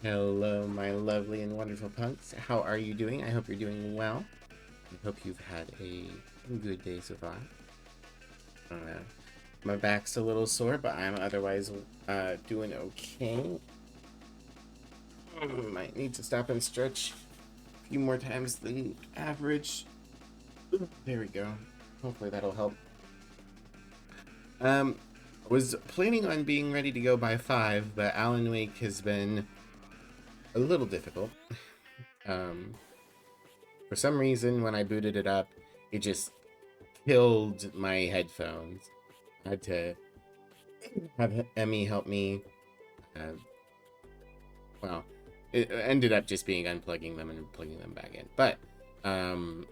Hello, my lovely and wonderful punks. How are you doing? I hope you're doing well. I hope you've had a good day so far. Uh, my back's a little sore, but I'm otherwise doing okay. Might need to stop and stretch a few more times than average. There we go. Hopefully that'll help. Was planning on being ready to go by 5, but Alan Wake has been a little difficult. Um, for some reason, when I booted it up, it just killed my headphones. I had to have Emmy help me. Uh, well, it ended up just being unplugging them and plugging them back in. But um,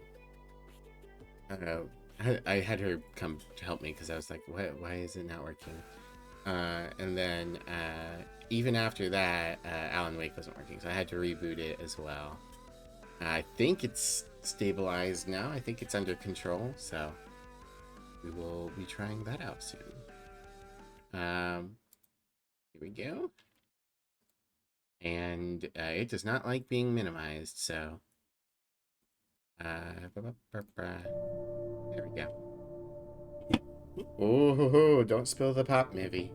I had her come to help me because I was like, why is it not working? And then even after that, Alan Wake wasn't working, so I had to reboot it as well. I think it's stabilized now. I think it's under control, so we will be trying that out soon. Here we go. And it does not like being minimized, so there we go. Oh, don't spill the pop, Mivy.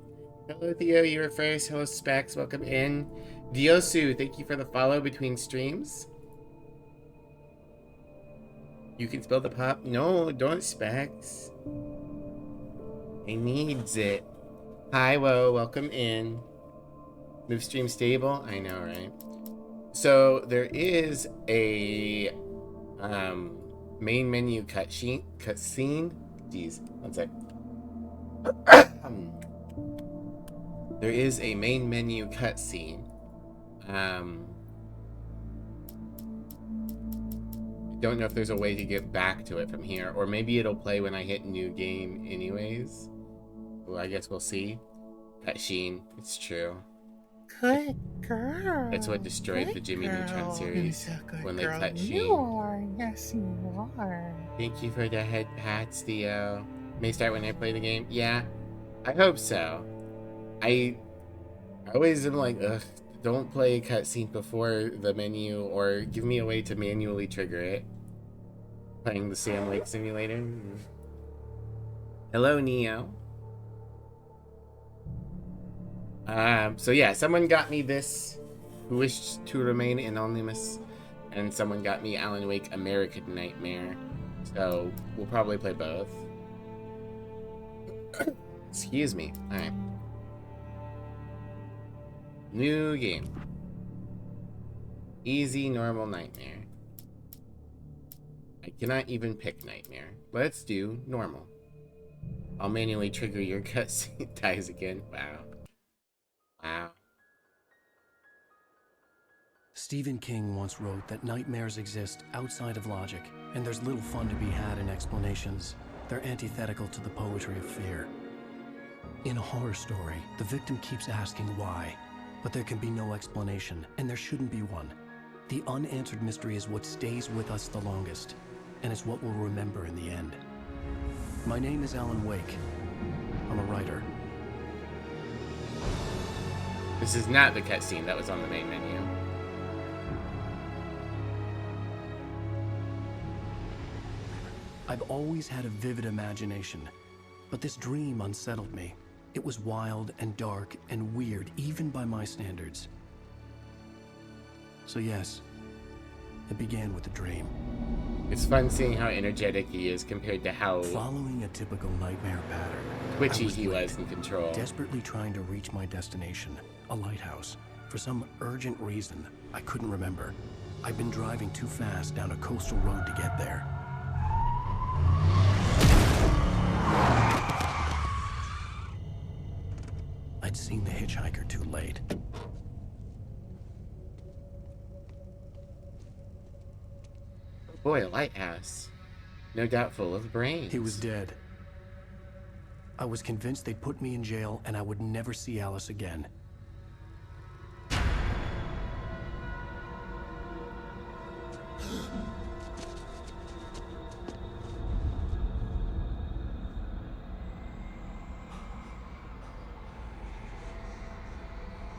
Hello, Theo, you were first. Hello, Specs, welcome in. Diosu, thank you for the follow between streams. You can spill the pop? No, don't, Specs. I needs it. Hi, Woe, welcome in. Move stream stable? I know, right? So there is a main menu cutscene. Jeez, one sec. There is a main menu cutscene. I don't know if there's a way to get back to it from here, or maybe it'll play when I hit new game anyways. Well, I guess we'll see. Cutscene, it's true. Good girl. That's what destroyed the Jimmy Neutron series when they cut Sheen. You are, yes, you are. Thank you for the head pats, Theo. May start when I play the game. Yeah, I hope so. I always am like, ugh, don't play a cutscene before the menu, or give me a way to manually trigger it. Playing the Sam Lake Simulator. Hello, Neo. So yeah, someone got me this, who wished to remain anonymous, and someone got me Alan Wake American Nightmare. So we'll probably play both. Excuse me. Alright. New game. Easy, normal, nightmare. I cannot even pick nightmare. Let's do normal. I'll manually trigger your cutscene. Dies again. Wow. Wow. Stephen King once wrote that nightmares exist outside of logic, and there's little fun to be had in explanations. They're antithetical to the poetry of fear. In a horror story, the victim keeps asking why, but there can be no explanation, and there shouldn't be one. The unanswered mystery is what stays with us the longest, and it's what we'll remember in the end. My name is Alan Wake. I'm a writer. This is not the cutscene that was on the main menu. I've always had a vivid imagination, but this dream unsettled me. It was wild and dark and weird, even by my standards. So yes, it began with a dream. It's fun seeing how energetic he is compared to how Following a typical nightmare pattern, twitchy he was in Control. Desperately trying to reach my destination, a lighthouse. For some urgent reason, I couldn't remember. I'd been driving too fast down a coastal road to get there. I'd seen the hitchhiker too late. Boy, a lighthouse. No doubt full of brains. He was dead. I was convinced they'd put me in jail and I would never see Alice again.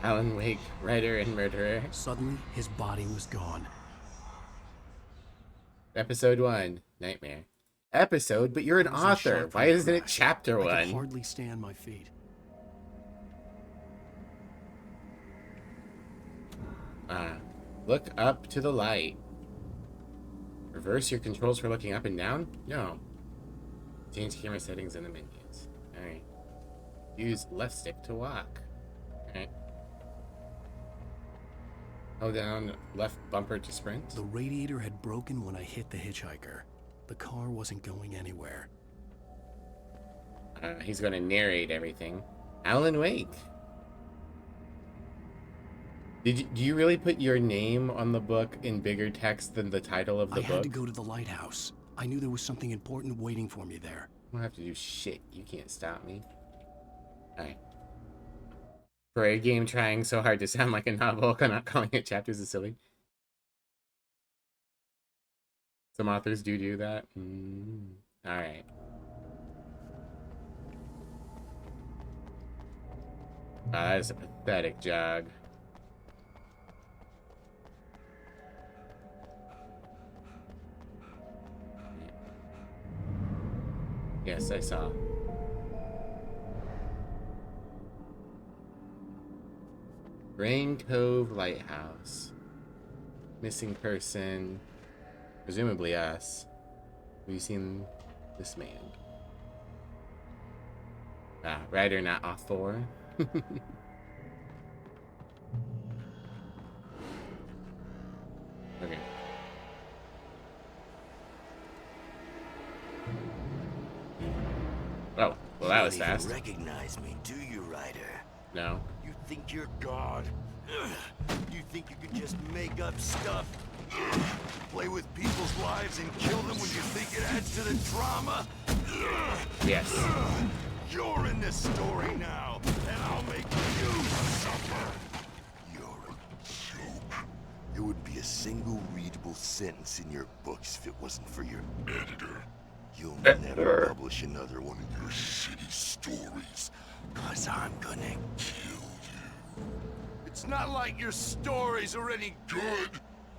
Alan Wake, writer and murderer. Suddenly, his body was gone. Episode 1, Nightmare. Episode, but you're an It was a author. shock Why from the isn't it crash. chapter I could 1? hardly stand my feet. Look up to the light. Reverse your controls for looking up and down? No. Change camera settings in the menus. Alright. Use left stick to walk. Alright. Hold down left bumper to sprint. The radiator had broken when I hit the hitchhiker. The car wasn't going anywhere. He's going to narrate everything. Alan Wake. Do you really put your name on the book in bigger text than the title of the book? I had to go to the lighthouse. I knew there was something important waiting for me there. I don't have to do shit. You can't stop me. Alright. For a game trying so hard to sound like a novel, not calling it chapters is silly. Some authors do that. Alright. Wow, that is a pathetic jog. Yes, I saw. Rain Cove Lighthouse. Missing person. Presumably us. Have you seen this man? Writer, not author. Okay. Oh, well that was fast. You don't even recognize me, do you, Ryder? No. You think you're God? You think you can just make up stuff? Play with people's lives and kill them when you think it adds to the drama? Yes. You're in this story now, and I'll make you suffer. You're a joke. There would be a single readable sentence in your books if it wasn't for your editor. You'll never publish another one of your shitty stories, 'cause I'm gonna kill you. It's not like your stories are any good.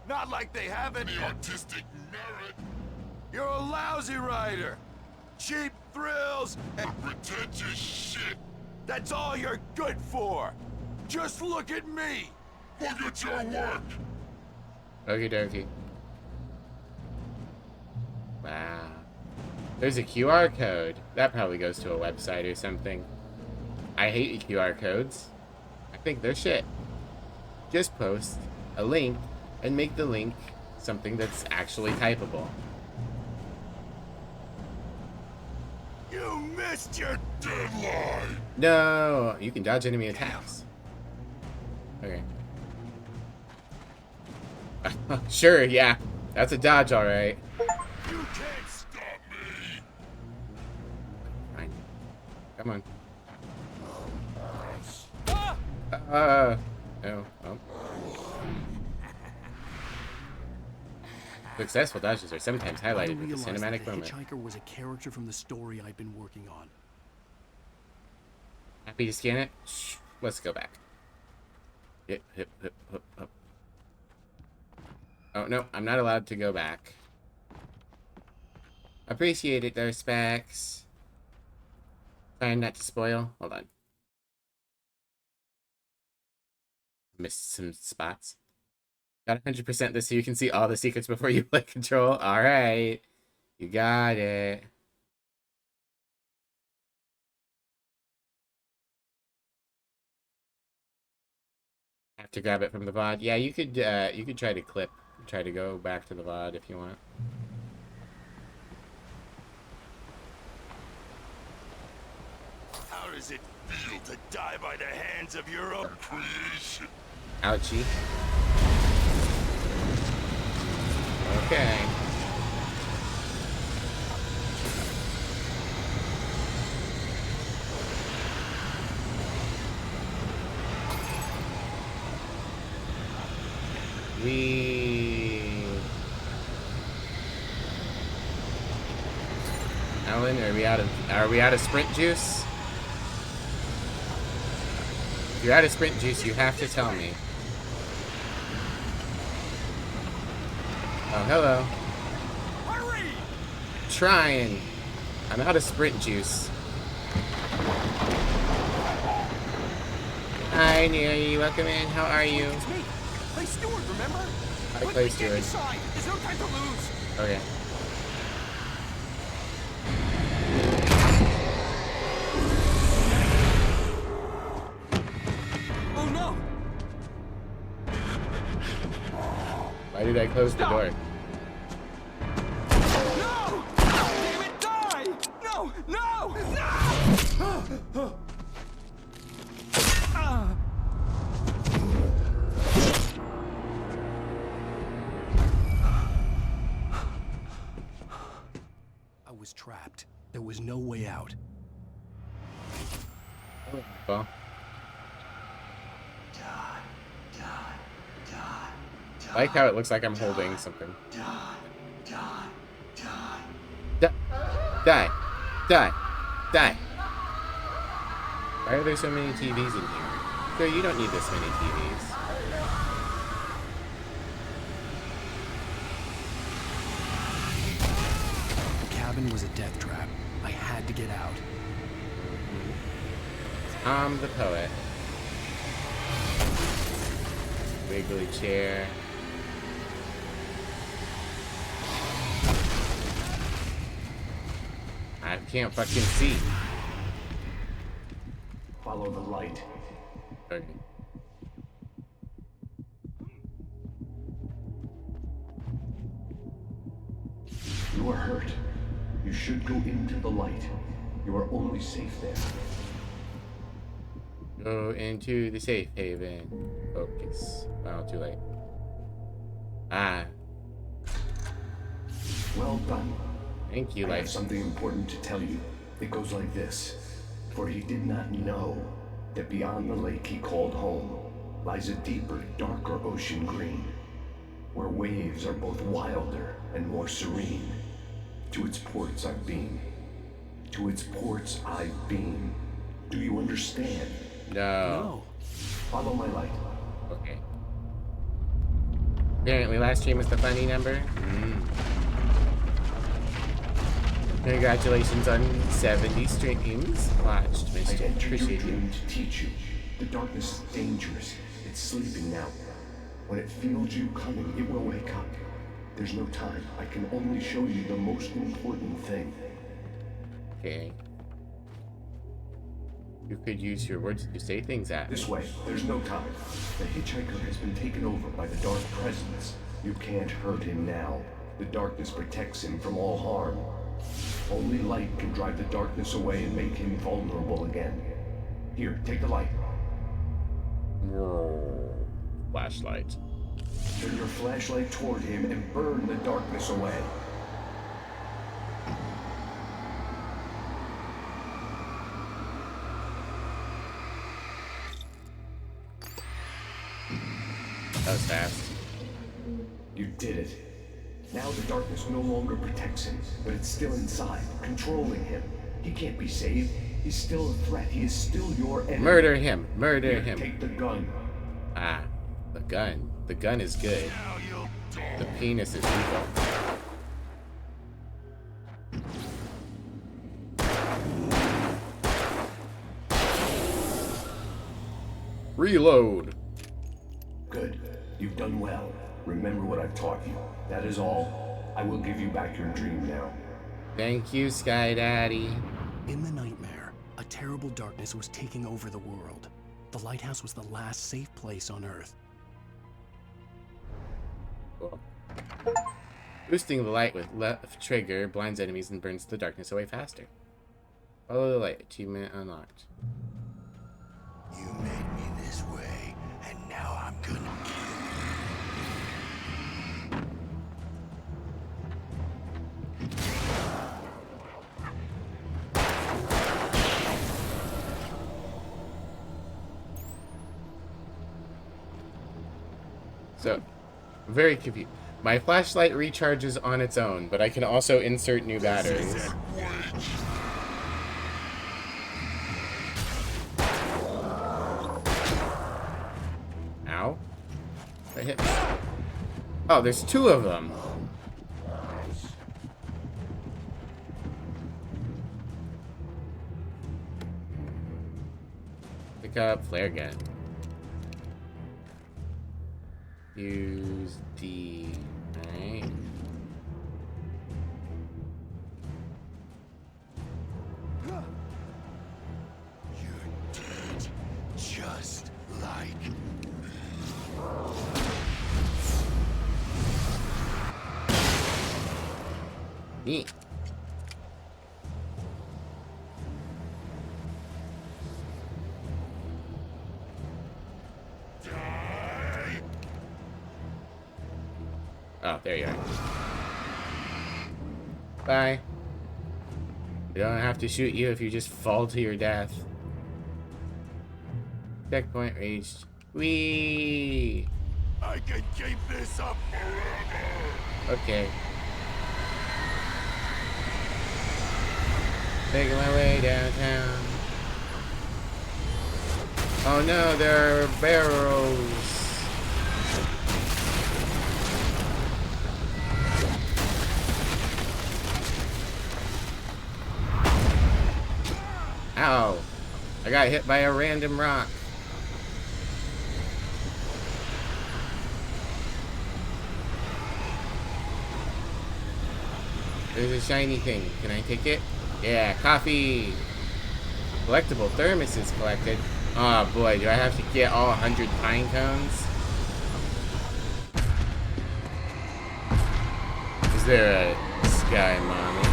Not like they have any artistic merit. You're a lousy writer. Cheap thrills and pretentious shit. That's all you're good for. Just look at me. Look at your work. Okie dokie. Wow. There's a QR code. That probably goes to a website or something. I hate QR codes. I think they're shit. Just post a link and make the link something that's actually typable. You missed your deadline. No, you can dodge enemy attacks. Okay. Sure, yeah. That's a dodge, alright. You can't stop me. Fine. Come on. No. Oh. Successful dodges are sometimes I highlighted with a realized that cinematic the moment. hitchhiker was a character from the story I'd been working on. Happy to scan it? Shh. Let's go back. Hip, hip, hip, hip, hip. Oh, no. I'm not allowed to go back. Appreciate it, though, Specs. Trying not to spoil. Hold on. Missed some spots. Got 100% this so you can see all the secrets before you play control. Alright. You got it. Have to grab it from the VOD. Yeah, you could try to try to go back to the VOD if you want. How does it feel to die by the hands of your own creation? Ouchie. Okay. Alan, are we out of sprint juice? you're out of sprint juice, you have to tell me. Oh, hello. Hurry! Trying. I'm out of sprint juice. Hi, Neri. Welcome in. How are you? It's me. Play steward, remember? I Quickly, play get steward. inside. There's no time to lose. Okay. Oh no! Why did I close the door? No! Damn it, die! No! No! No! I was trapped. There was no way out. Well, I like how it looks like I'm holding something. Die. Die. Die. Die. Why are there so many TVs in here? Girl, you don't need this many TVs. The cabin was a death trap. I had to get out. Tom the poet. Wiggly chair. I can't fucking see. Follow the light. Okay. You are hurt. You should go into the light. You are only safe there. Go into the safe haven. Focus. Oh, too late. Ah, Well done. thank you, I have life. something important to tell you. It goes like this. For he did not know that beyond the lake he called home lies a deeper, darker ocean green, where waves are both wilder and more serene. To its ports I've been. To its ports I've been. Do you understand? No. Follow my light. Okay. Apparently last stream was the funny number. Congratulations on 70 streams watched, I Mr. entered your Appreciate you. dream to teach you. The darkness is dangerous. It's sleeping now. When it feels you coming, it will wake up. There's no time. I can only show you the most important thing. Okay. You could use your words to say things at. This way. There's no time. The hitchhiker has been taken over by the dark presence. You can't hurt him now. The darkness protects him from all harm. Only light can drive the darkness away and make him vulnerable again. Here, take the light. Flashlight. Turn your flashlight toward him and burn the darkness away. That was fast. You did it. Now the darkness no longer protects him, but it's still inside, controlling him. He can't be saved. He's still a threat. He is still your enemy. Murder him. Murder Here, him. take the gun. Ah, the gun. The gun is good. Now you'll die. The penis is evil. Reload. Good. You've done well. Remember what I've taught you. That is all. I will give you back your dream now. Thank you, Sky Daddy. In the nightmare, a terrible darkness was taking over the world. The lighthouse was the last safe place on Earth. Cool. Boosting the light with left trigger blinds enemies and burns the darkness away faster. Follow the light. Achievement unlocked. You made me this way, and now I'm gonna kill So, very confused. My flashlight recharges on its own, but I can also insert new batteries. that witch. That hit me. Oh, there's two of them. Pick up flare gun. Use D. Alright. You're dead. Just like Me. Oh, there you are. Bye. We don't have to shoot you if you just fall to your death. Checkpoint reached. Whee! I can keep this up forever. Okay. Making my way downtown. Oh no, there are barrels. Ow. I got hit by a random rock. There's a shiny thing. Can I take it? Yeah, coffee. Collectible thermos is collected. Oh boy, do I have to get all 100 pine cones? Is there a sky mommy?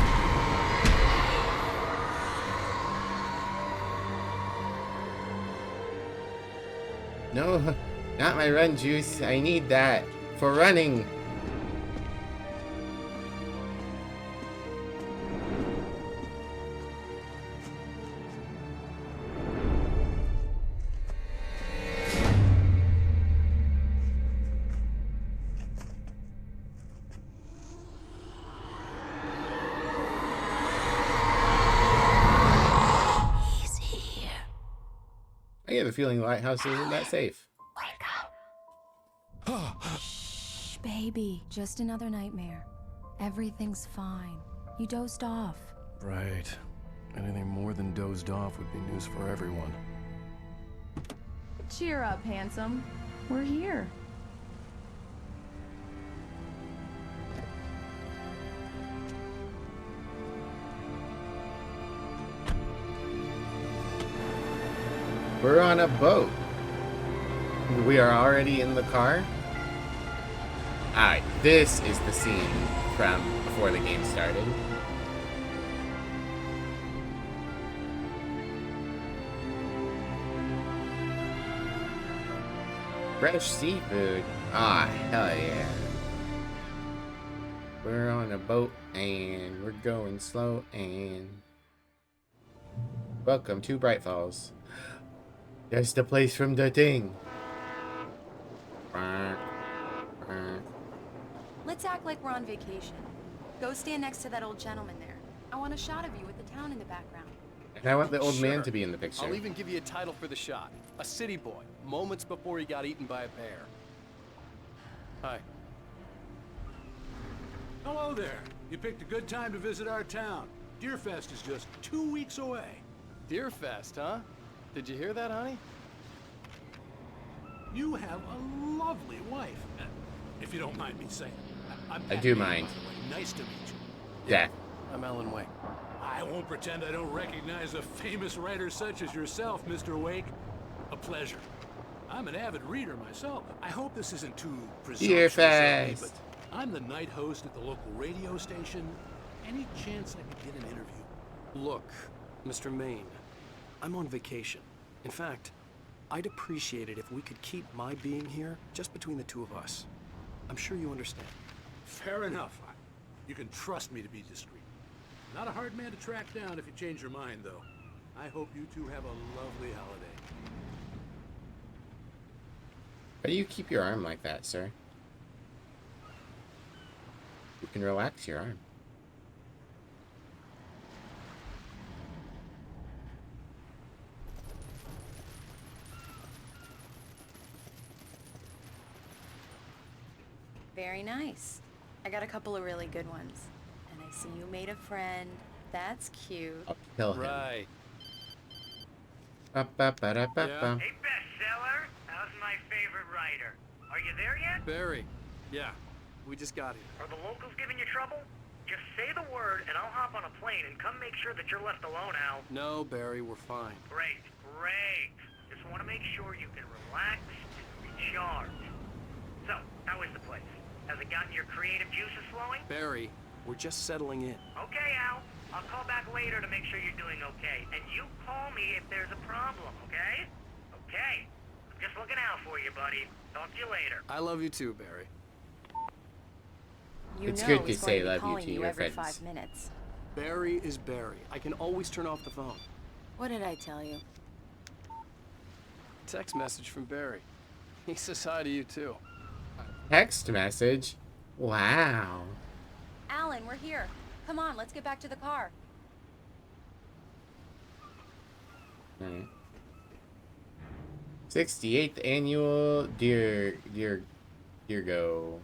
No, not my run juice. I need that for running. I get the feeling the lighthouse isn't that safe. Shh, baby. Just another nightmare. Everything's fine. You dozed off. Right. Anything more than dozed off would be news for everyone. Cheer up, handsome. We're here. We're on a boat. We are already in the car. Alright, this is the scene from before the game started. Fresh seafood. Ah, hell yeah. We're on a boat and we're going slow and... Welcome to Bright Falls. That's the place from the thing. Let's act like we're on vacation. Go stand next to that old gentleman there. I want a shot of you with the town in the background. And I want the old man Sure. to be in the picture. I'll even give you a title for the shot. A city boy, moments before he got eaten by a bear. Hi. Hello there. You picked a good time to visit our town. Deerfest is just 2 weeks away. Deerfest, huh? Did you hear that, honey? You have a lovely wife. If you don't mind me saying. I'm I Pat do May, mind. by the way. Nice to meet you. Yeah. I'm Alan Wake. I won't pretend I don't recognize a famous writer such as yourself, Mr. Wake. A pleasure. I'm an avid reader myself. I hope this isn't too presumptuous of me, Deerfest. but I'm the night host at the local radio station. Any chance I could get an interview? Look, Mr. Maine, I'm on vacation. In fact, I'd appreciate it if we could keep my being here just between the two of us. I'm sure you understand. Fair enough. You can trust me to be discreet. Not a hard man to track down if you change your mind, though. I hope you two have a lovely holiday. Why do you keep your arm like that, sir? You can relax your arm. Very nice. I got a couple of really good ones. And I see you made a friend. That's cute. I'll kill him. Right. Ba-ba-ba-da-ba-ba. Hey, bestseller, how's my favorite writer? Are you there yet? Barry. Yeah. We just got here. Are the locals giving you trouble? Just say the word and I'll hop on a plane and come make sure that you're left alone, Al. No, Barry, we're fine. Great, great. Just want to make sure you can relax and recharge. So, how is the place? Has it gotten your creative juices flowing? Barry, we're just settling in. Okay, Al. I'll call back later to make sure you're doing okay. And you call me if there's a problem, okay? Okay. I'm just looking out for you, buddy. Talk to you later. I love you too, Barry. You It's know good to he's say going love be you calling to you your every friends. 5 minutes. Barry is Barry. I can always turn off the phone. What did I tell you? Text message from Barry. He says hi to you too. Text message? Wow. Alan, we're here. Come on, let's get back to the car. Alright. 68th annual Deer Go.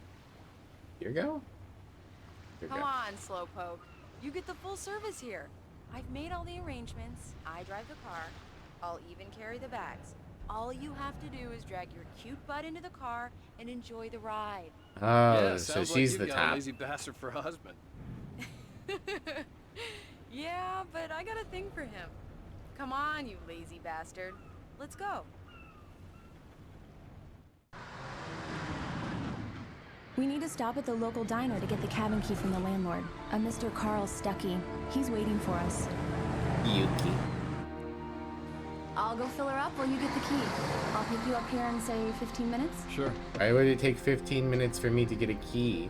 Come on, Slowpoke. You get the full service here. I've made all the arrangements. I drive the car. I'll even carry the bags. All you have to do is drag your cute butt into the car and enjoy the ride. Oh, Yeah, so sounds she's like the you've got a top. lazy bastard for a husband. Yeah, but I got a thing for him. Come on, you lazy bastard. Let's go. We need to stop at the local diner to get the cabin key from the landlord, a Mr. Carl Stuckey. He's waiting for us. Yuki. I'll go fill her up while you get the key. I'll pick you up here in, say, 15 minutes. Sure. Why would it take 15 minutes for me to get a key?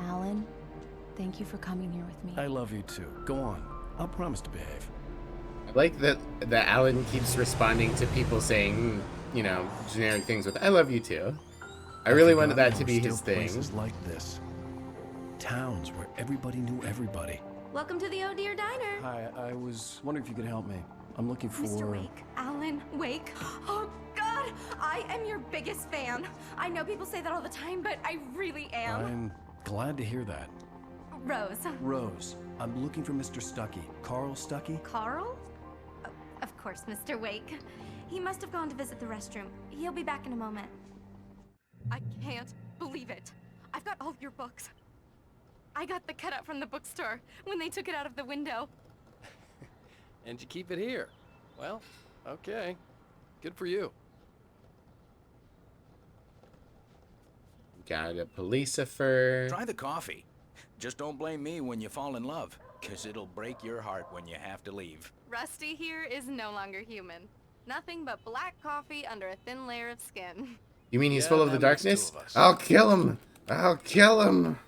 Alan, thank you for coming here with me. I love you too. Go on. I'll promise to behave. I like that Alan keeps responding to people saying, you know, generic things with "I love you too." I really wanted that to be his thing. Places like this, towns where everybody knew everybody. Welcome to the Oh Dear Diner. Hi, I was wondering if you could help me. I'm looking for Mr. Wake. Alan Wake. Oh, God! I am your biggest fan. I know people say that all the time, but I really am. I'm glad to hear that. Rose. Rose, I'm looking for Mr. Stuckey. Carl Stuckey? Carl? Oh, of course, Mr. Wake. He must have gone to visit the restroom. He'll be back in a moment. I can't believe it. I've got all your books. I got the cutout from the bookstore when they took it out of the window. And you keep it here. Well, okay. Good for you. Got a police-a-fur. Try the coffee. Just don't blame me when you fall in love, 'cause it'll break your heart when you have to leave. Rusty here is no longer human. Nothing but black coffee under a thin layer of skin. You mean he's Yeah, full of the that makes two darkness? of us. I'll kill him! I'll kill him!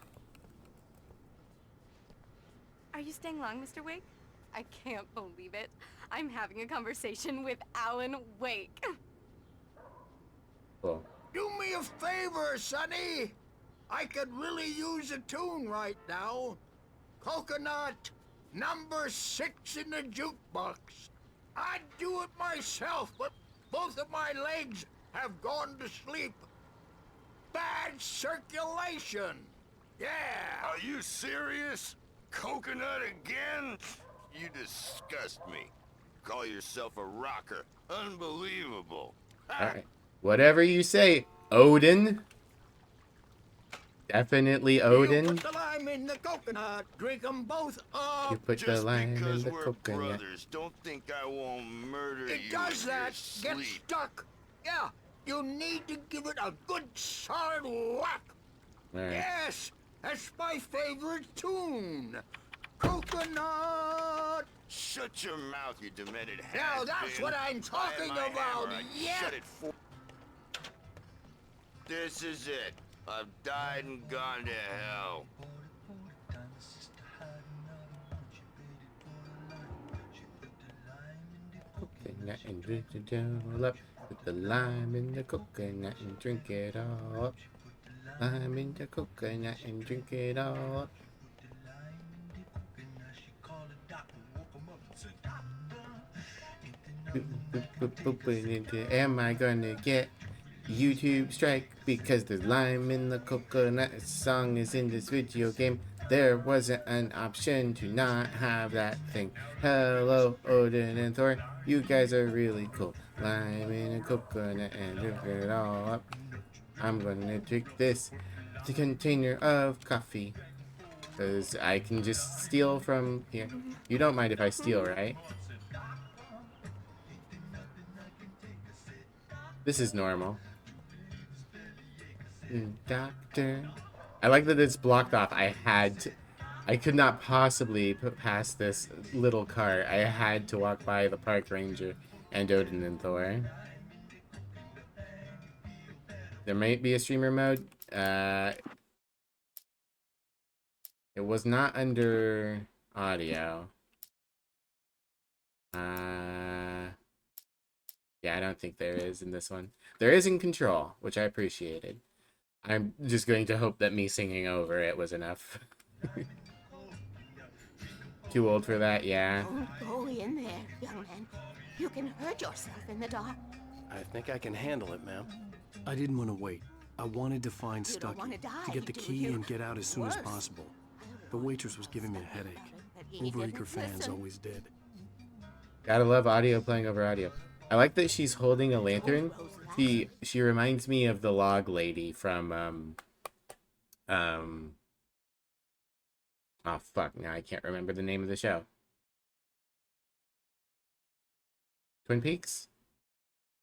Are you staying long, Mr. Wake? I can't believe it. I'm having a conversation with Alan Wake. Cool. Do me a favor, Sonny. I could really use a tune right now. Coconut, number 6 in the jukebox. I'd do it myself, but both of my legs have gone to sleep. Bad circulation. Yeah. Are you serious? Coconut again? You disgust me. Call yourself a rocker. Unbelievable. Alright. Whatever you say, Odin. Definitely You Odin. put the lime in the coconut. Drink them both up. You put the Just lime in because the we're coconut. brothers, don't think I won't murder It you does in your that. Get sleep. stuck. Yeah, you need to give it a good solid whack. Alright. Yes, that's my favorite tune. Coconut. Shut your mouth, you demented Now has-been. that's what I'm talking By my about. hammer, I Yeah. shut it for. This is it. I've died and gone to hell. Coconut and drink it all up. Put the lime in the coconut and drink it all up. Lime in the coconut and drink it all up. Boop, boop, boop, boop, into, am I gonna get YouTube strike because there's lime in the coconut. Song is in this video game. There wasn't an option to not have that thing. Hello, Odin and Thor. You guys are really cool. Lime in a coconut and drink it all up. I'm gonna drink this container of coffee. Because I can just steal from here. You don't mind if I steal, right? This is normal. Doctor. I like that it's blocked off. I could not possibly put past this little cart. I had to walk by the park ranger and Odin and Thor. There might be a streamer mode. It was not under audio. Yeah, I don't think there is in this one. There is in control, which I appreciated. I'm just going to hope that me singing over it was enough. Too old for that, yeah. Don't go in there, young man. You can hurt yourself in the dark. I think I can handle it, ma'am. I didn't want to wait. I wanted to find You don't Stucky, wanna die, to get the do key you? and get out as soon as Worse. possible. The waitress was giving me a headache. He Overeager didn't fans listen. always did. Gotta love audio playing over audio. I like that she's holding a lantern. She reminds me of the log lady from oh fuck, now I can't remember the name of the show. Twin Peaks?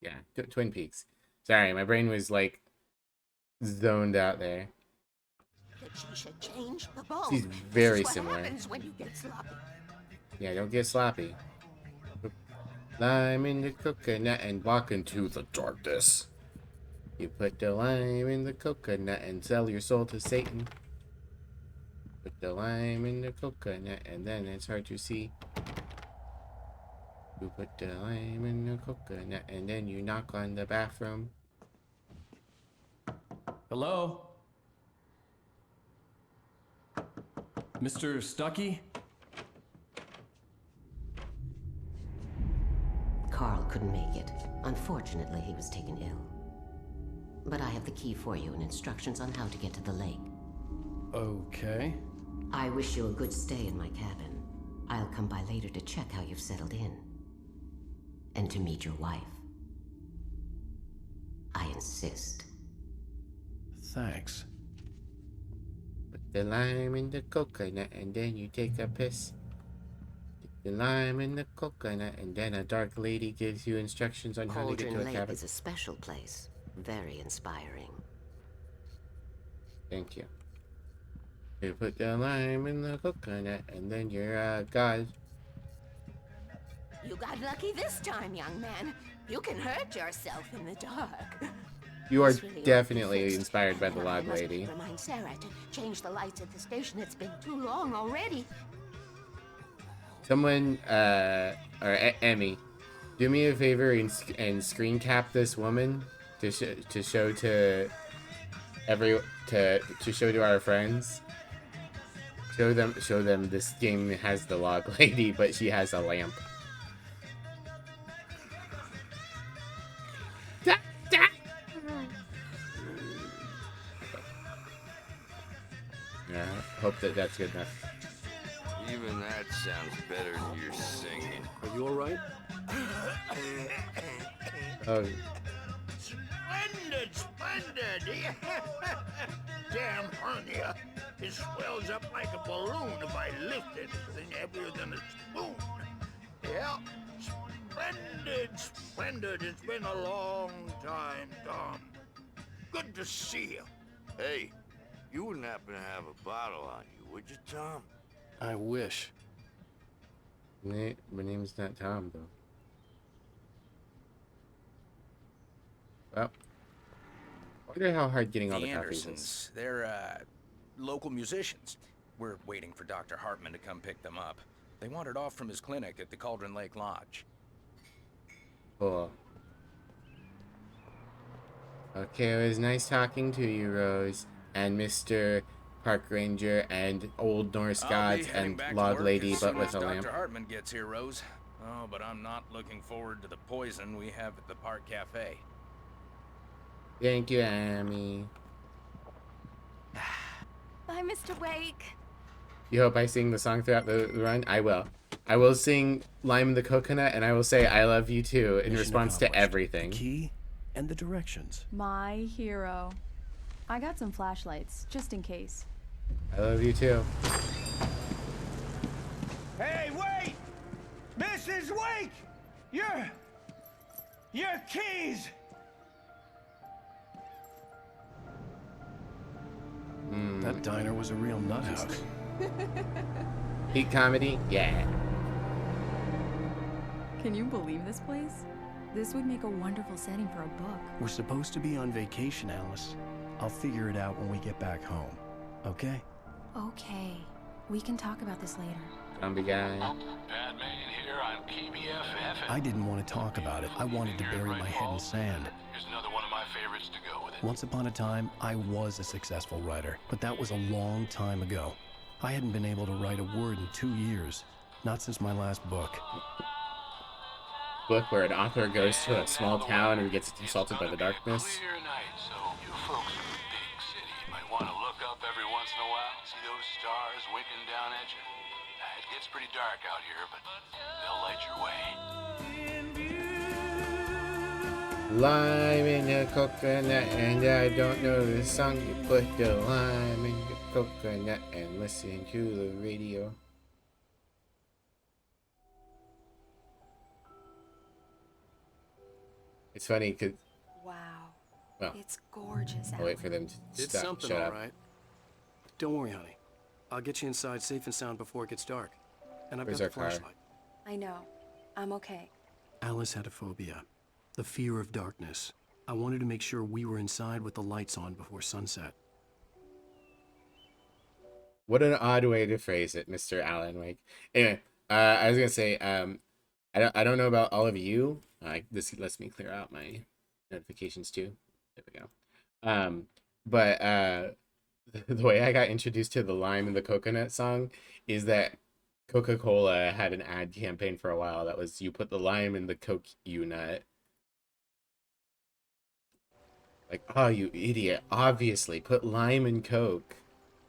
Yeah, Twin Peaks. Sorry, my brain was like zoned out there. That she should change the bone. She's very This is what similar. happens when you get sloppy. Yeah, don't get sloppy. Lime in the coconut and walk into the darkness. You put the lime in the coconut and sell your soul to Satan. Put the lime in the coconut and then it's hard to see. You put the lime in the coconut and then you knock on the bathroom. Hello? Mr. Stucky? Carl couldn't make it. Unfortunately, he was taken ill. But I have the key for you and instructions on how to get to the lake. Okay. I wish you a good stay in my cabin. I'll come by later to check how you've settled in. And to meet your wife. I insist. Thanks. Put the lime in the coconut and then you take a piss. The lime in the coconut and then a dark lady gives you instructions on how to get to a Cauldron Lake cabin. is a special place. Very inspiring. Thank you. You put the lime in the coconut and then you're a god. You got lucky this time, young man. You can hurt yourself in the dark. You are This really ought to be definitely fixed. inspired by the And I log must lady. Remind Sarah to change the lights at the station. It's been too long already. Someone, Emmy, do me a favor and screen cap this woman to show to show to our friends. Show them this game has the log lady, but she has a lamp. Yeah, hope that's good enough. Even that sounds better than your singing. Are you alright? Oh, Splendid, splendid! Damn hernia. It swells up like a balloon if I lift anything heavier than a spoon. Yeah, splendid, splendid. It's been a long time, Tom. Good to see you. Hey, you wouldn't happen to have a bottle on you, would you, Tom? I wish. my name's not Tom though. Well, I wonder how hard getting all The the copies is. Andersons, they're, local musicians. We're waiting for Dr. Hartman to come pick them up. They wandered off from his clinic at the Cauldron Lake Lodge. Cool. Okay, it was nice talking to you, Rose, and Mr. Park Ranger, and Old Norse I'll Gods, be heading and back to Log work Lady, as but soon with as a lamp. Dr. Hartman gets here, Rose. Oh, but I'm not looking forward to the poison we have at the Park Cafe. Thank you, Amy. Bye, Mr. Wake. You hope I sing the song throughout the run? I will. I will sing Lime in the Coconut, and I will say I love you too in Mission response to accomplished. everything. The key and the directions. My hero. I got some flashlights, just in case. I love you too. Hey, wait! Mrs. Wake! Your keys! That diner was a real nut house. Peak comedy? Yeah. Can you believe this place? This would make a wonderful setting for a book. We're supposed to be on vacation, Alice. I'll figure it out when we get back home. Okay? Okay. We can talk about this later. Zombie guy. Batman here on KBFF. I didn't want to talk about it. I wanted to bury my head in sand. Here's another one of my favorites to go with it. Once upon a time, I was a successful writer, but that was a long time ago. I hadn't been able to write a word in 2 years. Not since my last book. Book where an author goes to a small town and gets assaulted by the darkness. Clear night, so you folks from the big city might want to look up every once in a while. See those stars winking down at you? It gets pretty dark out here, but they'll light your way. Lime in the coconut, and I don't know the song. You put the lime in the coconut and listen to the radio. It's funny because. Wow. Well, It's gorgeous out. I'll wait for them to It's stop. something, Shut all up. right. Don't worry, honey. I'll get you inside safe and sound before it gets dark. And I've Where's got the our car? flashlight. I know. I'm okay. Alice had a phobia. The fear of darkness. I wanted to make sure we were inside with the lights on before sunset. What an odd way to phrase it, Mr. Alan Wake. Anyway, I was gonna say, I don't know about all of you. This lets me clear out my notifications too. There we go. But the way I got introduced to the lime and the coconut song is that Coca-Cola had an ad campaign for a while that was, you put the lime in the Coke, you nut. Like, oh, you idiot. Obviously, put lime in Coke.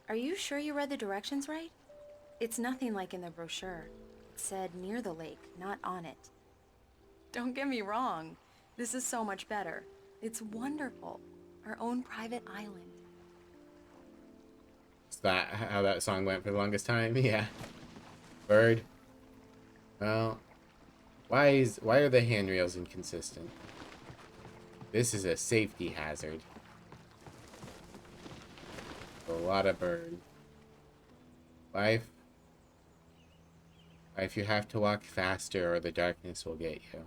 Are you sure you read the directions right? It's nothing like in the brochure. It said near the lake, not on it. Don't get me wrong. This is so much better. It's wonderful. Our own private island. Is that how that song went for the longest time? Yeah. Bird. Well, why are the handrails inconsistent? This is a safety hazard. A lot of bird. Life. If you have to walk faster or the darkness will get you.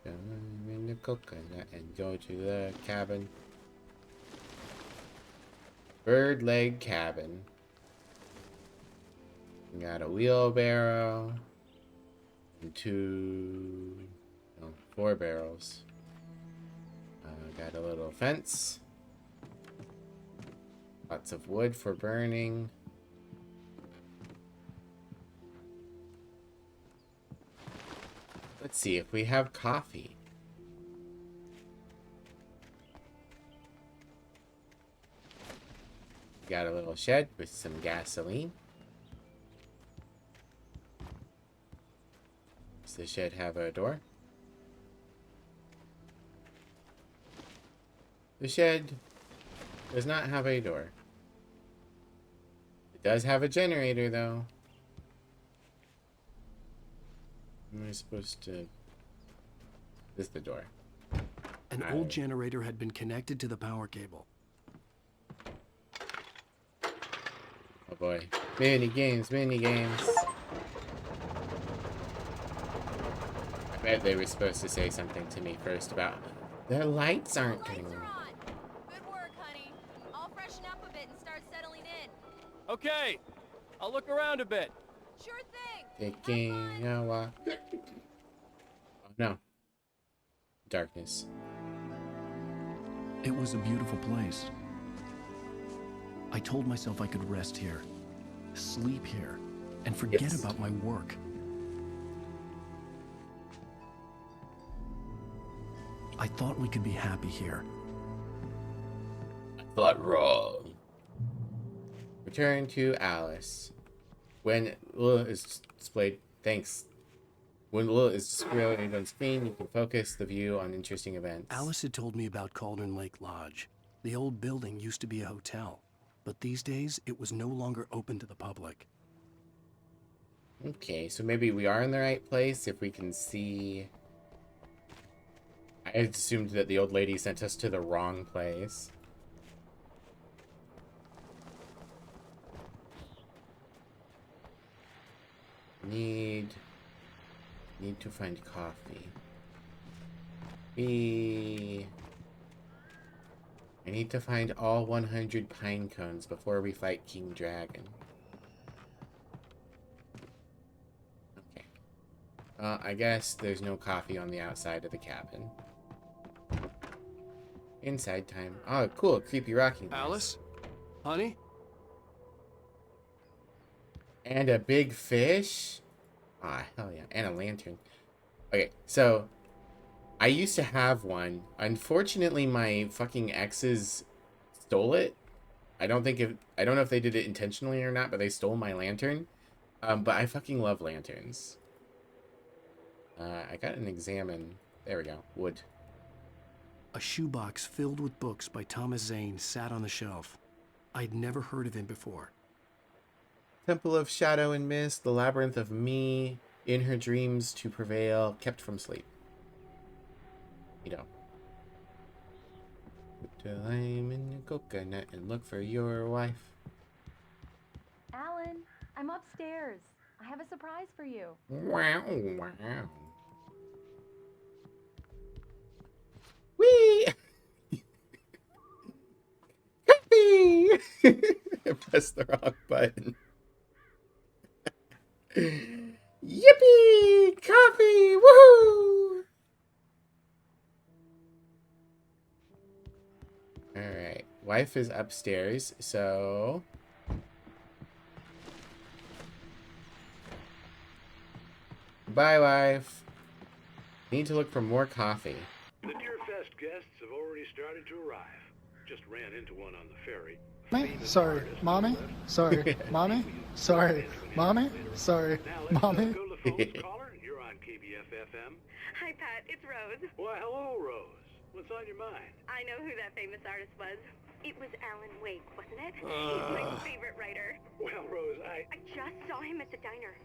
In the coconut and go to the cabin. Bird leg cabin. We got a wheelbarrow. And 4 barrels. Got a little fence. Lots of wood for burning. Let's see if we have coffee. Got a little shed with some gasoline. Does the shed have a door? The shed does not have a door. It does have a generator, though. Am I supposed to... This is the door. An old generator had been connected to the power cable. Oh boy. Mini games, mini games. I bet they were supposed to say something to me first about their lights aren't going on. Good work, honey. I'll freshen up a bit and start settling in. Okay. I'll look around a bit. Sure thing. Taking a walk. Oh no. Darkness. It was a beautiful place. I told myself I could rest here, sleep here, and forget Yes. about my work. I thought we could be happy here. I thought wrong. Return to Alice. When Lula is displayed, thanks. When Lula is displayed on screen, you can focus the view on interesting events. Alice had told me about Cauldron Lake Lodge. The old building used to be a hotel, but these days it was no longer open to the public. Okay, so maybe we are in the right place if we can see. I assumed that the old lady sent us to the wrong place. Need to find coffee. I need to find all 100 pine cones before we fight King Dragon. Okay. I guess there's no coffee on the outside of the cabin. Inside time. Oh, cool. Creepy rocking horse. Alice? Honey? And a big fish? Ah, hell yeah. And a lantern. Okay, so I used to have one. Unfortunately, my fucking exes stole it. I don't know if they did it intentionally or not, but they stole my lantern. But I fucking love lanterns. I got an examine. There we go. Wood. A shoebox filled with books by Thomas Zane sat on the shelf. I'd never heard of him before. Temple of Shadow and Mist, the Labyrinth of Me, In Her Dreams to Prevail, Kept from Sleep. You know. Put a lime in a coconut and look for your wife. Alan, I'm upstairs. I have a surprise for you. Wow, wow. Whee! Happy! I pressed the wrong button. Yippee! Coffee! Woohoo! Alright. Wife is upstairs, so... Bye, wife. Need to look for more coffee. The Deerfest guests have already started to arrive. Just ran into one on the ferry. Sorry, mommy. Sorry, mommy. Sorry, mommy. Sorry, mommy. Go to the phone, caller. You're on KBF-FM. Hi, Pat. It's Rose. Why, hello, Rose. What's on your mind? I know who that famous artist was. It was Alan Wake, wasn't it? He's my favorite writer. Well, Rose, I just saw him at the diner.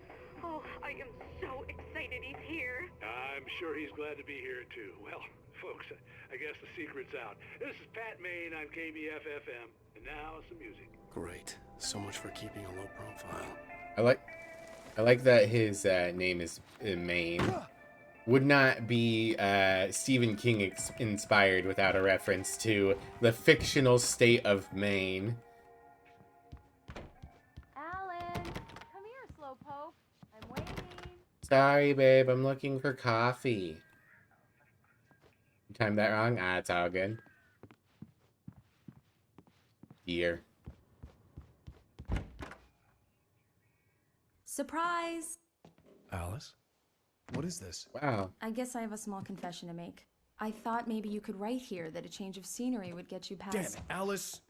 Oh, I am so excited he's here. I'm sure he's glad to be here, too. Well, folks, I guess the secret's out. This is Pat Maine on KBF-FM. And now some music. Great. So much for keeping a low profile. I like that his name is Maine. Would not be Stephen King inspired without a reference to the fictional state of Maine. Alan, come here, Slowpoke. I'm waiting. Sorry, babe. I'm looking for coffee. Timed that wrong? Ah, it's all good. Dear. Surprise! Alice? What is this? Wow. I guess I have a small confession to make. I thought maybe you could write here that a change of scenery would get you past... Damn it, Alice.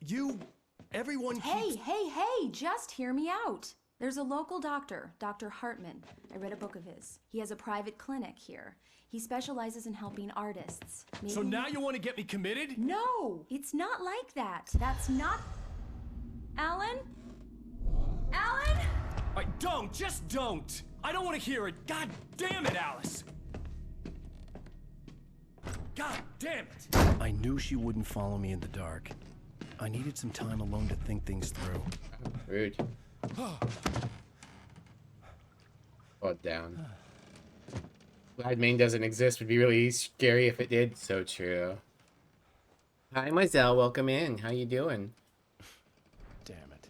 Everyone keeps... Hey, just hear me out. There's a local doctor, Dr. Hartman. I read a book of his. He has a private clinic here. He specializes in helping artists. Maybe... So now you want to get me committed? No, it's not like that. That's not... Alan? Alan? Just don't! I don't want to hear it! God damn it, Alice! God damn it! I knew she wouldn't follow me in the dark. I needed some time alone to think things through. Rude. Oh, down. Glad Maine doesn't exist. Would be really scary if it did. So true. Hi, Maisel. Welcome in. How you doing? Damn it.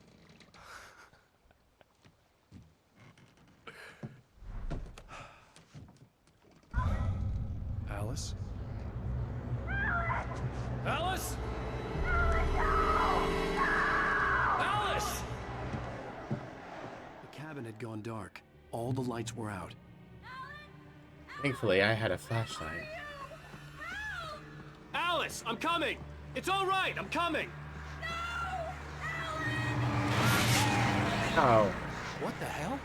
Alice? Alice? Alice! The cabin had gone dark. All the lights were out. Thankfully, I had a flashlight. Alice, I'm coming! It's all right, I'm coming! Oh. What the hell?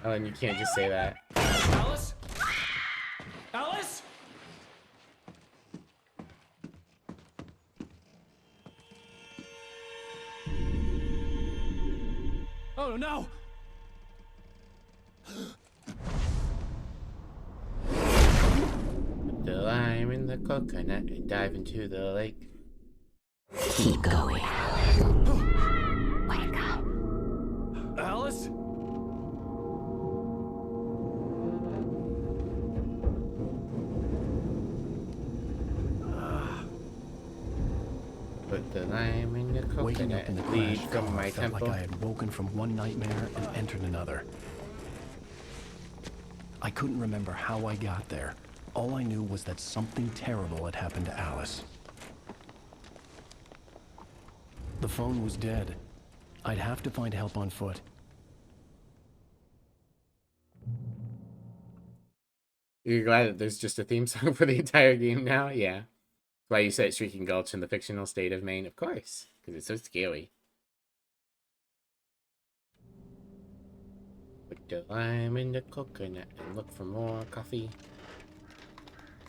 Alan, you can't just say that. Alice? Alice? Oh no! Put the lime in the coconut and dive into the lake. Keep going. Wake up. Alice? Put the lime in the Waking coconut up in the and bleed crash from car my felt temple. like I had woken from one nightmare and entered another. I couldn't remember how I got there. All I knew was that something terrible had happened to Alice. The phone was dead. I'd have to find help on foot. You're glad that there's just a theme song for the entire game now? Yeah. That's why you set Shrieking Gulch in the fictional state of Maine? Of course. Because it's so scary. Put the lime in the coconut and look for more coffee.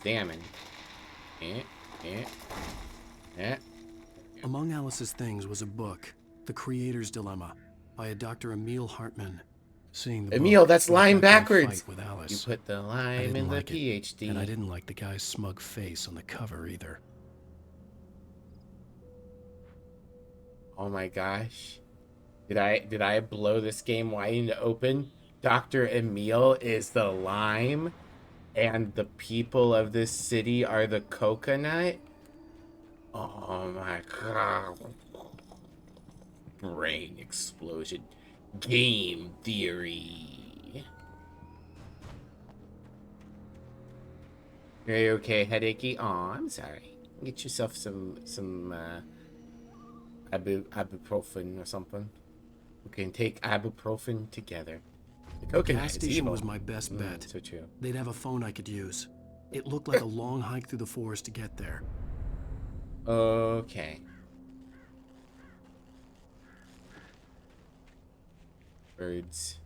Salmon. Among Alice's things was a book, The Creator's Dilemma, by a Dr. Emil Hartman. Seeing the Emil, book, that's looked lime like my backwards. fight with Alice. You put the I lime didn't in the like it, PhD. and I didn't like the guy's smug face on the cover either. Oh my gosh. Did I blow this game wide open? Dr. Emil is the lime, and the people of this city are the coconut? Oh my god. Brain explosion. Game theory. Are you okay, headachy? Aw, I'm sorry. Get yourself some ibuprofen or something. We can take ibuprofen together. The The coconut gas is station evil. was my best bet. So true. They'd have a phone I could use. It looked like a long hike through the forest to get there. Okay. Birds.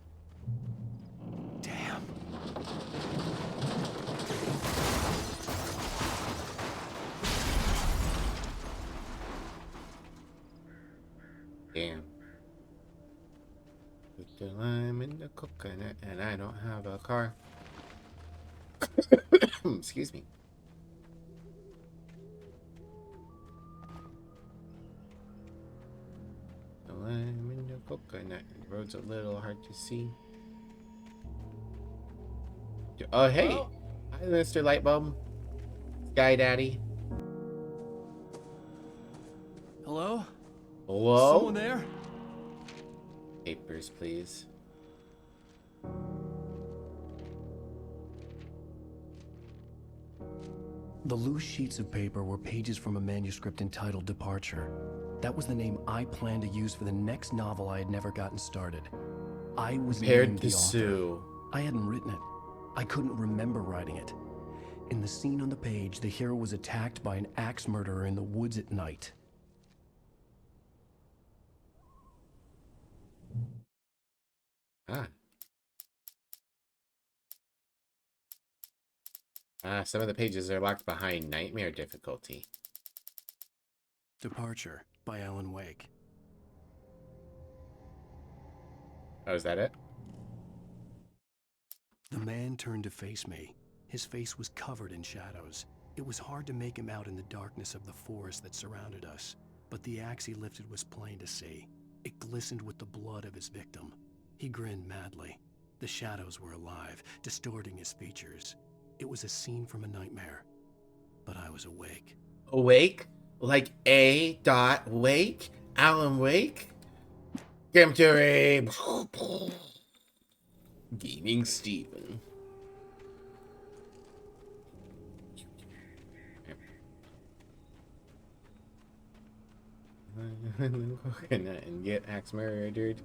Damn. Damn. Put the lime in the coconut, and I don't have a car. Excuse me. The lime in the coconut. The road's a little hard to see. Oh, hey. Hello? Hi, Mr. Lightbulb. Sky Daddy. Hello? Hello? Someone there? Papers, please. The loose sheets of paper were pages from a manuscript entitled Departure. That was the name I planned to use for the next novel I had never gotten started. I was Prepared named to the author. sue. I hadn't written it. I couldn't remember writing it. In the scene on the page, the hero was attacked by an axe murderer in the woods at night. Ah. Some of the pages are locked behind nightmare difficulty. Departure by Alan Wake. Oh, is that it? The man turned to face me. His face was covered in shadows. It was hard to make him out in the darkness of the forest that surrounded us, but the axe he lifted was plain to see. It glistened with the blood of his victim. He grinned madly. The shadows were alive, distorting his features. It was a scene from a nightmare, but I was awake. Awake? Like A. Wake? Alan Wake? Game theory. Gaming Steven. Coconut and get axe murdered.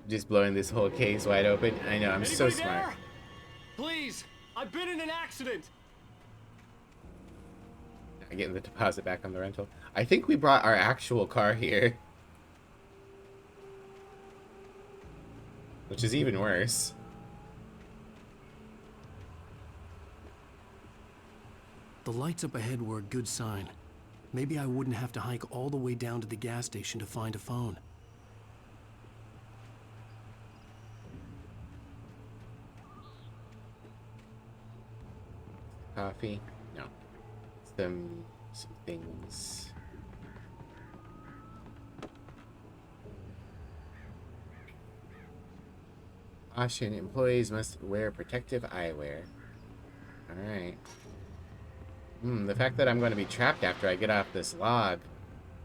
Just blowing this whole case wide open. I know, I'm so smart. There? Please, I've been in an accident. I'm getting the deposit back on the rental. I think we brought our actual car here. Which is even worse. The lights up ahead were a good sign. Maybe I wouldn't have to hike all the way down to the gas station to find a phone. Coffee? No. Some things. Caution, employees must wear protective eyewear. Alright. The fact that I'm going to be trapped after I get off this log.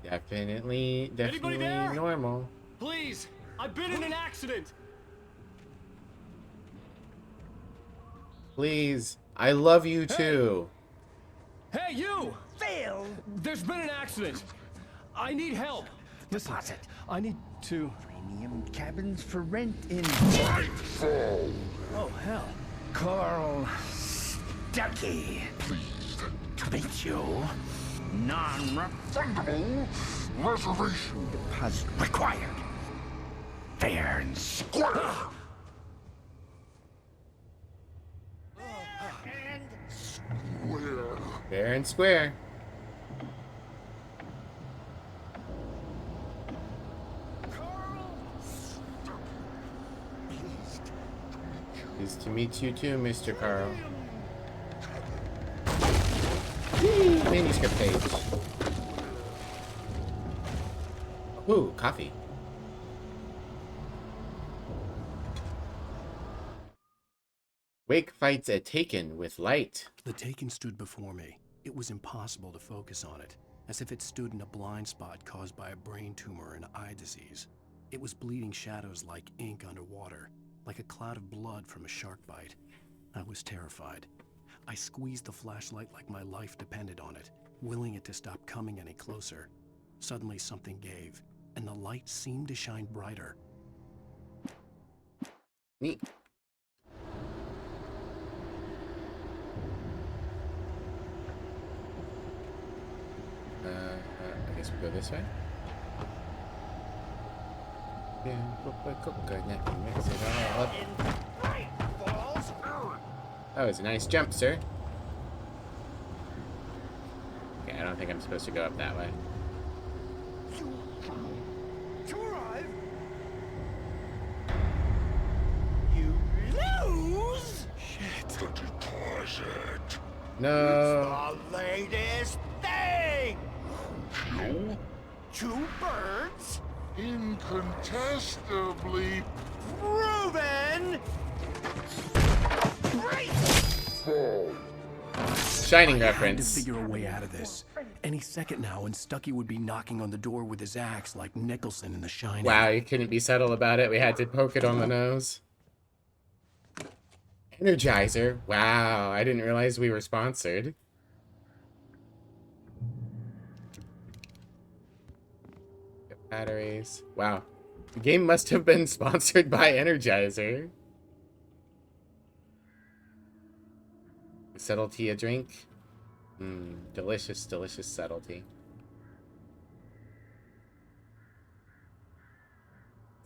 Definitely normal. Please, I've been in an accident. Please, I love you too. Hey, you! Phil! There's been an accident. I need help. Listen, I need to... Premium cabins for rent in... Oh, hell. Carl Stuckey. Pleased to meet you. Non-refundable reservation deposit required. Fair and square. Fair and square. Pleased to meet you too, Mr. Carl. Manuscript page. Ooh, coffee. Wake fights a Taken with light. The Taken stood before me. It was impossible to focus on it, as if it stood in a blind spot caused by a brain tumor and eye disease. It was bleeding shadows like ink underwater, like a cloud of blood from a shark bite. I was terrified. I squeezed the flashlight like my life depended on it, willing it to stop coming any closer. Suddenly something gave, and the light seemed to shine brighter. Neat. I guess we go this way. Mix it all up. That was a nice jump, sir. Okay, I don't think I'm supposed to go up that way. To arrive. You lose. Shit. The deposit. No. It's the latest thing. Kill? Two birds. Incontestably Proven. Great. fall. Shining I had to reference. figure a way out of this. Any second now, and Stuckey would be knocking on the door with his axe like Nicholson in The Shining. Wow, you couldn't be subtle about it. We had to poke it on the nose. Energizer. Wow, I didn't realize we were sponsored. Batteries. Wow. The game must have been sponsored by Energizer. Subtlety a drink? Delicious, delicious subtlety.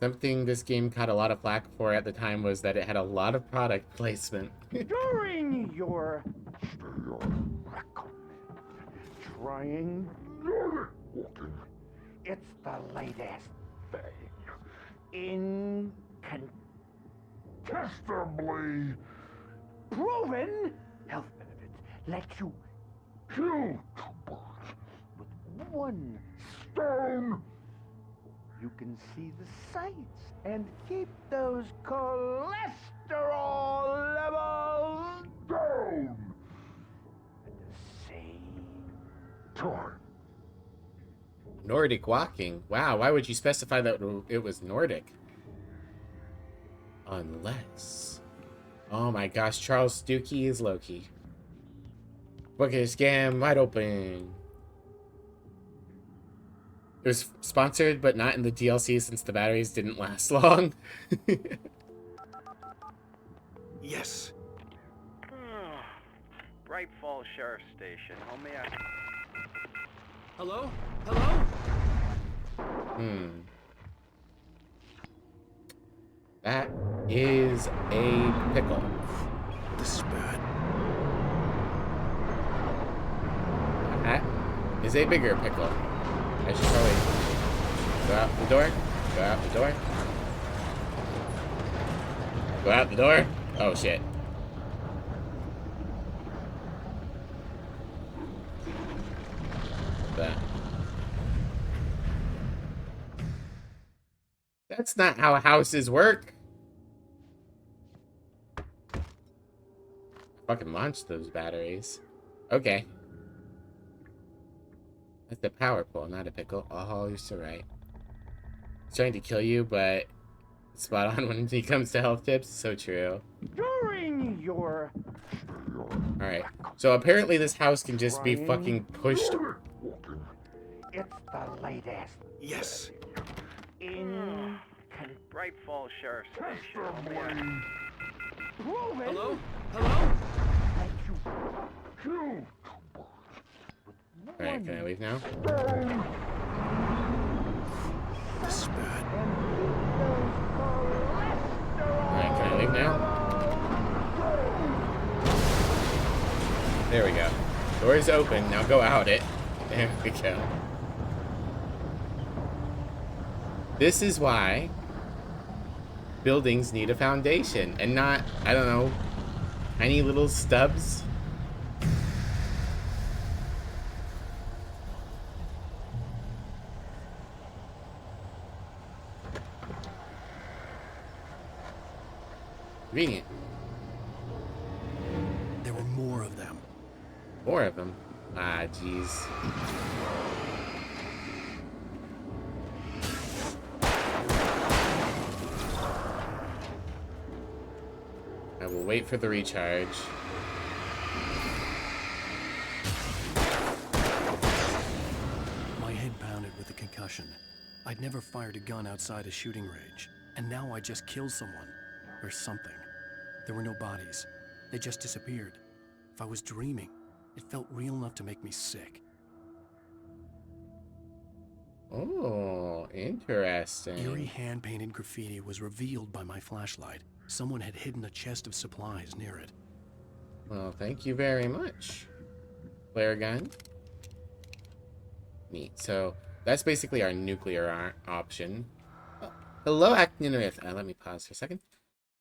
Something this game caught a lot of flack for at the time was that it had a lot of product placement. During your trying walking. It's the latest thing. Incontestably proven health benefits let you kill two birds with one stone. You can see the sights and keep those cholesterol levels down at the same time. Nordic walking. Wow, why would you specify that it was Nordic? Unless... Oh my gosh, Charles Stukey is Loki. Book a scam wide open. It was sponsored, but not in the DLC since the batteries didn't last long. Yes. Bright Falls Sheriff's Station. How may I... Hello? Hello? That is a pickle. This is bad. That is a bigger pickle. I should probably go out the door. Go out the door. Go out the door. Oh shit. That. That's not how houses work. Fucking launched those batteries. Okay. That's a power pole, not a pickle. Oh, you're so right. He's trying to kill you, but spot on when he comes to health tips. So true. During your... Alright. So apparently this house can just be fucking pushed. It's the latest. Yes. In... Bright Falls Sheriff's Station. How may I... Hello? Hello? Alright, can I leave now? This is bad. Alright, can I leave now? There we go. Door's open, now go out it. There we go. This is why buildings need a foundation and not, I don't know, tiny little stubs. Convenient. There were more of them. More of them? Ah, jeez. I will wait for the recharge. My head pounded with a concussion. I'd never fired a gun outside a shooting range, and now I just killed someone. Or something. There were no bodies. They just disappeared. If I was dreaming, it felt real enough to make me sick. Oh, interesting. Eerie hand-painted graffiti was revealed by my flashlight. Someone had hidden a chest of supplies near it. Well, thank you very much. Flare gun. Neat. So, that's basically our nuclear option. Oh, hello, Actinurith. Let me pause for a second.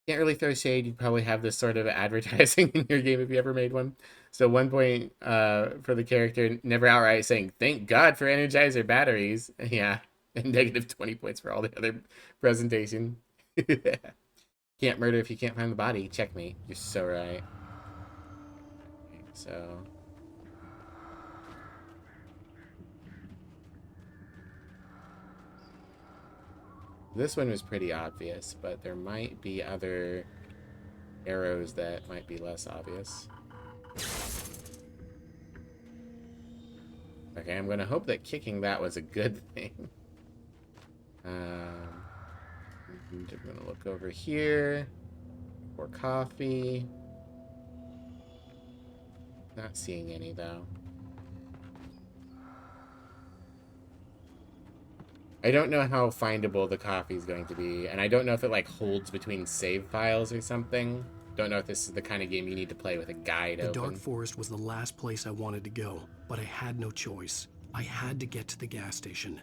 Can't really throw shade. You'd probably have this sort of advertising in your game if you ever made one. So 1 point for the character never outright saying, "Thank God for Energizer batteries." Yeah. And negative 20 points for all the other presentation. Can't murder if you can't find the body. Checkmate. You're so right. Okay, so... This one was pretty obvious, but there might be other arrows that might be less obvious. Okay, I'm gonna hope that kicking that was a good thing. I'm gonna look over here for coffee. Not seeing any though. I don't know how findable the coffee is going to be, and I don't know if it like holds between save files or something. Don't know if this is the kind of game you need to play with a guide open. The Dark Forest was the last place I wanted to go, but I had no choice. I had to get to the gas station.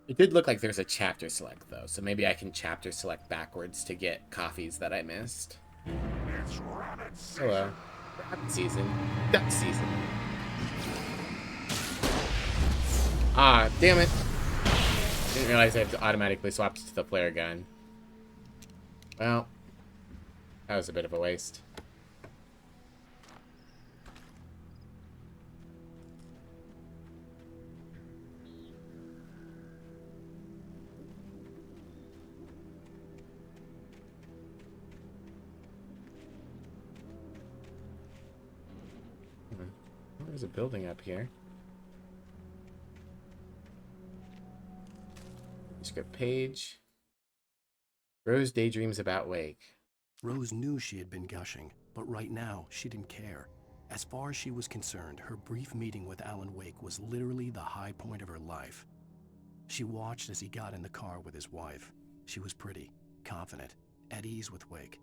It did look like there's a chapter select though, so maybe I can chapter select backwards to get coffees that I missed. It's rabbit season. Hello. Rabbit season. Duck season. Ah, damn it. Didn't realize I have to automatically swap to the flare gun. Well, that was a bit of a waste. There's a building up here. Skip page. Rose daydreams about Wake. Rose knew she had been gushing, but right now she didn't care. As far as she was concerned, her brief meeting with Alan Wake was literally the high point of her life. She watched as he got in the car with his wife. She was pretty, confident, at ease with Wake.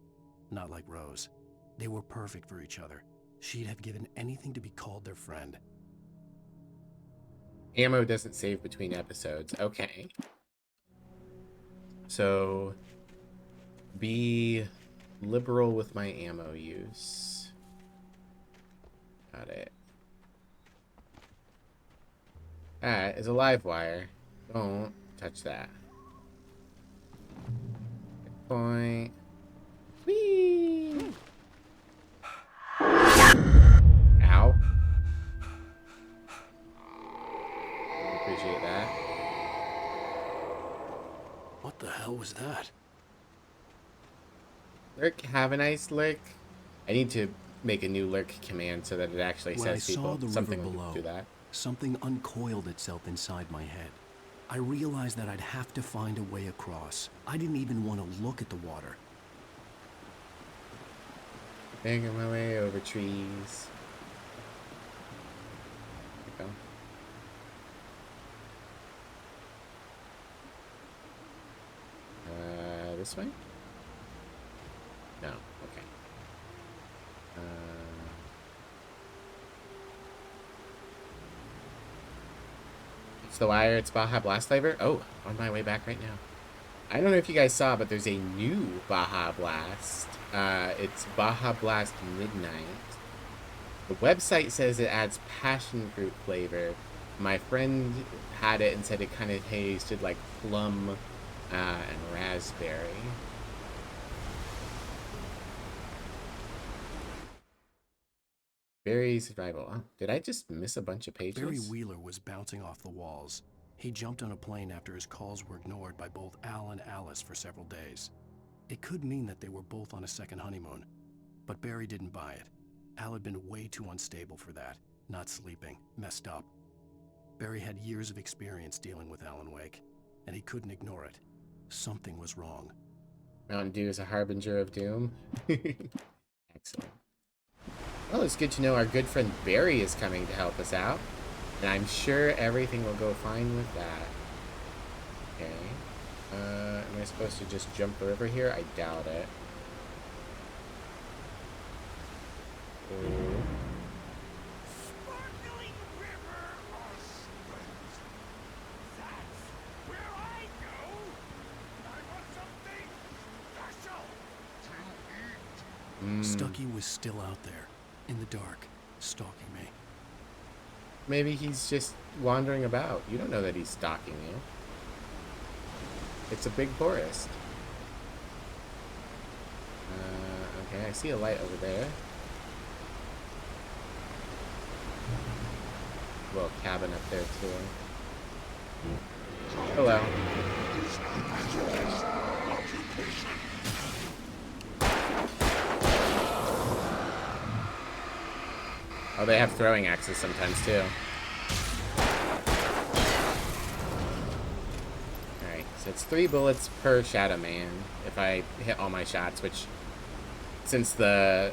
Not like Rose. They were perfect for each other. She'd have given anything to be called their friend. Ammo doesn't save between episodes. Okay. So, be liberal with my ammo use. Got it. That is a live wire. Don't touch that. Point. Whee! Ow. Appreciate that. What the hell was that? Lurk, have a nice lurk. I need to make a new lurk command so that it actually When says I people. saw the Something river will below, do that. something uncoiled itself inside my head. I realized that I'd have to find a way across. I didn't even want to look at the water. Making my way over trees. There we go. This way? No. Okay. It's the wire. It's Baja Blast flavor. Oh, on my way back right now. I don't know if you guys saw, but there's a new Baja Blast. It's Baja Blast Midnight. The website says it adds passion fruit flavor. My friend had it and said it kind of tasted like plum and raspberry. Berry survival. Oh, did I just miss a bunch of pages? Barry Wheeler was bouncing off the walls. He jumped on a plane after his calls were ignored by both Al and Alice for several days. It could mean that they were both on a second honeymoon, but Barry didn't buy it. Al had been way too unstable for that, not sleeping, messed up. Barry had years of experience dealing with Alan Wake, and he couldn't ignore it. Something was wrong. Mountain Dew is a harbinger of doom. Excellent. Well, it's good to know our good friend Barry is coming to help us out. And I'm sure everything will go fine with that. Okay. Am I supposed to just jump the river here? I doubt it. Oh. Stucky was still out there, in the dark, stalking me. Maybe he's just wandering about. You don't know that he's stalking you. It's a big forest. Okay, I see a light over there. Little cabin up there too. Hello. Oh, they have throwing axes sometimes too. Alright, so it's 3 bullets per Shadow Man if I hit all my shots, which, since the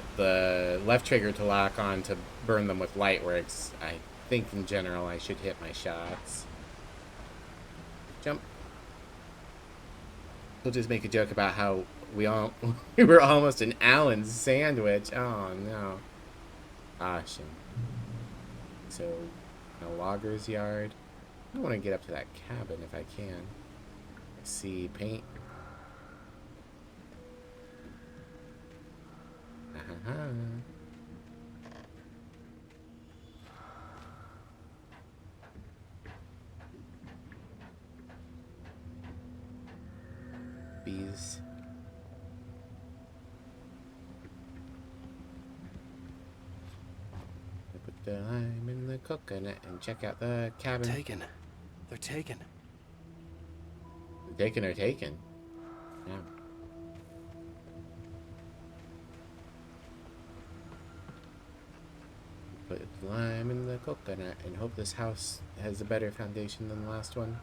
left trigger to lock on to burn them with light works, I think in general I should hit my shots. Jump. We'll just make a joke about how we were almost an Allen sandwich. Oh no. Awesome. So, a logger's yard. I want to get up to that cabin if I can. I see paint. Bees. Put the lime in the coconut and check out the cabin. Taken. They're taken. Taken or taken. Yeah. Put the lime in the coconut and hope this house has a better foundation than the last one.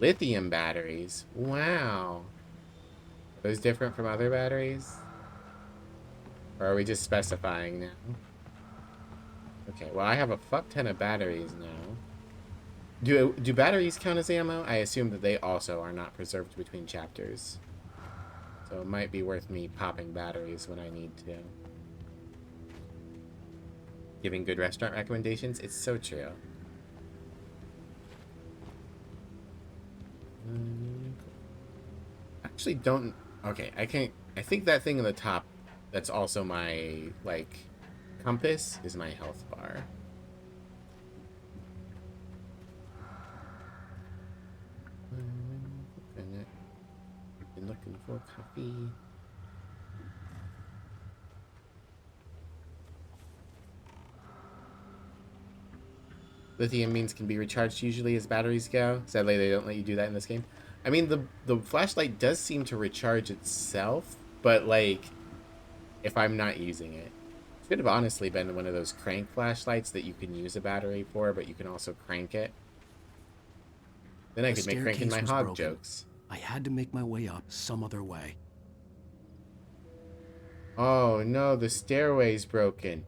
Lithium batteries. Wow. Are those different from other batteries? Or are we just specifying now? Okay, well, I have a fuck ton of batteries now. Do batteries count as ammo? I assume that they also are not preserved between chapters. So it might be worth me popping batteries when I need to. Giving good restaurant recommendations? It's so true. Actually don't... Okay, I think that thing on the top that's also my, like, compass is my health bar. Been looking for coffee. Lithium means can be recharged usually as batteries go. Sadly, they don't let you do that in this game. I mean, the flashlight does seem to recharge itself, but, like, if I'm not using it. It should have honestly been one of those crank flashlights that you can use a battery for, but you can also crank it. Then I could make cranking my hog jokes. I had to make my way up some other way. Oh no, the stairway's broken.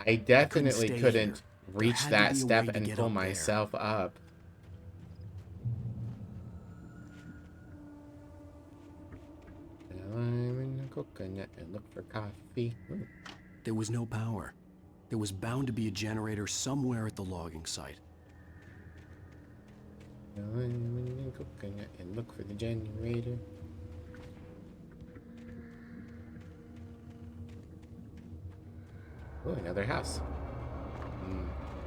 I definitely couldn't reach that step and pull myself up. I'm in a coconut and look for coffee. Ooh. There was no power. There was bound to be a generator somewhere at the logging site. I'm in a coconut and look for the generator. Oh, another house.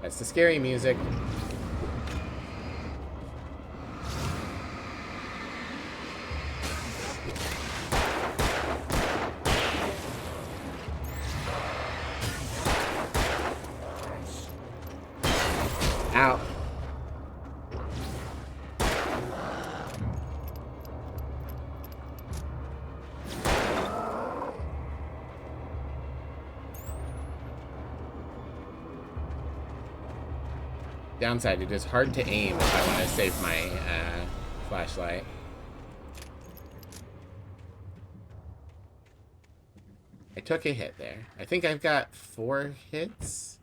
That's the scary music. Ow. Downside, it is hard to aim if I want to save my flashlight. I took a hit there. I think I've got 4 hits.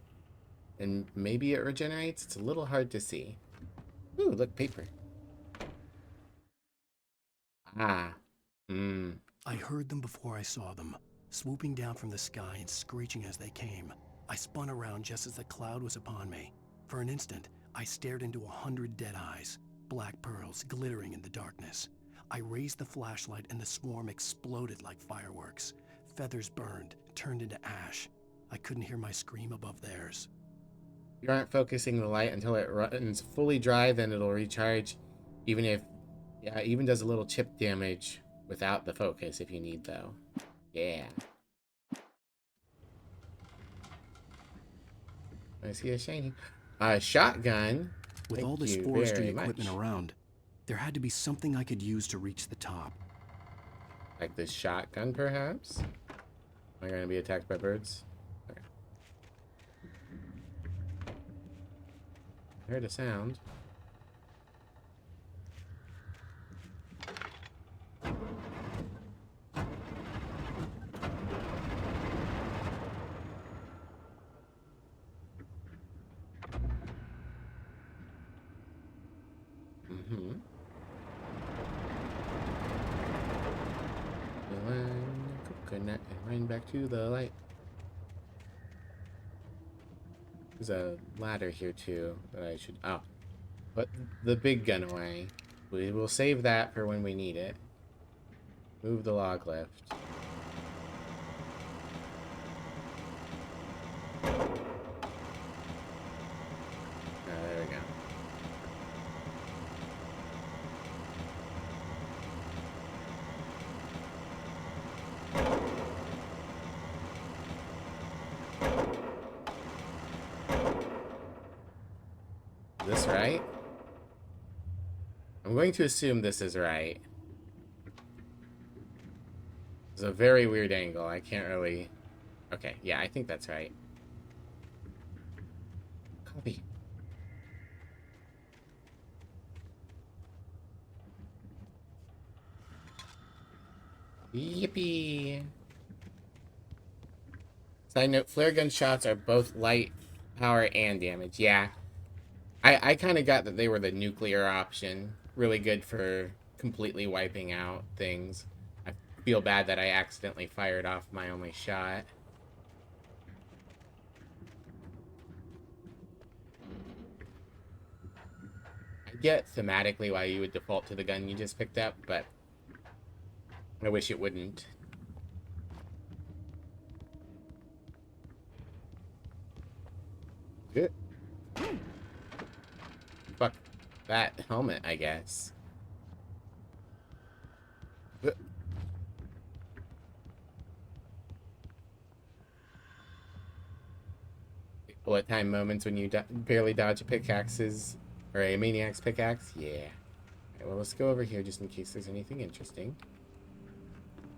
And maybe it regenerates. It's a little hard to see. Ooh, look, paper. Ah. I heard them before I saw them, swooping down from the sky and screeching as they came. I spun around just as the cloud was upon me. For an instant, I stared into 100 dead eyes, black pearls glittering in the darkness. I raised the flashlight and the swarm exploded like fireworks. Feathers burned, turned into ash. I couldn't hear my scream above theirs. You aren't focusing the light until it runs fully dry, then it'll recharge. Even does a little chip damage without the focus if you need, though. Yeah. I see a shiny. Shotgun. With all this forestry equipment around, there had to be something I could use to reach the top. Like this shotgun, perhaps? Am I going to be attacked by birds? Okay. I heard a sound. Coconut and run back to the light. There's a ladder here too that I should... Oh. Put the big gun away. We will save that for when we need it. Move the log lift. There we go. Is this right? I'm going to assume this is right. It's a very weird angle. I can't really... Okay, yeah, I think that's right. Copy. Yippee! Side note, flare gun shots are both light power and damage. Yeah. I kind of got that they were the nuclear option. Really good for completely wiping out things. I feel bad that I accidentally fired off my only shot. I get thematically why you would default to the gun you just picked up, but I wish it wouldn't. Good. Fuck that helmet, I guess. Bullet time moments when you barely dodge a pickaxes or a maniac's pickaxe. Yeah. Alright, well, let's go over here just in case there's anything interesting.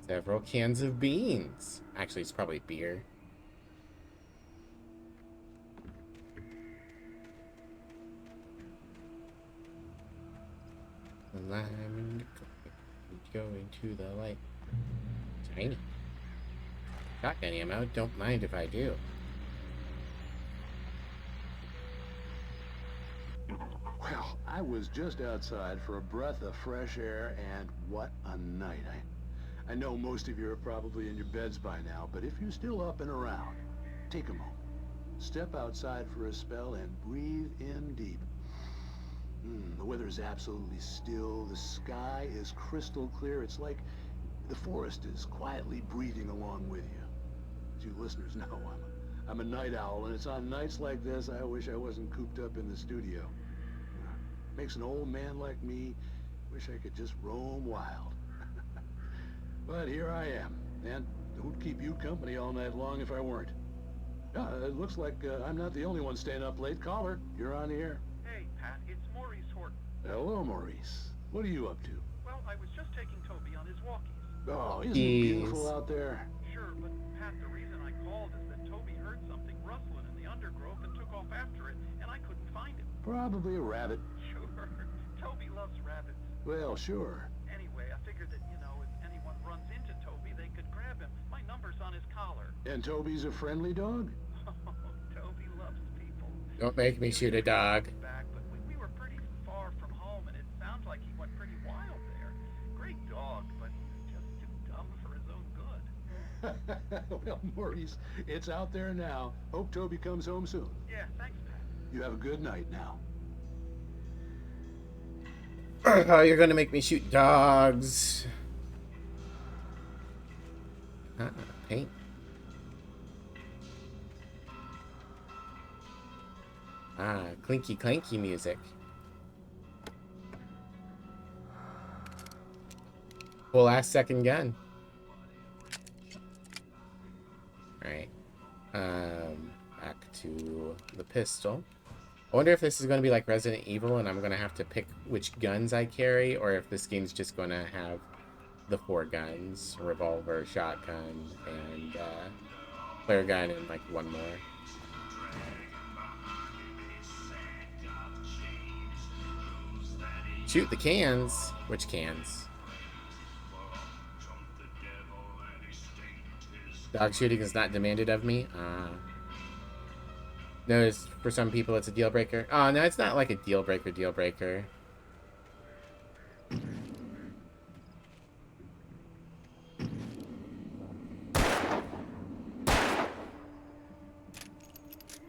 Several cans of beans. Actually, it's probably beer. The lime go into the light. Tiny. Shotgun ammo. Don't mind if I do. Well, I was just outside for a breath of fresh air, and what a night. I know most of you are probably in your beds by now, but if you're still up and around, take a moment. Step outside for a spell and breathe in deep. The weather is absolutely still. The sky is crystal clear. It's like the forest is quietly breathing along with you. As you listeners know, I'm a night owl, and it's on nights like this I wish I wasn't cooped up in the studio. Makes an old man like me wish I could just roam wild. But here I am, and who'd keep you company all night long if I weren't? It looks like I'm not the only one staying up late. Caller, you're on the air. Hey, Pat, it's Maurice Horton. Hello, Maurice. What are you up to? Well, I was just taking Toby on his walkies. Oh, isn't it beautiful out there? Sure, but Pat, the reason I called is that Toby heard something rustling in the undergrowth and took off after it, and I couldn't find it. Probably a rabbit. Sure. Toby loves rabbits. Well, sure. Anyway, I figured that, if anyone runs into Toby, they could grab him. My number's on his collar. And Toby's a friendly dog? Oh, Toby loves people. Don't make me shoot a dog. Back, but we were pretty far from home, and it sounds like he went pretty wild there. Great dog, but just too dumb for his own good. Well, Maurice, it's out there now. Hope Toby comes home soon. Yeah, thanks, Pat. You have a good night now. Oh, you're gonna make me shoot dogs. Paint. Clinky clanky music. Full ass second gun. Alright. Back to the pistol. I wonder if this is going to be like Resident Evil and I'm going to have to pick which guns I carry, or if this game's just going to have the 4 guns, revolver, shotgun, and flare gun, and like one more. Shoot the cans. Which cans? Dog shooting is not demanded of me. No, for some people it's a deal breaker. Oh, no, it's not like a deal breaker.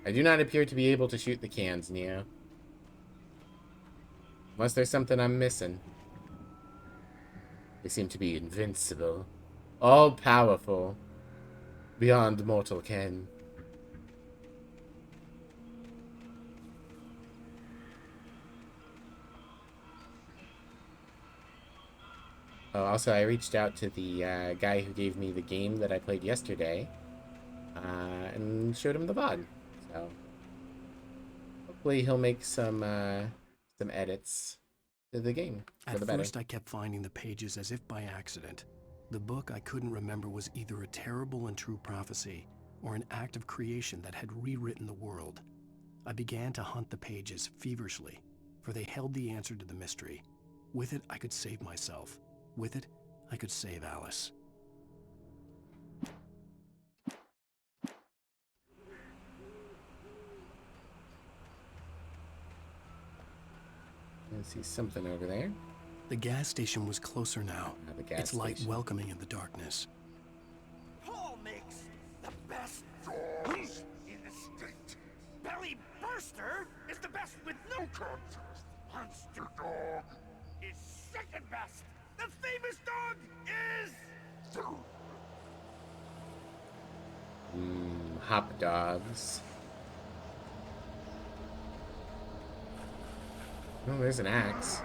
I do not appear to be able to shoot the cans, Neo. Unless there's something I'm missing. They seem to be invincible. All-powerful. Beyond mortal ken. Oh, also, I reached out to the guy who gave me the game that I played yesterday, and showed him the VOD. So, hopefully he'll make some edits to the game for the better. At first, I kept finding the pages as if by accident. The book I couldn't remember was either a terrible and true prophecy, or an act of creation that had rewritten the world. I began to hunt the pages feverishly, for they held the answer to the mystery. With it, I could save myself. With it, I could save Alice. I see something over there. The gas station was closer now. The gas its light station. welcoming in the darkness. Paul makes the best dogs in the state. Belly Burster is the best with no contest. Monster Dog is second best. The famous dog is... Hop dogs. Oh, there's an axe.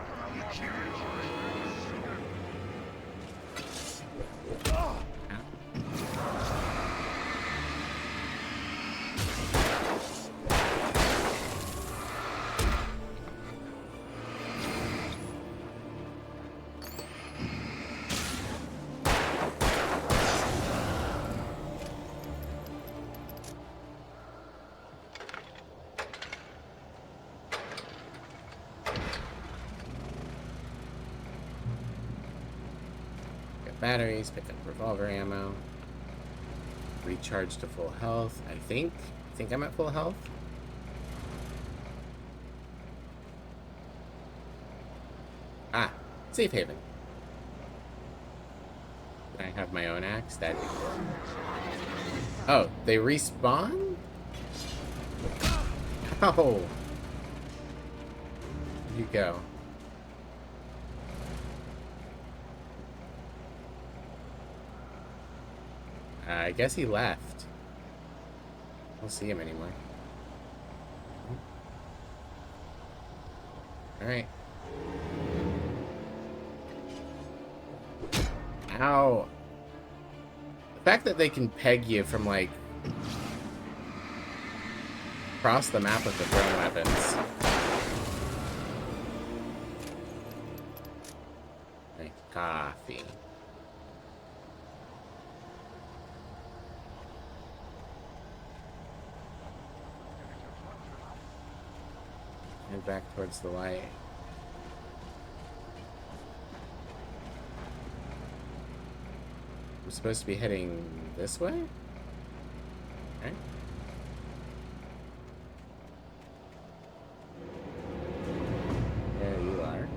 Batteries, pick up revolver ammo, recharge to full health. I think I'm at full health. Ah, safe haven. Can I have my own axe? That'd be cool. Oh, they respawn? Oh, where'd you go? I guess he left. I don't see him anymore. Alright. Ow. The fact that they can peg you from, like, across the map with the thrown weapons. Like coffee. Head back towards the light. I'm supposed to be heading this way? Okay. There you are.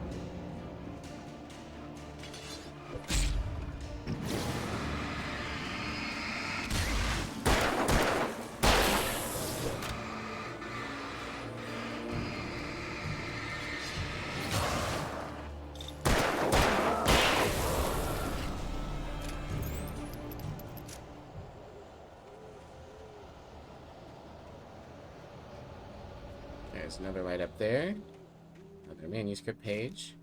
There's another light up there. Another manuscript page.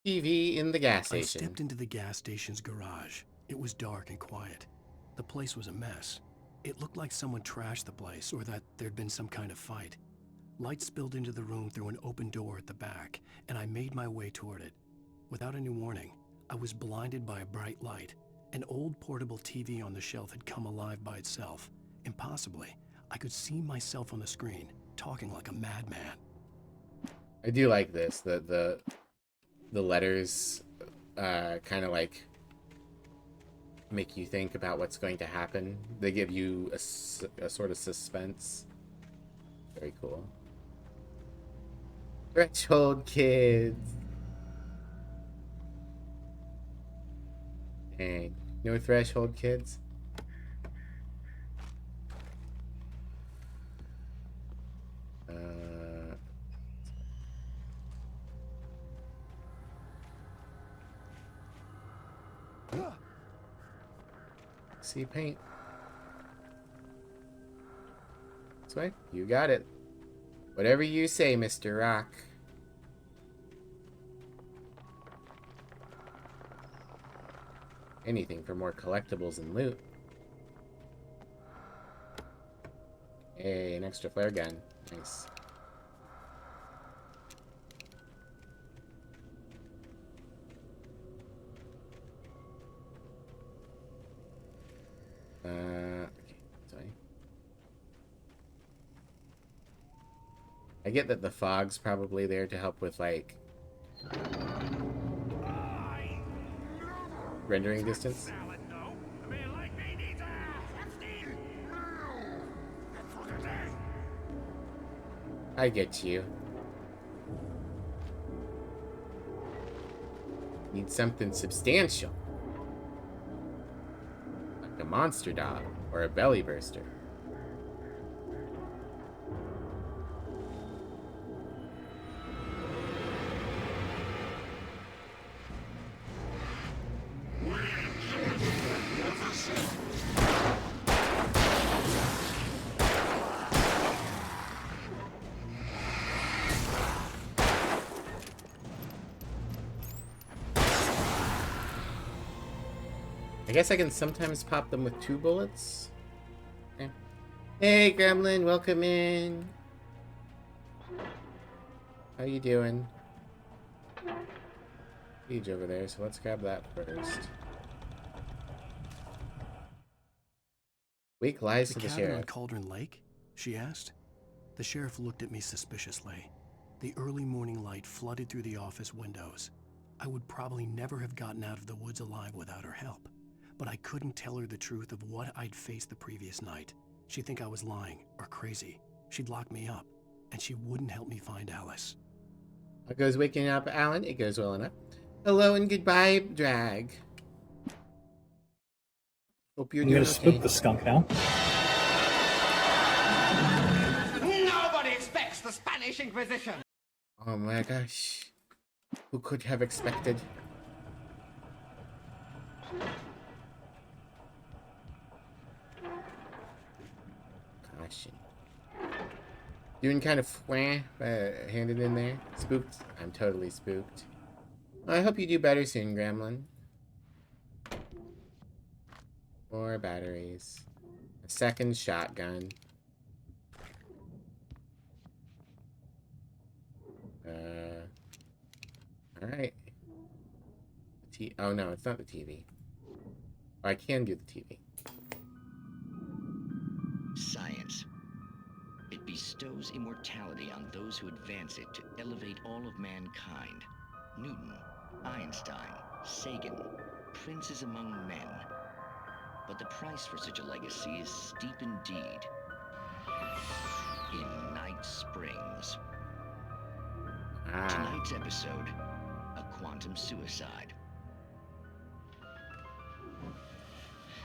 TV in the gas station. I stepped into the gas station's garage. It was dark and quiet. The place was a mess. It looked like someone trashed the place or that there'd been some kind of fight. Light spilled into the room through an open door at the back, and I made my way toward it. Without any warning, I was blinded by a bright light. An old portable TV on the shelf had come alive by itself. Impossibly, I could see myself on the screen, talking like a madman. I do like this. The letters kind of like make you think about what's going to happen. They give you a sort of suspense. Very cool. Threshold kids. Dang. No threshold kids? See paint. This way? You got it. Whatever you say, Mr. Rock. Anything for more collectibles and loot. Hey, an extra flare gun. Nice. Okay, sorry. I get that the fog's probably there to help with, like, rendering distance. I get you. Need something substantial. Like a monster dog or a belly burster. I guess I can sometimes pop them with 2 bullets. Okay. Hey, Gremlin, welcome in. How you doing? Siege over there, so let's grab that first. Wake lies to the cabin on sheriff. Cauldron Lake? She asked. The sheriff looked at me suspiciously. The early morning light flooded through the office windows. I would probably never have gotten out of the woods alive without her help. But I couldn't tell her the truth of what I'd faced the previous night. She'd think I was lying or crazy. She'd lock me up, and she wouldn't help me find Alice. How goes waking up, Alan? It goes well enough. Hello and goodbye, Drag. Hope you're I'm doing gonna spook the skunk now. Nobody expects the Spanish Inquisition. Oh my gosh. Who could have expected? Caution. Doing kind of handed in there. Spooked? I'm totally spooked. I hope you do better soon, Gremlin. More batteries. A second shotgun. Alright. Oh no, it's not the TV. Oh, I can do the TV. Science. It bestows immortality on those who advance it to elevate all of mankind. Newton, Einstein, Sagan, princes among men. But the price for such a legacy is steep indeed. In Night Springs. Tonight's episode, a quantum suicide.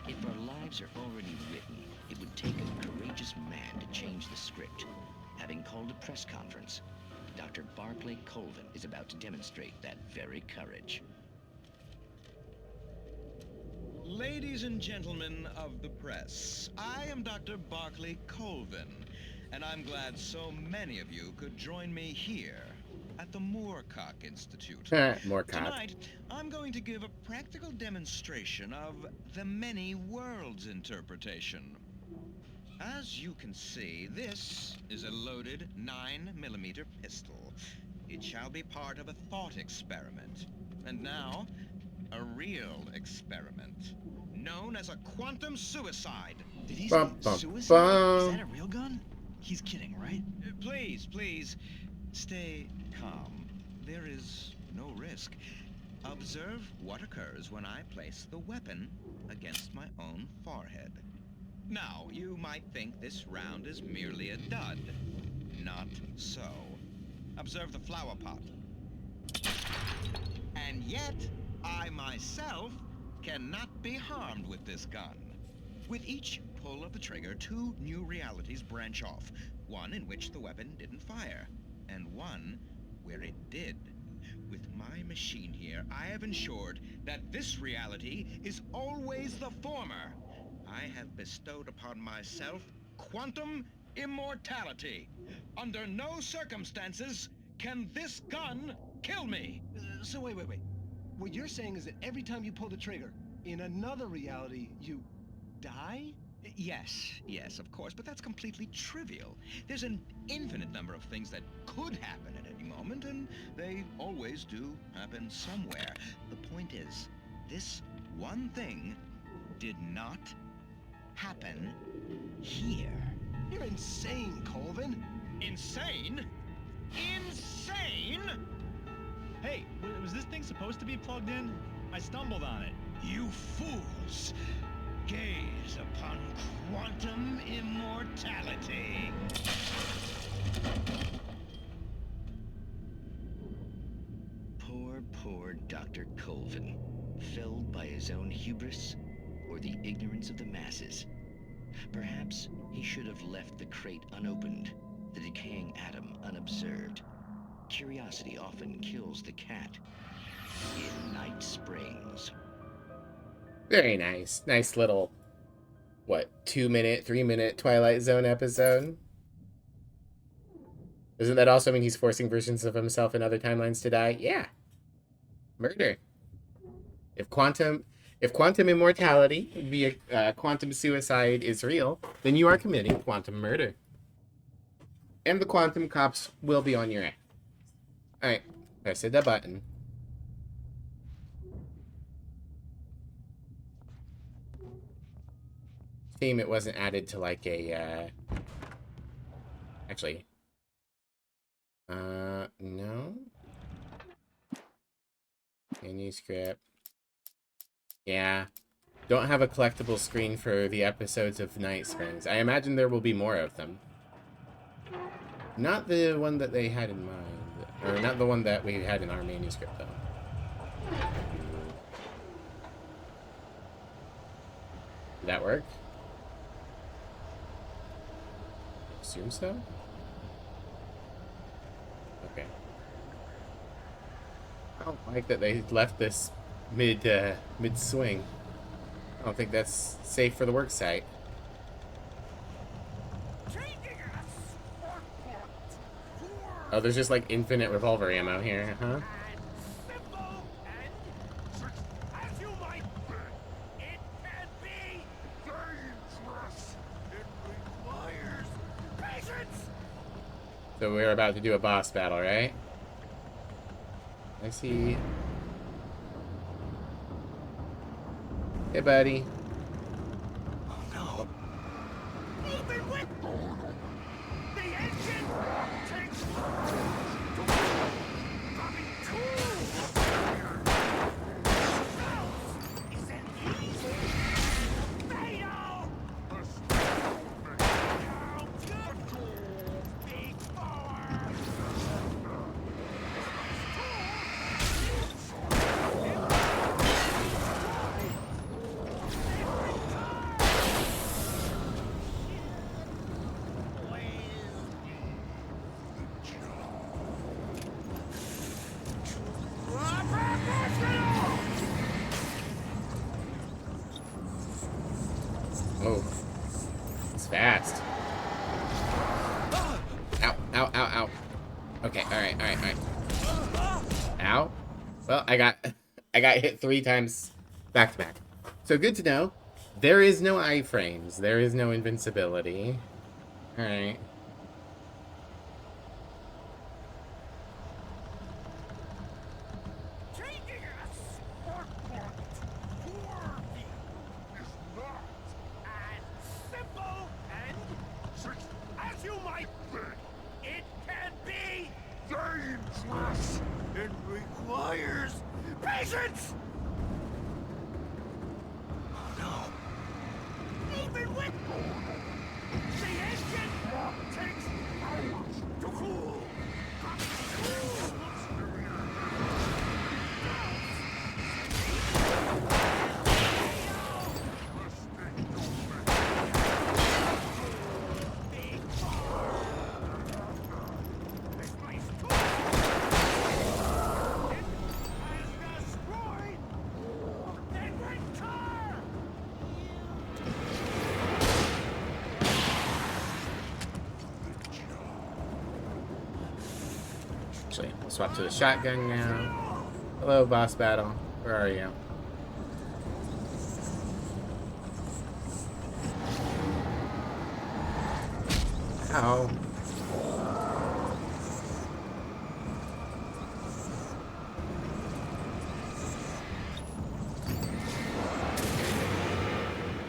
If our lives are already written, it would take a courageous man to change the script. Having called a press conference, Dr. Barclay Colvin is about to demonstrate that very courage. Ladies and gentlemen of the press, I am Dr. Barclay Colvin, and I'm glad so many of you could join me here at the Moorcock Institute. Moorcock. Tonight, I'm going to give a practical demonstration of the many worlds interpretation. As you can see, this is a loaded 9mm pistol. It shall be part of a thought experiment. And now, a real experiment, known as a quantum suicide. Did he say suicide? Is that a real gun? He's kidding, right? Please, stay calm. There is no risk. Observe what occurs when I place the weapon against my own forehead. Now, you might think this round is merely a dud. Not so. Observe the flower pot. And yet, I myself cannot be harmed with this gun. With each pull of the trigger, 2 new realities branch off. One in which the weapon didn't fire, and one where it did. With my machine here, I have ensured that this reality is always the former. I have bestowed upon myself quantum immortality. Under no circumstances can this gun kill me. So wait. What you're saying is that every time you pull the trigger, in another reality, you die? Yes, of course, but that's completely trivial. There's an infinite number of things that could happen at any moment, and they always do happen somewhere. The point is, this one thing did not happen here. You're insane, Colvin. Insane? Insane? Hey, was this thing supposed to be plugged in? I stumbled on it. You fools! Gaze upon quantum immortality. Poor poor Dr. Colvin, felled by his own hubris or the ignorance of the masses. Perhaps he should have left the crate unopened, the decaying atom unobserved. Curiosity often kills the cat. In Night Springs. Very nice. Nice little, what, 2-minute, 3-minute Twilight Zone episode? Doesn't that also mean he's forcing versions of himself in other timelines to die? Yeah. Murder. If quantum immortality via quantum suicide is real, then you are committing quantum murder. And the quantum cops will be on your ass. Alright, press the button. Shame it wasn't added to like a, actually. No. Manuscript. Yeah. Don't have a collectible screen for the episodes of Night Springs. I imagine there will be more of them. Not the one that they had in mind. Or not the one that we had in our manuscript, though. Did that work? Assume so? Okay. I don't like that they left this mid-swing. I don't think that's safe for the work site. Oh, there's just like infinite revolver ammo here, huh? So we're about to do a boss battle, right? I see. Hey, buddy. Oh no. Even with the engine takes dropping tools. Is an easy fatal. Oh. It's fast. Ow, ow, ow, ow. Okay, alright. Ow. Well, I got hit 3 times back to back. So good to know. There is no iframes. There is no invincibility. Alright. It requires patience! Oh no. Even with the engine takes hours to cool. Actually, we'll swap to the shotgun now. Hello, boss battle. Where are you? Ow.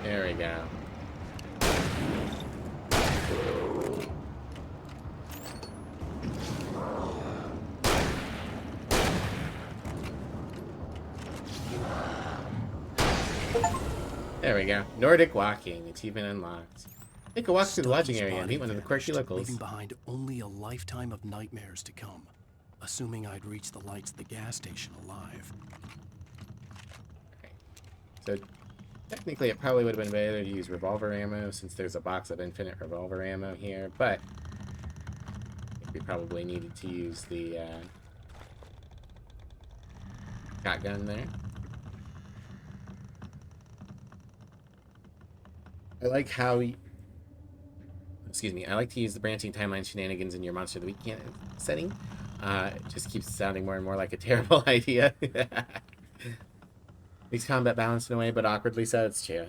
There we go. There we go. Nordic walking. It's even unlocked. Take a walk through the lodging area and meet one of the quirky locals. Leaving behind only a lifetime of nightmares to come. assuming I'd reach the lights at the gas station alive. Okay. So technically it probably would have been better to use revolver ammo since there's a box of infinite revolver ammo here, but I think we probably needed to use the shotgun there. I like how... Excuse me. I like to use the branching timeline shenanigans in your Monster of the Week setting. It just keeps sounding more and more like a terrible idea. Makes combat balanced in a way, but awkwardly so. It's true.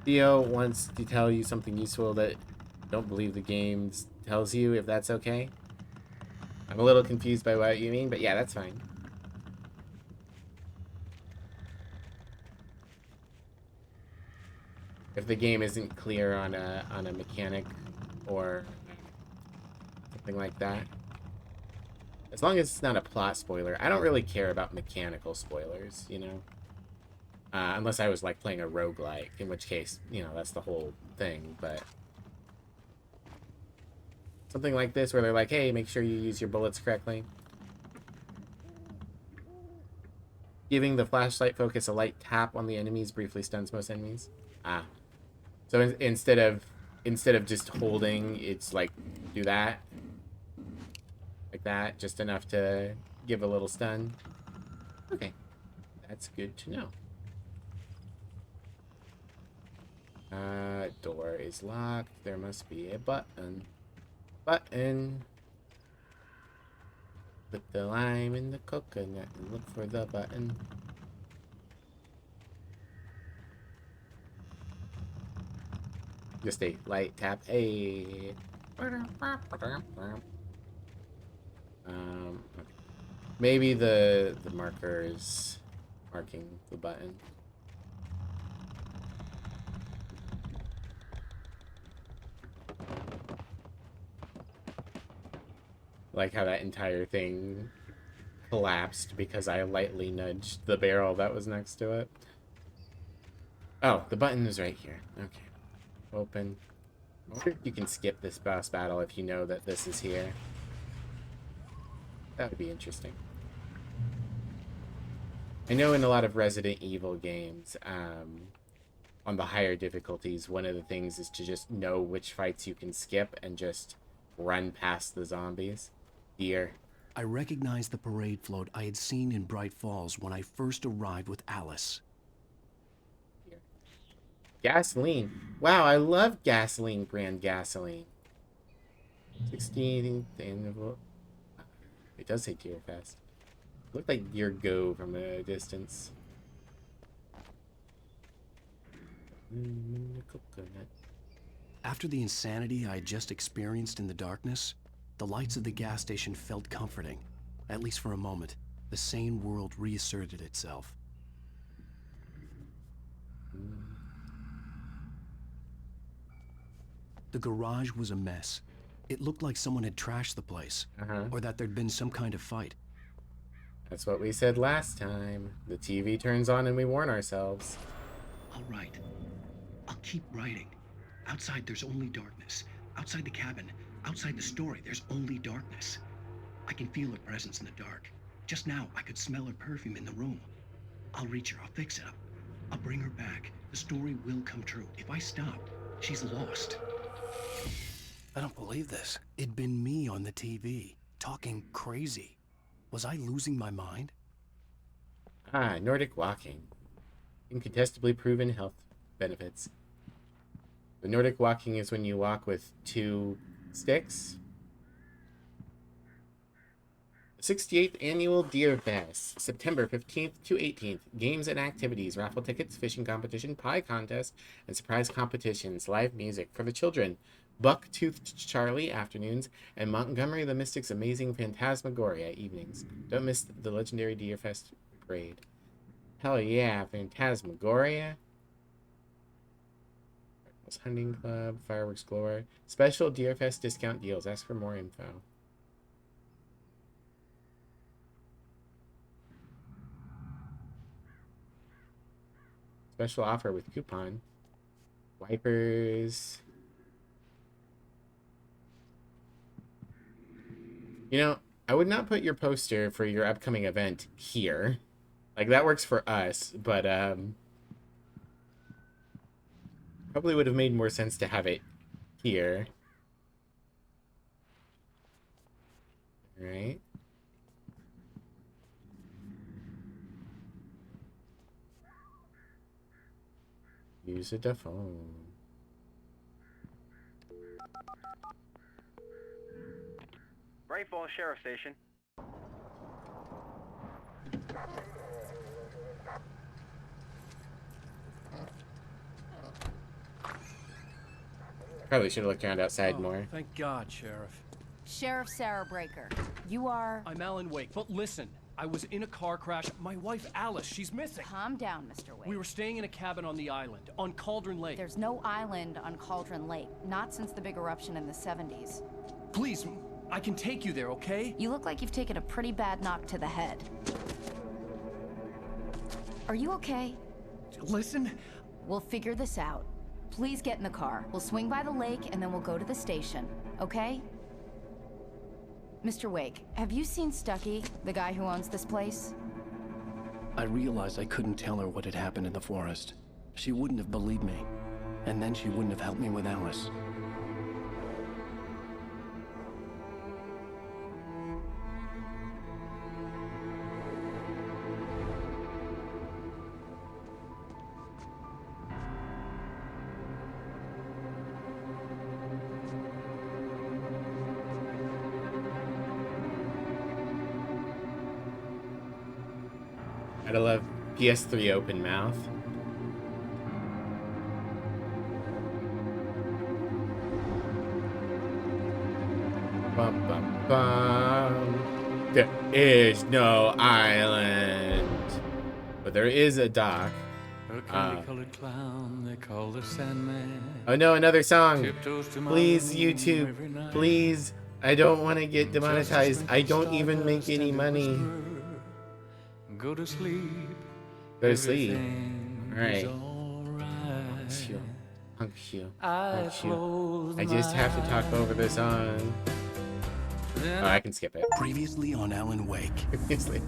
Theo wants to tell you something useful that I don't believe the game tells you, if that's okay. I'm a little confused by what you mean, but yeah, that's fine. If the game isn't clear on a mechanic or something like that. As long as it's not a plot spoiler. I don't really care about mechanical spoilers, you know? Unless I was, like, playing a roguelike, in which case, you know, that's the whole thing, but... Something like this, where they're like, hey, make sure you use your bullets correctly. Giving the flashlight focus a light tap on the enemies briefly stuns most enemies. Ah. So instead of just holding, it's like, do that. Like that, just enough to give a little stun. Okay. That's good to know. Door is locked. There must be a button. Button. Put the lime in the coconut and look for the button. Just a light tap. A. Okay. Maybe the marker is marking the button. Like how that entire thing collapsed because I lightly nudged the barrel that was next to it. Oh, the button is right here. Okay. Open. I wonder if you can skip this boss battle if you know that this is here. That would be interesting. I know in a lot of Resident Evil games, on the higher difficulties, one of the things is to just know which fights you can skip and just run past the zombies. Deer. I recognized the parade float I had seen in Bright Falls when I first arrived with Alice. Gasoline. Wow, I love gasoline brand gasoline. 16th annual. It does say Deer Fest. Looked like Deer Go from a distance. After the insanity I had just experienced in the darkness, the lights of the gas station felt comforting. At least for a moment, the sane world reasserted itself. The garage was a mess. It looked like someone had trashed the place, or that there'd been some kind of fight. That's what we said last time. The TV turns on and we warn ourselves. I'll write. I'll keep writing. Outside, there's only darkness. Outside the cabin, outside the story, there's only darkness. I can feel her presence in the dark. Just now, I could smell her perfume in the room. I'll reach her. I'll fix it up. I'll bring her back. The story will come true. If I stop, she's lost. I don't believe this. It'd been me on the TV, talking crazy. Was I losing my mind? Ah, Nordic walking. Incontestably proven health benefits. The Nordic walking is when you walk with 2 sticks. 68th Annual Deer Fest, September 15th to 18th. Games and activities, raffle tickets, fishing competition, pie contest, and surprise competitions. Live music for the children. Buck-Toothed Charlie afternoons, and Montgomery the Mystic's Amazing Phantasmagoria evenings. Don't miss the legendary Deer Fest parade. Hell yeah, Phantasmagoria. Hunting Club, Fireworks Glory. Special Deer Fest discount deals. Ask for more info. Special offer with coupon. Wipers. You know, I would not put your poster for your upcoming event here. Like, that works for us, but, probably would have made more sense to have it here. Right? Use a phone. Bright Falls Sheriff Station. Probably should have looked around outside more. Thank God, Sheriff. Sheriff Sarah Breaker. You are... I'm Alan Wake, but listen. I was in a car crash. My wife, Alice, she's missing. Calm down, Mr. Wake. We were staying in a cabin on the island, on Cauldron Lake. There's no island on Cauldron Lake. Not since the big eruption in the 70s. Please, I can take you there, okay? You look like you've taken a pretty bad knock to the head. Are you okay? Listen. We'll figure this out. Please get in the car. We'll swing by the lake and then we'll go to the station, okay? Mr. Wake, have you seen Stucky, the guy who owns this place? I realized I couldn't tell her what had happened in the forest. She wouldn't have believed me. And then she wouldn't have helped me with Alice. I love PS3 open mouth. Bum, bum, bum. There is no island, but there is a dock. Colored clown they call the Sandman. Oh no, another song. Tiptoes to my Please, room every YouTube. night. Please. I don't want to get demonetized. I don't even make any money. Go to sleep. Go to sleep. Alright. I just have to talk over the song. Oh, I can skip it. Previously on Alan Wake. Previously.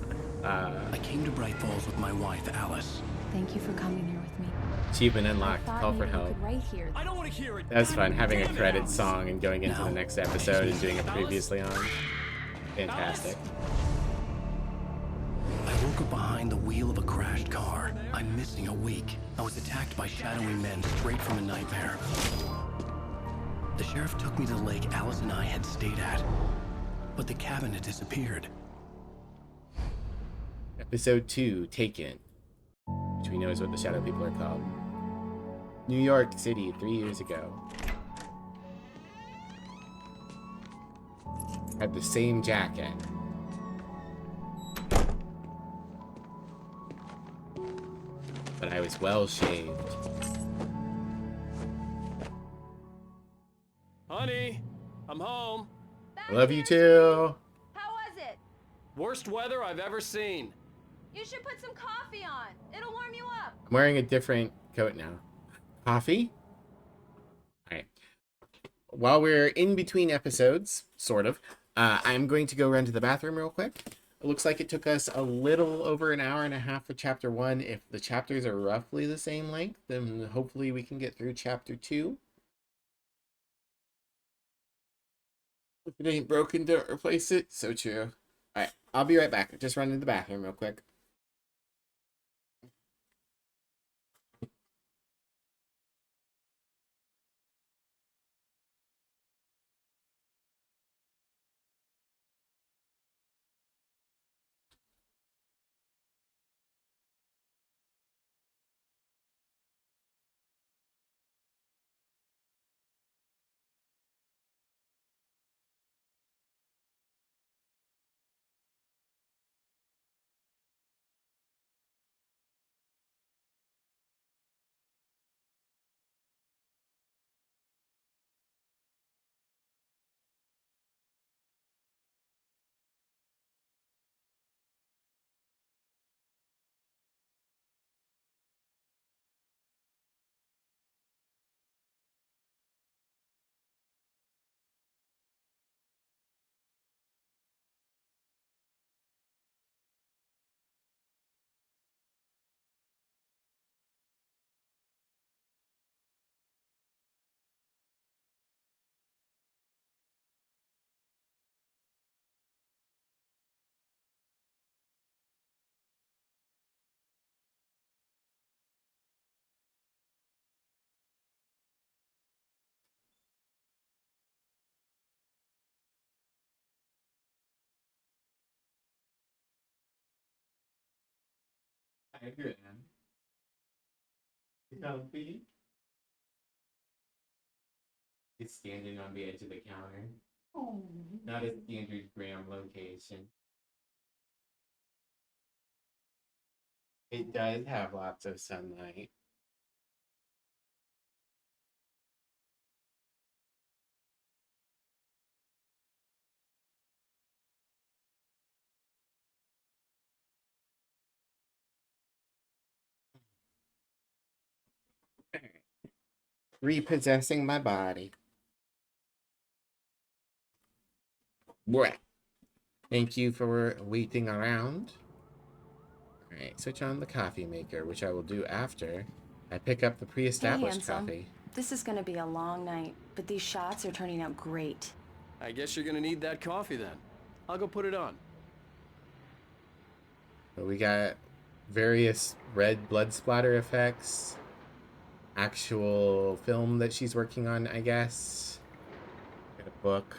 I came to Bright Falls with my wife, Alice. Thank you for coming here with me. Achievement unlocked. I thought Call for maybe you help. could write here. I don't want to hear it. That's fun, having a credit song and going into the next episode and doing it Alice? previously on. Fantastic. I woke up behind the wheel of a crashed car. I'm missing a week. I was attacked by shadowy men straight from a nightmare. The sheriff took me to the lake Alice and I had stayed at, but the cabin had disappeared. Episode 2, Taken, which we know is what the Shadow People are called. New York City, 3 years ago. Had the same jacket. But I was well shaved. Honey, I'm home. I love you too. How was it? Worst weather I've ever seen. You should put some coffee on. It'll warm you up. I'm wearing a different coat now. Coffee? Alright. While we're in between episodes, sort of, I'm going to go run to the bathroom real quick. It looks like it took us a little over an hour and a half for chapter 1. If the chapters are roughly the same length, then hopefully we can get through chapter 2. If it ain't broken, don't replace it. So true. Alright, I'll be right back. Just run to the bathroom real quick. diagram. Comfy. It's standing on the edge of the counter. Oh. Not a standard gram location. It does have lots of sunlight. Repossessing my body. What? Thank you for waiting around. Alright, switch on the coffee maker, which I will do after I pick up the pre-established coffee. This is gonna be a long night, but these shots are turning out great. I guess you're gonna need that coffee then. I'll go put it on. But we got various red blood splatter effects. Actual film that she's working on, I guess. Got a book.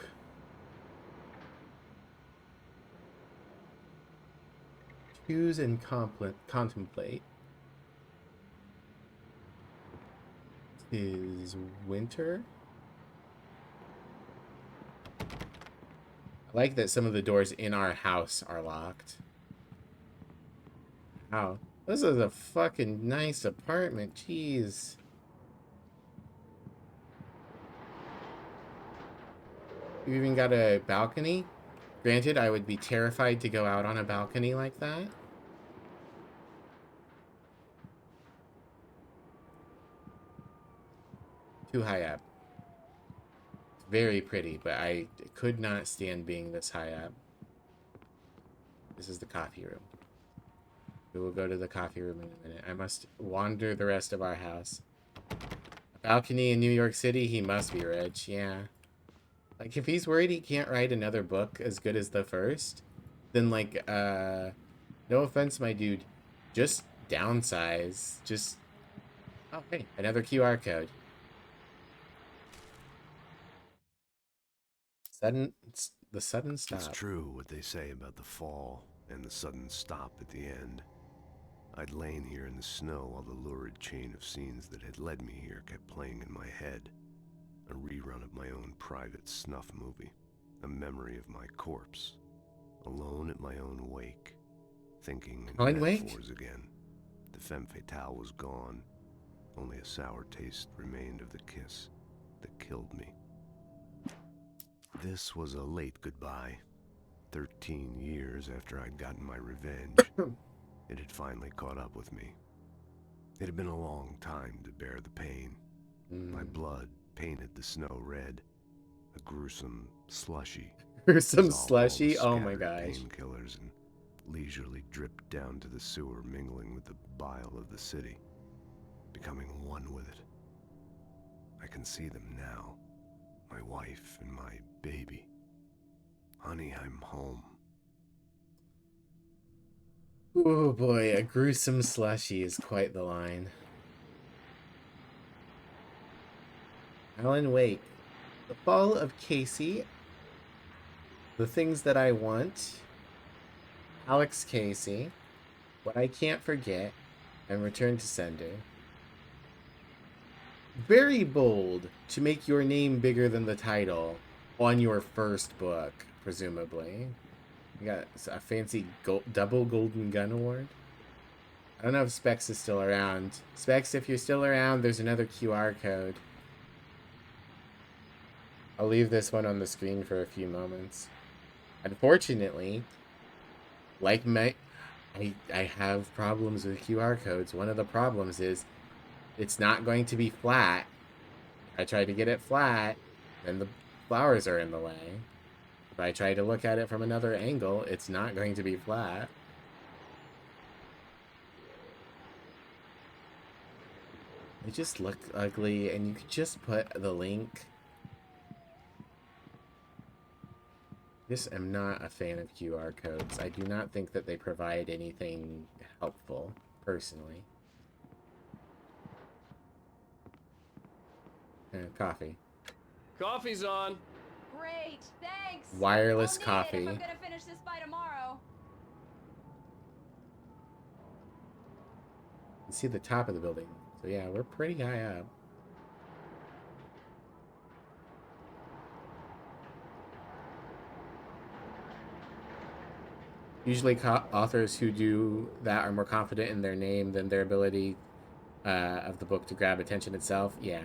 Choose and contemplate. Is winter. I like that some of the doors in our house are locked. Wow. This is a fucking nice apartment. Jeez. You even got a balcony? Granted, I would be terrified to go out on a balcony like that. Too high up. Very pretty, but I could not stand being this high up. This is the coffee room. We will go to the coffee room in a minute. I must wander the rest of our house. A balcony in New York City? He must be rich, yeah. Like, if he's worried he can't write another book as good as the first, then, like, no offense, my dude, just downsize. Just... Oh, hey, another QR code. The sudden stop. It's true what they say about the fall and the sudden stop at the end. I'd lain here in the snow while the lurid chain of scenes that had led me here kept playing in my head. A rerun of my own private snuff movie. A memory of my corpse. Alone at my own wake. Thinking in metaphors again. The femme fatale was gone. Only a sour taste remained of the kiss that killed me. This was a late goodbye. 13 years after I'd gotten my revenge, it had finally caught up with me. It had been a long time to bear the pain. My blood painted the snow red, a gruesome slushy. Gruesome slushy? Oh my gosh. Painkillers and leisurely dripped down to the sewer, mingling with the bile of the city, becoming one with it. I can see them now, my wife and my baby. Honey, I'm home. Oh boy, a gruesome slushy is quite the line. Alan Wake. The Fall of Casey. The Things That I Want. Alex Casey. What I Can't Forget. And Return to Sender. Very bold to make your name bigger than the title on your first book, presumably. You got a fancy double Golden Gun Award. I don't know if Specs is still around. Specs, if you're still around, there's another QR code. I'll leave this one on the screen for a few moments. Unfortunately, like I have problems with QR codes. One of the problems is it's not going to be flat. I try to get it flat, then the flowers are in the way. If I try to look at it from another angle, it's not going to be flat. They just look ugly, and you could just put the link. Just am not a fan of QR codes. I do not think that they provide anything helpful, personally. Coffee. Coffee's on. Great, thanks. Wireless I'll need coffee. it if I'm gonna finish this by tomorrow. can see the top of the building. So yeah, we're pretty high up. Usually authors who do that are more confident in their name than their ability of the book to grab attention itself. Yeah.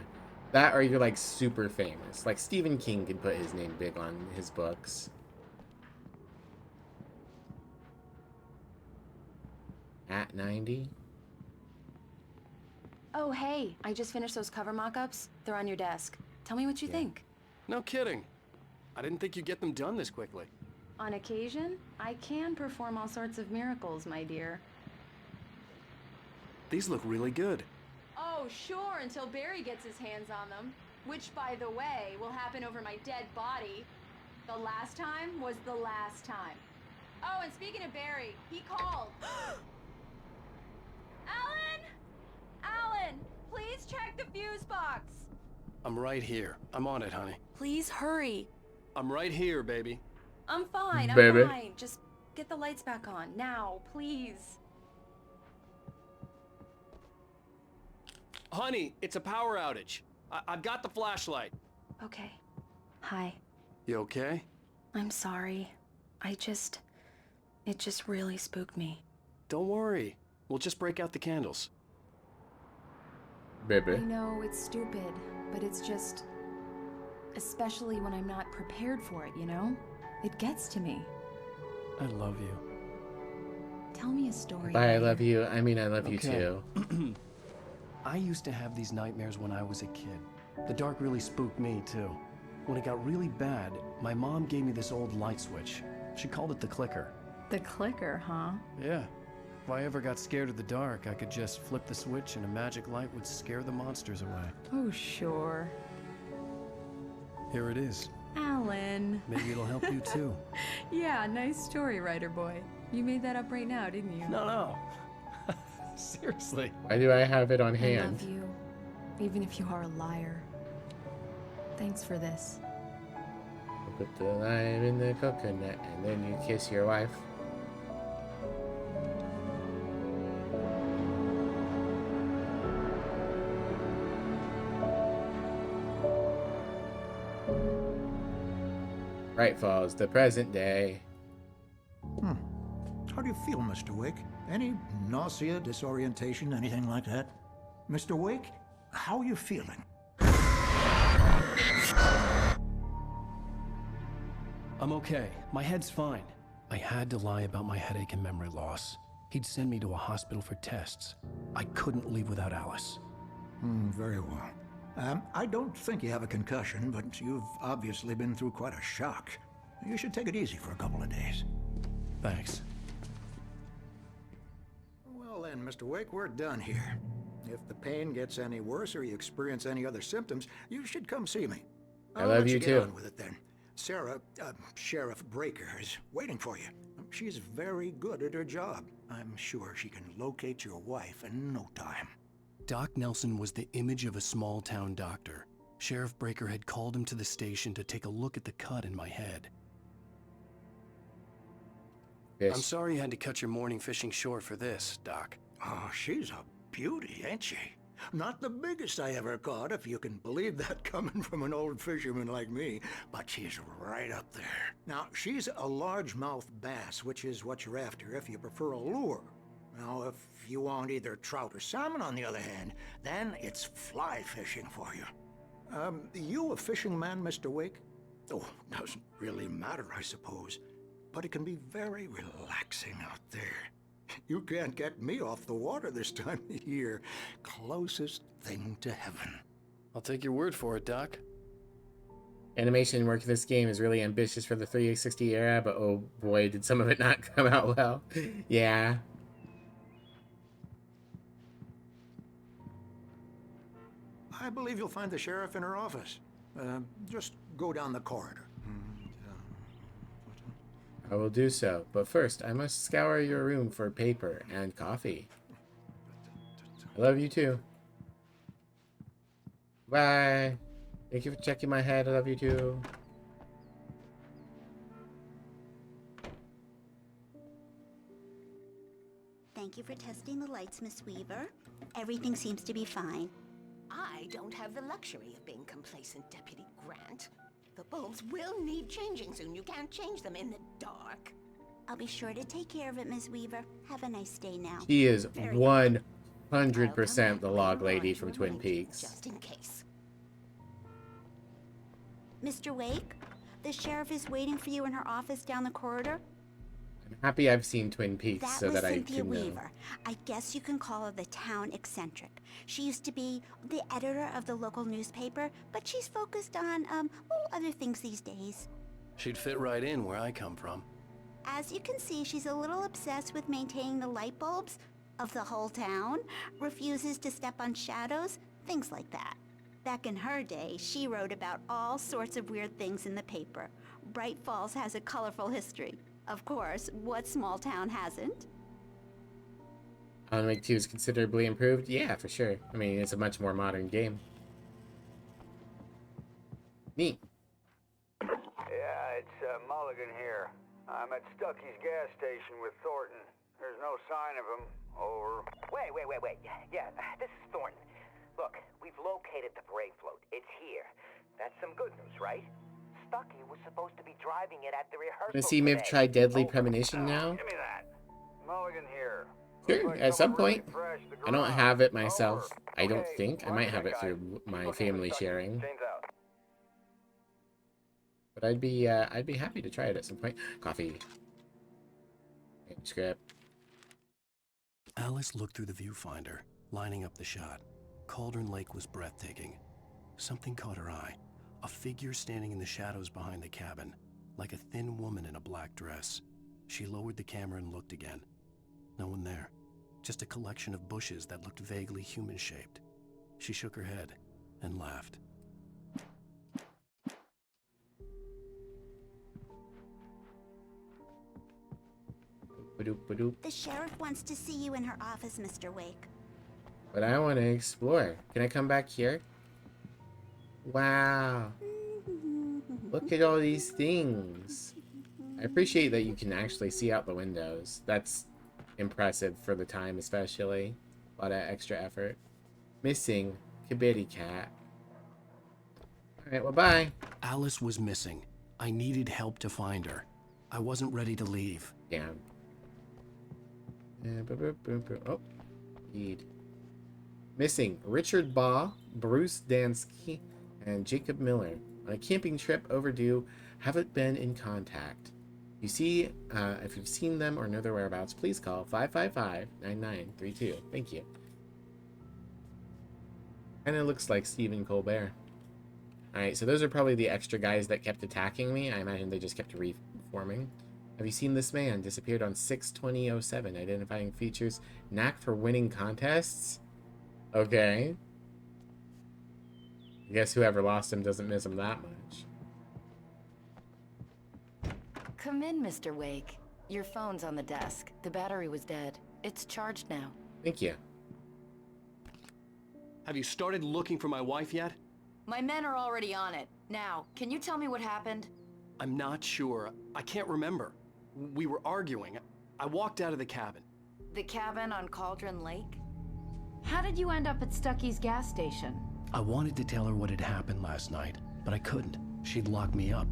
That or you're like super famous. Like Stephen King can put his name big on his books. At 90? Oh, hey, I just finished those cover mock-ups. They're on your desk. Tell me what you think. No kidding. I didn't think you'd get them done this quickly. On occasion, I can perform all sorts of miracles, my dear. These look really good. Oh, sure, until Barry gets his hands on them. Which, by the way, will happen over my dead body. The last time was the last time. Oh, and speaking of Barry, he called. Alan! Alan, please check the fuse box. I'm right here. I'm on it, honey. Please hurry. I'm right here, baby. I'm fine, Baby. I'm fine. Just get the lights back on, now, please. Honey, it's a power outage. I've got the flashlight. Okay. Hi. You okay? I'm sorry. It just really spooked me. Don't worry. We'll just break out the candles. Baby. I know it's stupid, but it's just... especially when I'm not prepared for it, you know? It gets to me. I love you. Tell me a story. Bye, I love you. I mean, I love you too. I used to have these nightmares when I was a kid. The dark really spooked me, too. When it got really bad, my mom gave me this old light switch. She called it the clicker. The clicker, huh? Yeah. If I ever got scared of the dark, I could just flip the switch and a magic light would scare the monsters away. Oh, sure. Here it is. Alan. Maybe it'll help you, too. Yeah, nice story, writer boy. You made that up right now, didn't you? No. Seriously. Why do I have it on I hand? love you, even if you are a liar. Thanks for this. Put the lime in the coconut and then you kiss your wife. Right falls the present day. How do you feel, Mr. Wake? Any nausea, disorientation, anything like that? Mr. Wake, how are you feeling? I'm okay. My head's fine. I had to lie about my headache and memory loss. He'd send me to a hospital for tests. I couldn't leave without Alice. Very well. I don't think you have a concussion, but you've obviously been through quite a shock. You should take it easy for a couple of days. Thanks. Well then, Mr. Wake, we're done here. If the pain gets any worse or you experience any other symptoms, you should come see me. I love you get too. on with it then. Sarah, Sheriff Breaker, is waiting for you. She's very good at her job. I'm sure she can locate your wife in no time. Doc Nelson was the image of a small-town doctor. Sheriff Breaker had called him to the station to take a look at the cut in my head. Yes. I'm sorry you had to cut your morning fishing short for this, Doc. Oh, she's a beauty, ain't she? Not the biggest I ever caught, if you can believe that coming from an old fisherman like me, but she's right up there. Now, she's a largemouth bass, which is what you're after if you prefer a lure. Now, if you want either trout or salmon, on the other hand, then it's fly fishing for you. You a fishing man, Mr. Wake? Oh, doesn't really matter, I suppose. But it can be very relaxing out there. You can't get me off the water this time of year. Closest thing to heaven. I'll take your word for it, Doc. Animation work in this game is really ambitious for the 360 era, but oh boy, did some of it not come out well. Yeah. I believe you'll find the sheriff in her office. Just go down the corridor. I will do so, but first I must scour your room for paper and coffee. I love you too. Bye. Thank you for checking my head. I love you too. Thank you for testing the lights, Miss Weaver. Everything seems to be fine. I don't have the luxury of being complacent, Deputy Grant. The bulbs will need changing soon. You can't change them in the dark. I'll be sure to take care of it, Miss Weaver. Have a nice day now. She is 100% the log lady from Twin Peaks. Just in case. Mr. Wake, the sheriff is waiting for you in her office down the corridor. I'm happy I've seen Twin Peaks That so was that I Cynthia can know. Weaver. I guess you can call her the town eccentric. She used to be the editor of the local newspaper, but she's focused on, other things these days. She'd fit right in where I come from. As you can see, she's a little obsessed with maintaining the light bulbs of the whole town, refuses to step on shadows, things like that. Back in her day, she wrote about all sorts of weird things in the paper. Bright Falls has a colorful history. Of course, what small town hasn't? Alan Wake 2 is considerably improved? Yeah, for sure. I mean, it's a much more modern game. Neat. Yeah, it's Mulligan here. I'm at Stucky's gas station with Thornton. There's no sign of him. Over. Wait. Yeah, this is Thornton. Look, we've located the Brave float. It's here. That's some good news, right? Stucky was supposed to be driving it at the rehearsal Wanna see Miv try Deadly Premonition now? Give me that. Mulligan here. Sure, at some point. I don't have it myself. I don't think. I might have it through my family sharing. But I'd be happy to try it at some point. Coffee. Script. Alice looked through the viewfinder, lining up the shot. Cauldron Lake was breathtaking. Something caught her eye. A figure standing in the shadows behind the cabin, like a thin woman in a black dress. She lowered the camera and looked again. No one there. Just a collection of bushes that looked vaguely human-shaped. She shook her head and laughed. The sheriff wants to see you in her office, Mr. Wake. But I want to explore. Can I come back here? Wow. Look at all these things. I appreciate that you can actually see out the windows. That's impressive for the time, especially. A lot of extra effort. Missing Kabitty Cat. Alright, well, bye. Alice was missing. I needed help to find her. I wasn't ready to leave. Damn. Oh. Indeed. Missing Richard Baugh, Bruce Dansky, and Jacob Miller. On a camping trip overdue, haven't been in contact. You see, if you've seen them or know their whereabouts, please call 555-9932. Thank you. Kinda looks like Stephen Colbert. Alright, so those are probably the extra guys that kept attacking me. I imagine they just kept reforming. Have you seen this man? Disappeared on 6/20/07. Identifying features. Knack for winning contests? Okay. I guess whoever lost him doesn't miss him that much. Come in, Mr. Wake. Your phone's on the desk. The battery was dead. It's charged now. Thank you. Have you started looking for my wife yet? My men are already on it. Now, can you tell me what happened? I'm not sure. I can't remember. We were arguing. I walked out of the cabin. The cabin on Cauldron Lake? How did you end up at Stucky's gas station? I wanted to tell her what had happened last night, but I couldn't. She'd lock me up.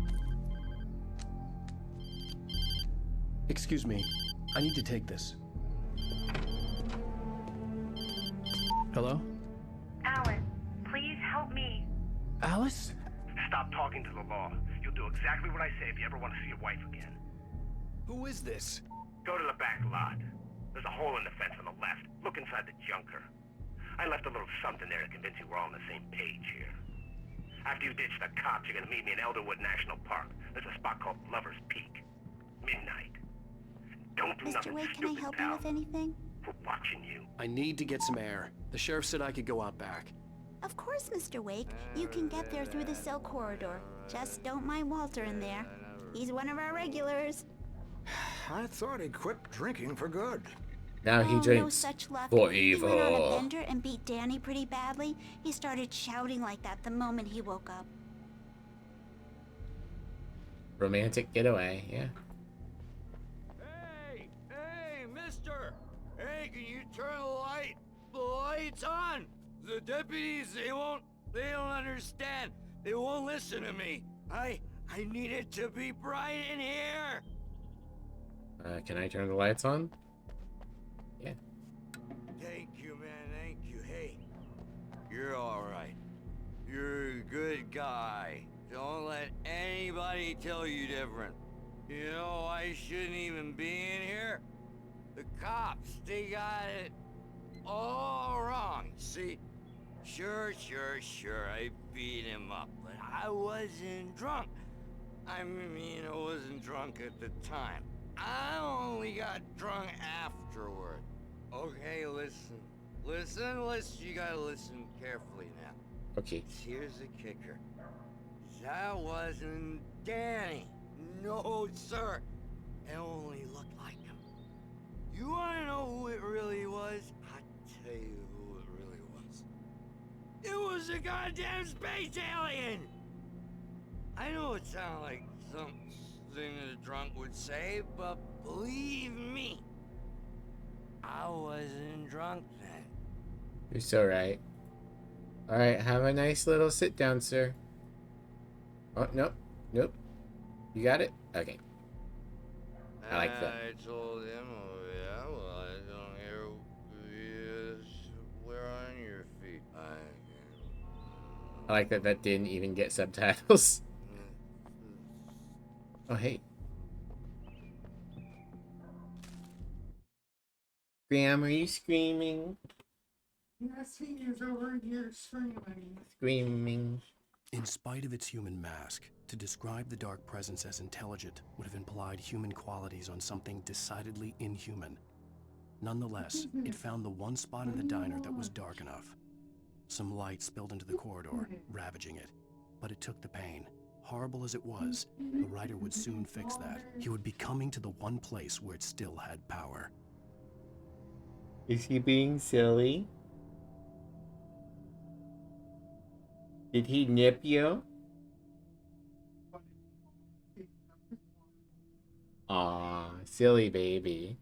Excuse me. I need to take this. Hello? Alan, please help me. Alice? Stop talking to the law. You'll do exactly what I say if you ever want to see your wife again. Who is this? Go to the back lot. There's a hole in the fence on the left. Look inside the junker. I left a little something there to convince you we're all on the same page here. After you ditch the cops, you're gonna meet me in Elderwood National Park. There's a spot called Lover's Peak. Midnight. Don't do Mr. nothing Wake, can stupid, I help pal. you with anything? We're watching you. I need to get some air. The sheriff said I could go out back. Of course, Mr. Wake. You can get there through the cell corridor. Just don't mind Walter in there. He's one of our regulars. I thought he'd quit drinking for good. Now he drinks no such luck. for He went on a evil. bender and beat Danny pretty badly. He started shouting like that the moment he woke up. Romantic getaway, yeah. Hey, mister! Hey, can you turn the lights on? The deputies, they don't understand. They won't listen to me. I need it to be bright in here. Can I turn the lights on? Yeah. Thank you, man, thank you. Hey, you're all right. You're a good guy. Don't let anybody tell you different. You know, I shouldn't even be in here. The cops, they got it all wrong. See, sure, I beat him up, but I wasn't drunk. I mean, I wasn't drunk at the time. I only got drunk afterward. Okay, listen. You gotta listen carefully now. Okay. Here's the kicker. That wasn't Danny. No, sir. It only looked like him. You wanna know who it really was? I'll tell you who it really was. It was a goddamn space alien! I know it sounds like something that a drunk would say, but believe me, I wasn't drunk then. You're so right. Alright, have a nice little sit down, sir. Oh, nope. Nope. You got it? Okay. I like that. I told him, oh yeah, well, I don't hear we're on your feet. I like that that didn't even get subtitles. Oh, hey. Graham, are you screaming? Yes, he is over here screaming. Screaming. In spite of its human mask, to describe the dark presence as intelligent would have implied human qualities on something decidedly inhuman. Nonetheless, it found the one spot in the diner that was dark enough. Some light spilled into the corridor, ravaging it. But it took the pain. Horrible as it was, the writer would soon fix that. He would be coming to the one place where it still had power. Is he being silly? Did he nip you? Aw, silly baby.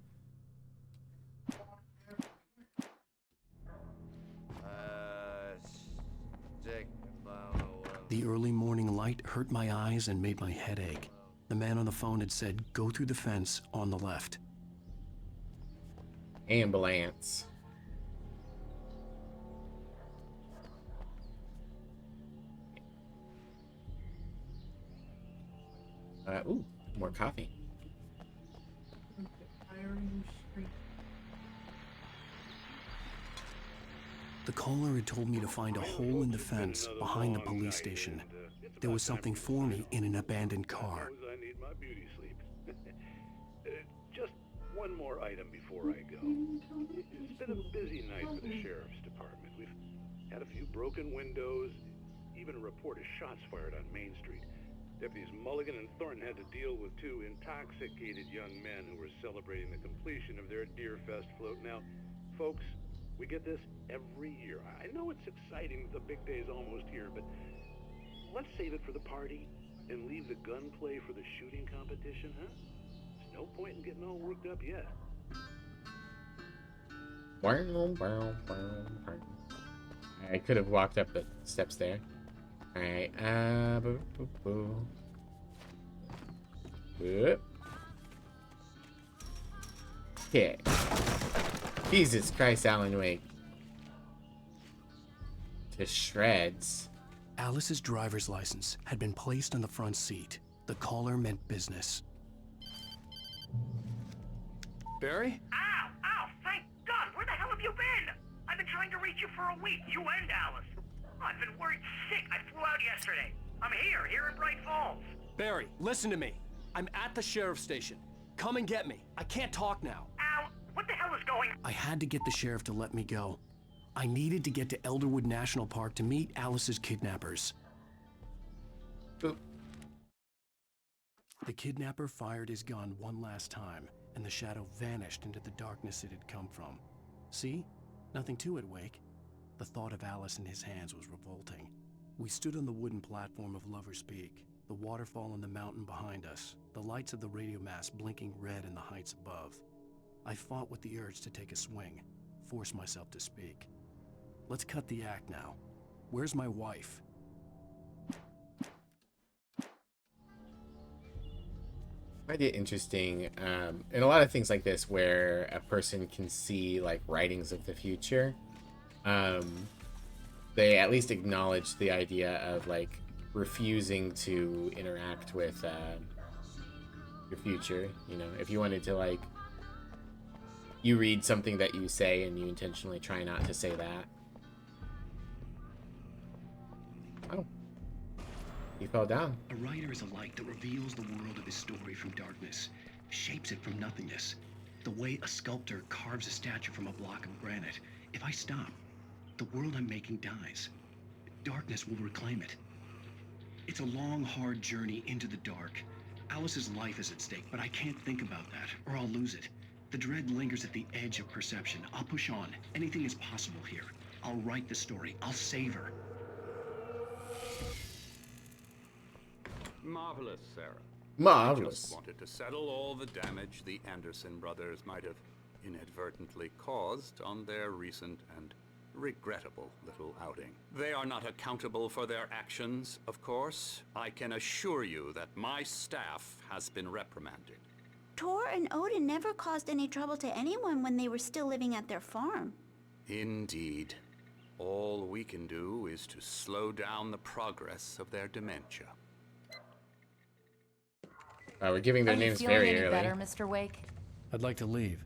The early morning light hurt my eyes and made my head ache. The man on the phone had said, go through the fence on the left. Ambulance. Ooh, more coffee. The caller had told me to find a hole in the fence behind the police station. There was something for me in an abandoned car. I need my beauty sleep. Just one more item before I go. It's been a busy night for the sheriff's department. We've had a few broken windows, even a report of shots fired on Main Street. Deputies Mulligan and Thornton had to deal with two intoxicated young men who were celebrating the completion of their Deerfest float. Now, folks, we get this every year. I know it's exciting that the big day is almost here, but let's save it for the party and leave the gunplay for the shooting competition, huh? There's no point in getting all worked up yet. I could have walked up the steps there. Alright, Whoop. Okay. Jesus Christ, Alan Wake. To shreds. Alice's driver's license had been placed on the front seat. The caller meant business. Barry? Ow! Ow! Thank God! Where the hell have you been? I've been trying to reach you for a week, you and Alice. I've been worried sick. I flew out yesterday. I'm here in Bright Falls. Barry, listen to me. I'm at the sheriff's station. Come and get me. I can't talk now. Al, what the hell is going on? I had to get the sheriff to let me go. I needed to get to Elderwood National Park to meet Alice's kidnappers. Boop. The kidnapper fired his gun one last time, and the shadow vanished into the darkness it had come from. See? Nothing to it, Wake. The thought of Alice in his hands was revolting. We stood on the wooden platform of Lover's Peak, the waterfall on the mountain behind us, the lights of the radio mast blinking red in the heights above. I fought with the urge to take a swing, force myself to speak. Let's cut the act now. Where's my wife? I find it interesting in a lot of things like this where a person can see like writings of the future. They at least acknowledge the idea of like refusing to interact with your future. You know, if you wanted to like, you read something that you say and you intentionally try not to say that. Oh. He fell down. A writer is a light that reveals the world of his story from darkness, shapes it from nothingness. The way a sculptor carves a statue from a block of granite. If I stop, the world I'm making dies. Darkness will reclaim it. It's a long, hard journey into the dark. Alice's life is at stake, but I can't think about that, or I'll lose it. The dread lingers at the edge of perception. I'll push on. Anything is possible here. I'll write the story. I'll save her. Marvelous, Sarah. Marvelous. I just wanted to settle all the damage the Anderson brothers might have inadvertently caused on their recent and regrettable little outing. They are not accountable for their actions, of course. I can assure you that my staff has been reprimanded. Tor and Odin never caused any trouble to anyone when they were still living at their farm. Indeed. All we can do is to slow down the progress of their dementia. We're giving their names very Are you feeling early. any better, Mr. Wake? I'd like to leave.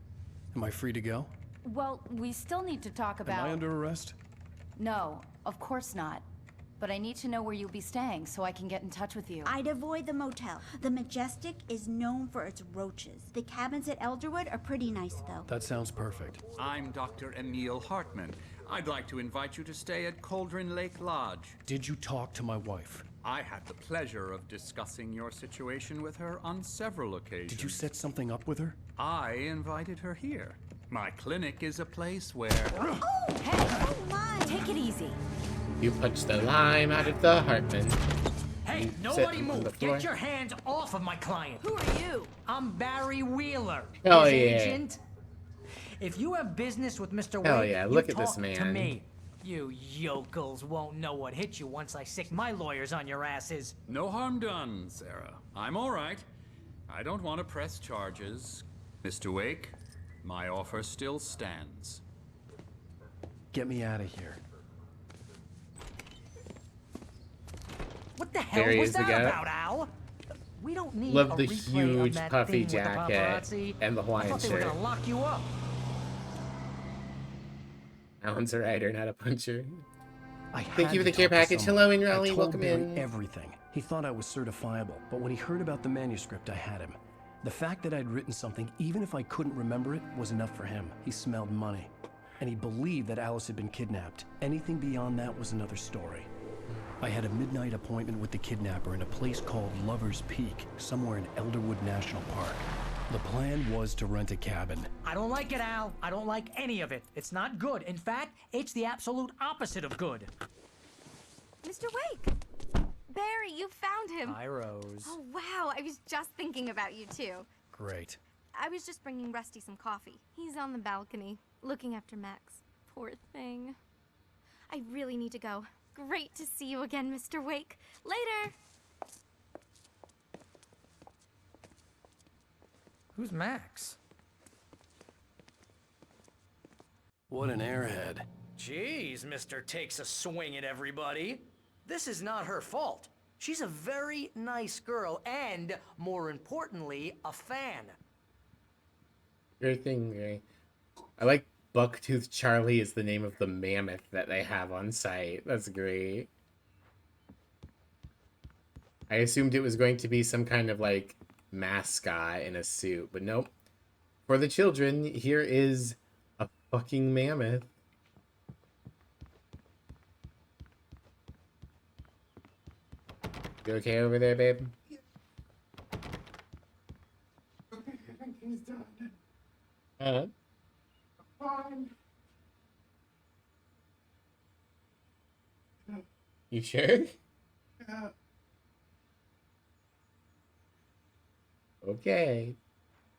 Am I free to go? Well, we still need to talk about... Am I under arrest? No, of course not. But I need to know where you'll be staying so I can get in touch with you. I'd avoid the motel. The Majestic is known for its roaches. The cabins at Elderwood are pretty nice, though. That sounds perfect. I'm Dr. Emil Hartman. I'd like to invite you to stay at Cauldron Lake Lodge. Did you talk to my wife? I had the pleasure of discussing your situation with her on several occasions. Did you set something up with her? I invited her here. My clinic is a place where... Oh, hey, oh my! Take it easy. You punched the lime out of the Hartman. Hey, You nobody sit on the move! floor. Get your hands off of my client! Who are you? I'm Barry Wheeler, Hell his yeah. agent. If you have business with Mr. Hell Wake, yeah, you look at this talk to man. me. You yokels won't know what hit you once I sick my lawyers on your asses. No harm done, Sarah. I'm all right. I don't want to press charges. Mr. Wake, my offer still stands. Get me out of here. What the hell There he was is, the that guy. about, Al? We don't need Love a the replay huge of that puffy thing with the jacket paparazzi. and the I Hawaiian thought they were shirt. gonna lock you up. Alan's a writer, not a puncher. I Thank had you for to the care talk to package. someone. Hello, I Raleigh. told Welcome Barry in. everything. He thought I was certifiable, but when he heard about the manuscript, I had him. The fact that I'd written something, even if I couldn't remember it, was enough for him. He smelled money. And he believed that Alice had been kidnapped. Anything beyond that was another story. I had a midnight appointment with the kidnapper in a place called Lover's Peak, somewhere in Elderwood National Park. The plan was to rent a cabin. I don't like it, Al. I don't like any of it. It's not good. In fact, it's the absolute opposite of good. Mr. Wake! Barry, you found him. Hi, Rose. Oh, wow. I was just thinking about you, too. Great. I was just bringing Rusty some coffee. He's on the balcony, looking after Max. Poor thing. I really need to go. Great to see you again, Mr. Wake. Later! Who's Max? What an airhead. Jeez, Mr. Takes a swing at everybody. This is not her fault. She's a very nice girl and, more importantly, a fan. Your thing, Ray. I like Bucktooth Charlie is the name of the mammoth that they have on site. That's great. I assumed it was going to be some kind of like mascot in a suit, but nope. For the children, here is a fucking mammoth. You okay over there, babe? He's done. Fine. You sure? Yeah. Okay.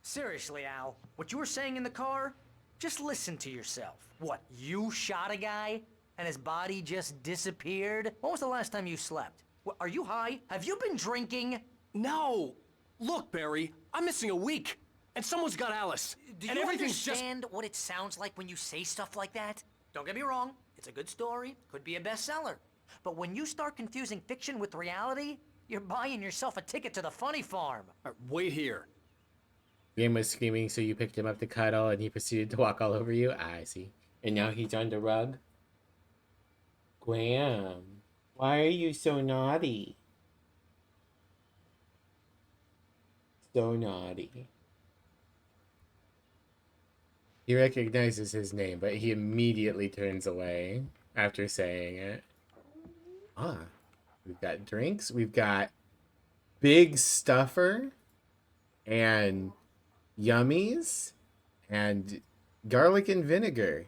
Seriously, Al, what you were saying in the car? Just listen to yourself. What, you shot a guy and his body just disappeared? When was the last time you slept? What, are you high? Have you been drinking? No! Look, Barry, I'm missing a week, and someone's got Alice. Do and you everything's understand what it sounds like when you say stuff like that? Don't get me wrong, it's a good story, could be a bestseller. But when you start confusing fiction with reality, you're buying yourself a ticket to the funny farm. Wait here. Graham was screaming, so you picked him up to cuddle, and he proceeded to walk all over you? I see. And now he's on the rug? Graham, why are you so naughty? So naughty. He recognizes his name, but he immediately turns away after saying it. Ah, we've got drinks. We've got Big Stuffer and Yummies and garlic and vinegar.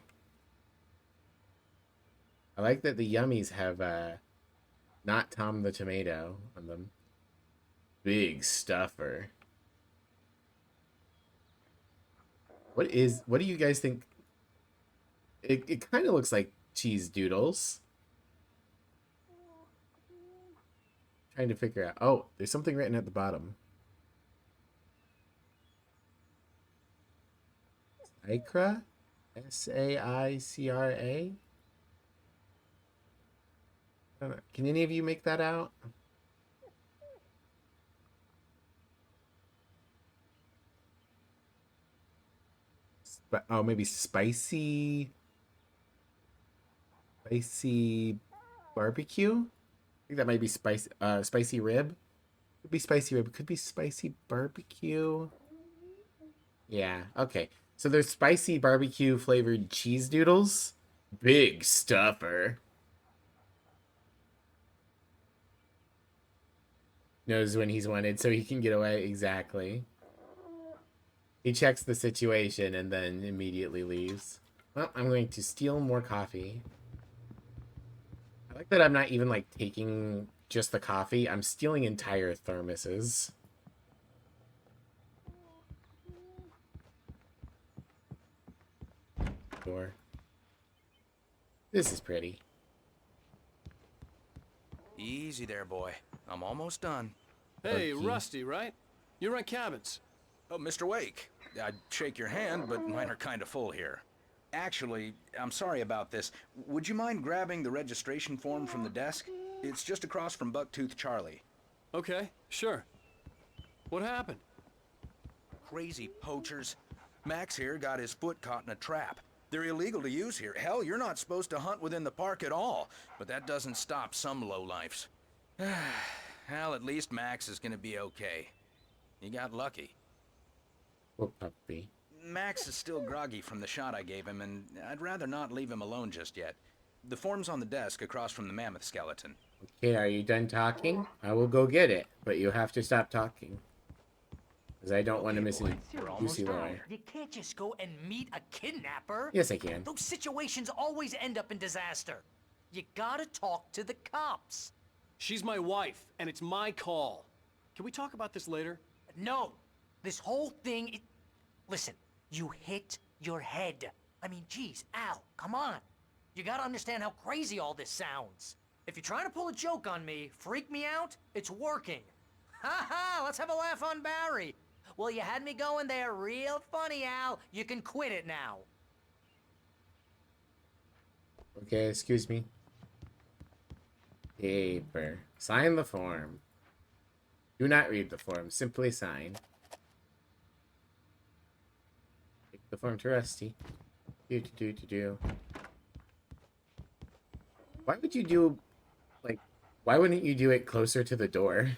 I like that the Yummies have not Tom the Tomato on them. Big Stuffer. What do you guys think? It kind of looks like cheese doodles. Trying to figure out. Oh, there's something written at the bottom. Saicra? Saicra? I don't know. Can any of you make that out? Oh, maybe spicy barbecue? I think that might be spicy rib. Could be spicy rib. Could be spicy barbecue. Yeah, okay. So there's spicy barbecue flavored cheese doodles. Big Stuffer. Knows when he's wanted so he can get away. Exactly. He checks the situation and then immediately leaves. Well, I'm going to steal more coffee. I like that I'm not even, like, taking just the coffee. I'm stealing entire thermoses. Door. This is pretty. Easy there, boy. I'm almost done. Hey, Okay. Rusty, right? You rent cabins. Oh, Mr. Wake. I'd shake your hand, but mine are kind of full here. Actually, I'm sorry about this. Would you mind grabbing the registration form from the desk? It's just across from Bucktooth Charlie. Okay, sure. What happened? Crazy poachers. Max here got his foot caught in a trap. They're illegal to use here. Hell, you're not supposed to hunt within the park at all. But that doesn't stop some lowlifes. Hell, at least Max is gonna be okay. He got lucky. Poor puppy. Max is still groggy from the shot I gave him, and I'd rather not leave him alone just yet. The form's on the desk across from the mammoth skeleton. Okay, are you done talking? I will go get it, but you have to stop talking. Because I don't want to miss any juicy lore. You can't just go and meet a kidnapper. Yes, I can. Those situations always end up in disaster. You gotta talk to the cops. She's my wife, and it's my call. Can we talk about this later? No. This whole thing, listen, you hit your head. I mean, geez, Al, come on. You gotta understand how crazy all this sounds. If you're trying to pull a joke on me, freak me out, it's working. Ha ha, let's have a laugh on Barry. Well, you had me going there real funny, Al. You can quit it now. Okay, excuse me. Paper. Sign the form. Do not read the form. Simply sign. Take the form to Rusty. Do. Why would you do... Like, why wouldn't you do it closer to the door?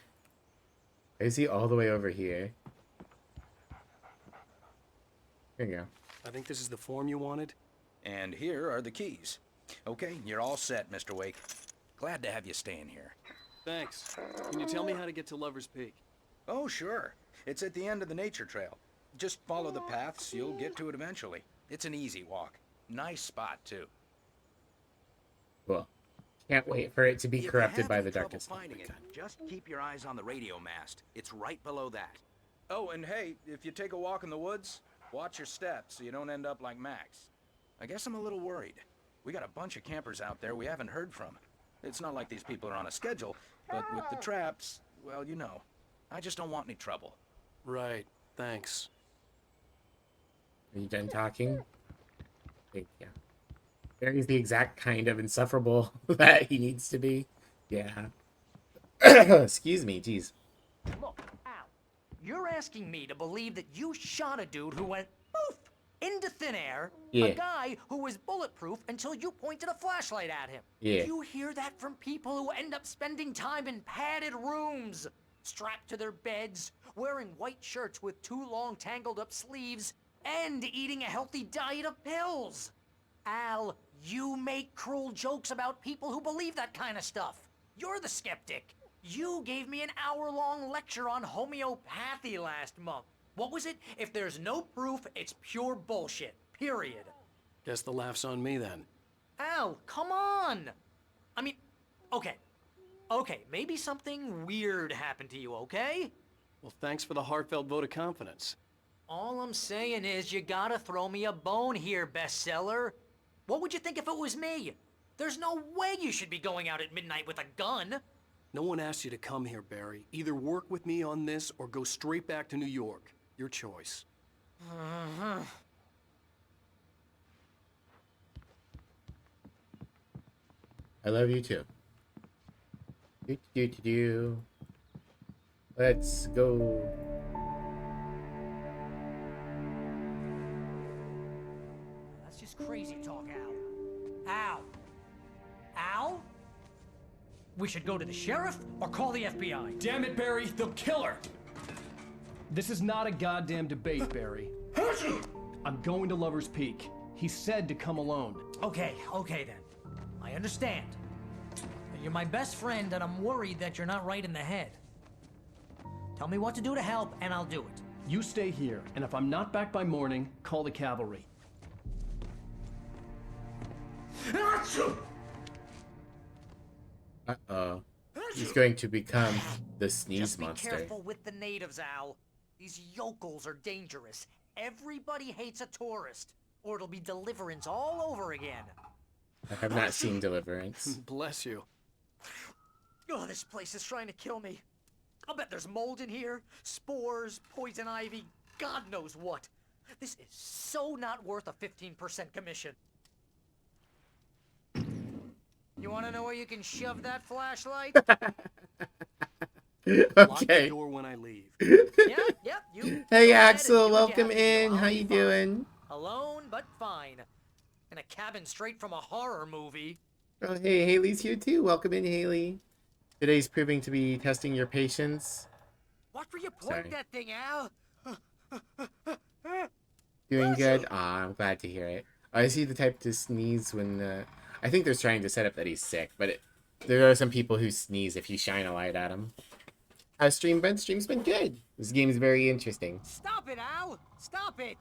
Why is he all the way over here? Here you go. I think this is the form you wanted. And here are the keys. Okay, you're all set, Mr. Wake. Glad to have you staying here. Thanks. Can you tell me how to get to Lover's Peak? Oh, sure. It's at the end of the nature trail. Just follow the paths, you'll get to it eventually. It's an easy walk. Nice spot, too. Cool. Can't wait for it to be If you corrupted have by any the trouble darkness. finding it, just keep your eyes on the radio mast. It's right below that. Oh, and hey, if you take a walk in the woods, watch your steps so you don't end up like Max. I guess I'm a little worried. We got a bunch of campers out there we haven't heard from. It's not like these people are on a schedule, but with the traps, well, you know. I just don't want any trouble. Right. Thanks. Are you done talking? I think, yeah. Barry's the exact kind of insufferable that he needs to be. Yeah. Excuse me, jeez. Look, Al, you're asking me to believe that you shot a dude who went poof into thin air, Yeah. a guy who was bulletproof until you pointed a flashlight at him. Yeah. You hear that from people who end up spending time in padded rooms, strapped to their beds, wearing white shirts with too long tangled up sleeves, and eating a healthy diet of pills. Al, you make cruel jokes about people who believe that kind of stuff. You're the skeptic. You gave me an hour-long lecture on homeopathy last month. What was it? If there's no proof, it's pure bullshit. Period. Guess the laugh's on me then. Al, come on! I mean, okay. Okay, maybe something weird happened to you, okay? Well, thanks for the heartfelt vote of confidence. All I'm saying is you gotta throw me a bone here, bestseller. What would you think if it was me? There's no way you should be going out at midnight with a gun. No one asked you to come here, Barry. Either work with me on this or go straight back to New York. Your choice. I love you too. Do. Let's go. That's just crazy talk, Al. Al? Al? We should go to the sheriff or call the FBI. Damn it, Barry, they'll kill her! This is not a goddamn debate, Barry. I'm going to Lover's Peak. He said to come alone. Okay then. I understand. You're my best friend, and I'm worried that you're not right in the head. Tell me what to do to help, and I'll do it. You stay here, and if I'm not back by morning, call the cavalry. Uh-oh. He's going to become the sneeze Just be monster. careful with the natives, Al. These yokels are dangerous. Everybody hates a tourist, or it'll be Deliverance all over again. I have not seen Deliverance. Bless you. Oh, this place is trying to kill me. I'll bet there's mold in here, spores, poison ivy, God knows what. This is so not worth a 15% commission. You want to know where you can shove that flashlight? Lock the Okay. door when I leave. Yep, you. Hey go ahead and Axel, do what you welcome have to do. in. I'll How be you fine. doing? Alone, but fine. In a cabin straight from a horror movie. Oh, hey, Haley's here too. Welcome in, Haley. Today's proving to be testing your patience. Watch where you Sorry. point that thing, Al. Doing good? Aw, I'm glad to hear it. I see the type to sneeze when, I think they're trying to set up that he's sick, but there are some people who sneeze if you shine a light at them. How's stream been? Stream's been good. This game is very interesting. Stop it, Al! Stop it!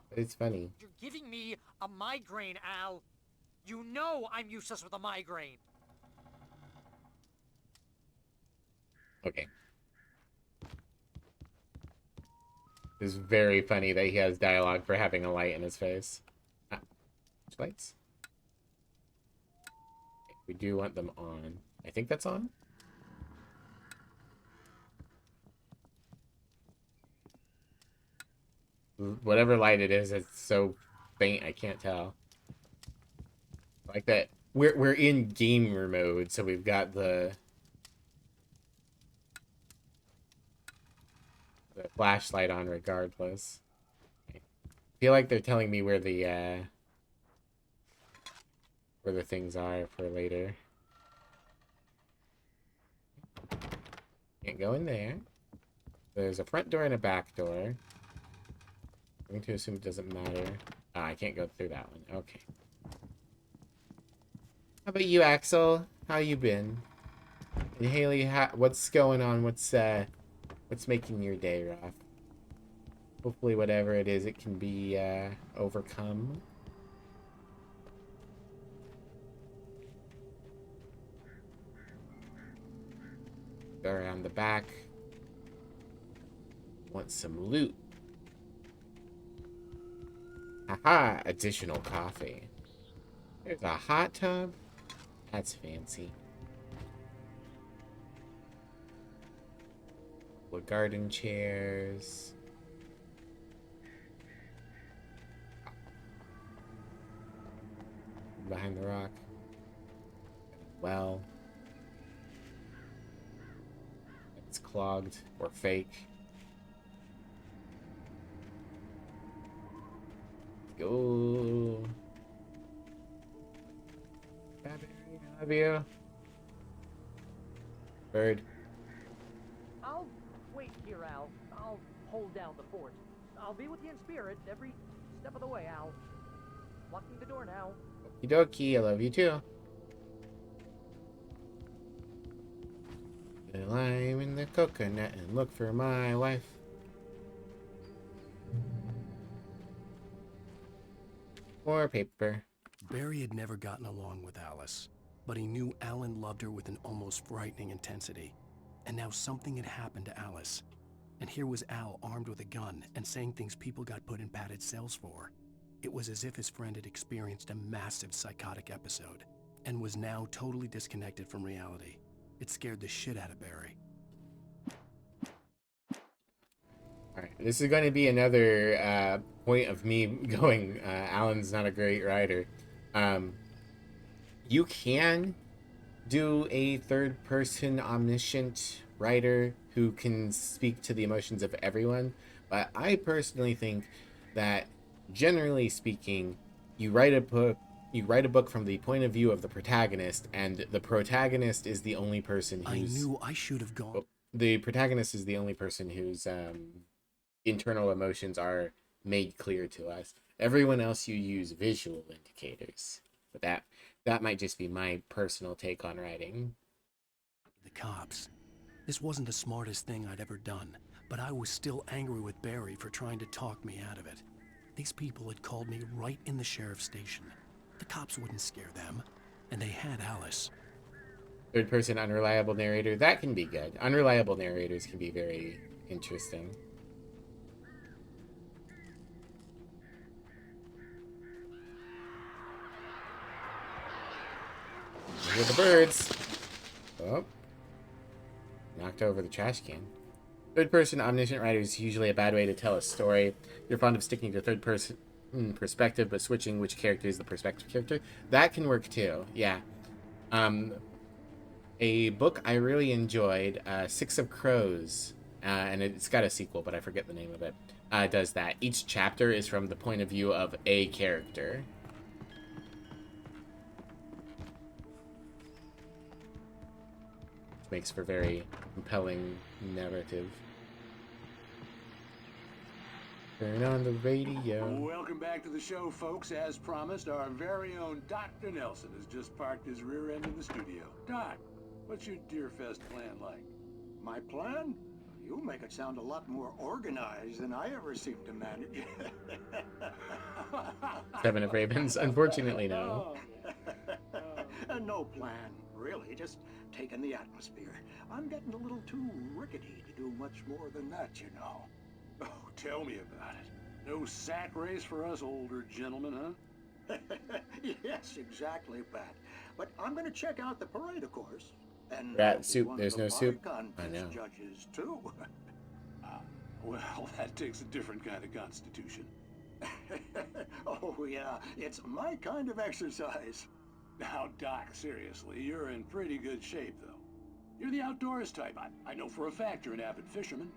But it's funny. You're giving me a migraine, Al. You know I'm useless with a migraine. Okay. It's very funny that he has dialogue for having a light in his face. Ah, which lights? Okay, we do want them on. I think that's on. Whatever light it is, it's so faint I can't tell. Like that. We're in gamer mode, so we've got the flashlight on regardless. I feel like they're telling me where the things are for later. Can't go in there. There's a front door and a back door. I'm going to assume it doesn't matter. Ah, I can't go through that one. Okay. How about you, Axel? How you been? And Haley, what's going on? What's making your day rough? Hopefully whatever it is, it can be overcome. Go around the back. Want some loot. Haha, additional coffee. There's a hot tub. That's fancy. With garden chairs. Behind the rock. Well. It's clogged or fake. Go. Bye, baby. I love you. Bird. I'll wait here, Al. I'll hold down the fort. I'll be with you in spirit every step of the way, Al. Locking the door now. Okie dokie, I love you too. The lime in the coconut and look for my wife. More paper. Barry had never gotten along with Alice, but he knew Alan loved her with an almost frightening intensity. And now something had happened to Alice. And here was Al armed with a gun and saying things people got put in padded cells for. It was as if his friend had experienced a massive psychotic episode and was now totally disconnected from reality. It scared the shit out of Barry. Alright, this is going to be another point of me going, Alan's not a great writer. You can do a third-person omniscient writer who can speak to the emotions of everyone, but I personally think that, generally speaking, you write a book from the point of view of the protagonist, and the protagonist is the only person who's... I knew I should have gone. The protagonist is the only person whose internal emotions are made clear to us. Everyone else, you use visual indicators. But that might just be my personal take on writing. The cops. This wasn't the smartest thing I'd ever done, but I was still angry with Barry for trying to talk me out of it. These people had called me right in the sheriff's station. The cops wouldn't scare them, and they had Alice. Third-person unreliable narrator, that can be good. Unreliable narrators can be very interesting. Look at the birds. Oh. Knocked over the trash can. Third-person omniscient writer is usually a bad way to tell a story. You're fond of sticking to third-person perspective, but switching which character is the perspective character. That can work too, yeah. A book I really enjoyed, Six of Crows, and it's got a sequel, but I forget the name of it, does that. Each chapter is from the point of view of a character. Makes for very compelling narrative. Turn on the radio. Welcome back to the show, folks. As promised, our very own Dr. Nelson has just parked his rear end in the studio. Doc, what's your Deerfest plan like? My plan? You make it sound a lot more organized than I ever seem to manage. Seven of Ravens? Unfortunately, no. No plan, really. Just taking the atmosphere. I'm getting a little too rickety to do much more than that, you know. Oh, tell me about it. No sack race for us older gentlemen, huh? Yes, exactly, Pat. But I'm going to check out the parade, of course. And rat soup, there's no soup. I know. Judges too. Well, that takes a different kind of constitution. Oh yeah, it's my kind of exercise. Now, Doc, seriously, you're in pretty good shape, though. You're the outdoors type. I know for a fact you're an avid fisherman.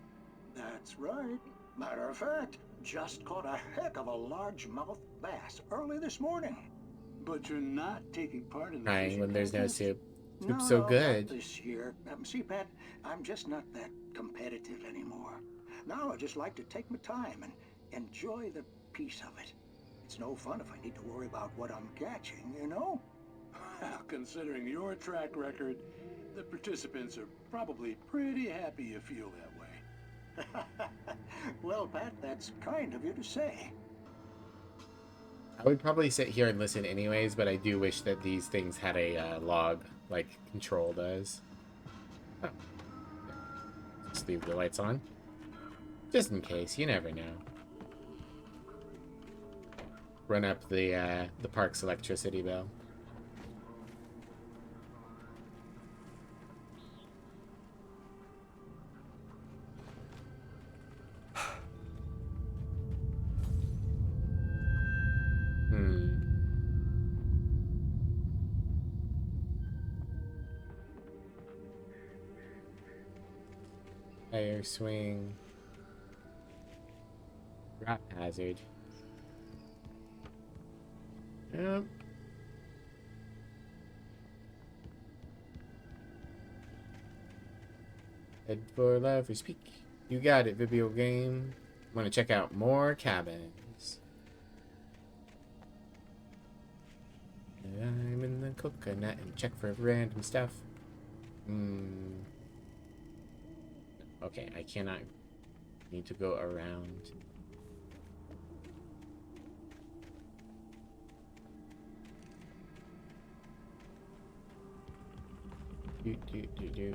That's right. Matter of fact, just caught a heck of a largemouth bass early this morning. But you're not taking part in the Crying when there's no soup. Soup's No, so good. not this year. See, Pat, I'm just not that competitive anymore. Now I just like to take my time and enjoy the peace of it. It's no fun if I need to worry about what I'm catching, you know? Well, considering your track record, the participants are probably pretty happy you feel that way. Well, Pat, that's kind of you to say. I would probably sit here and listen anyways, but I do wish that these things had a log, like Control does. Oh. Just leave the lights on. Just in case, you never know. Run up the park's electricity bill. Fire swing. Drop hazard. Yep. Head for Lover's Peak. You got it, video game. Want to check out more cabins. I'm in the coconut and check for random stuff. Okay, I cannot. Need to go around. Do.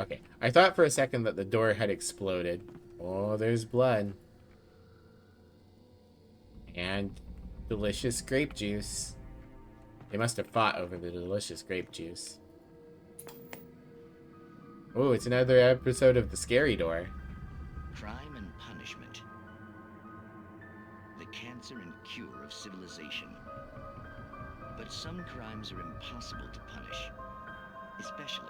Okay, I thought for a second that the door had exploded. Oh, there's blood. And delicious grape juice. They must have fought over the delicious grape juice. Oh, it's another episode of The Scary Door. Crime and punishment. The cancer and cure of civilization. But some crimes are impossible to punish, especially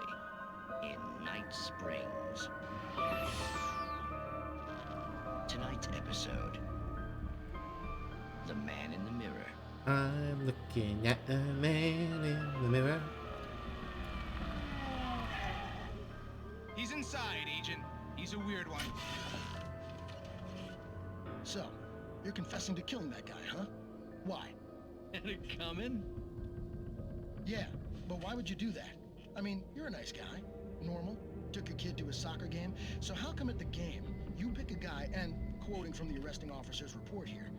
in Night Springs. Tonight's episode, The Man in the Mirror. I'm looking at a man in the mirror. He's inside, Agent. He's a weird one. So, you're confessing to killing that guy, huh? Why? Had it coming? Yeah, but why would you do that? I mean, you're a nice guy. Normal. Took a kid to a soccer game. So how come at the game, you pick a guy and, quoting from the arresting officer's report here,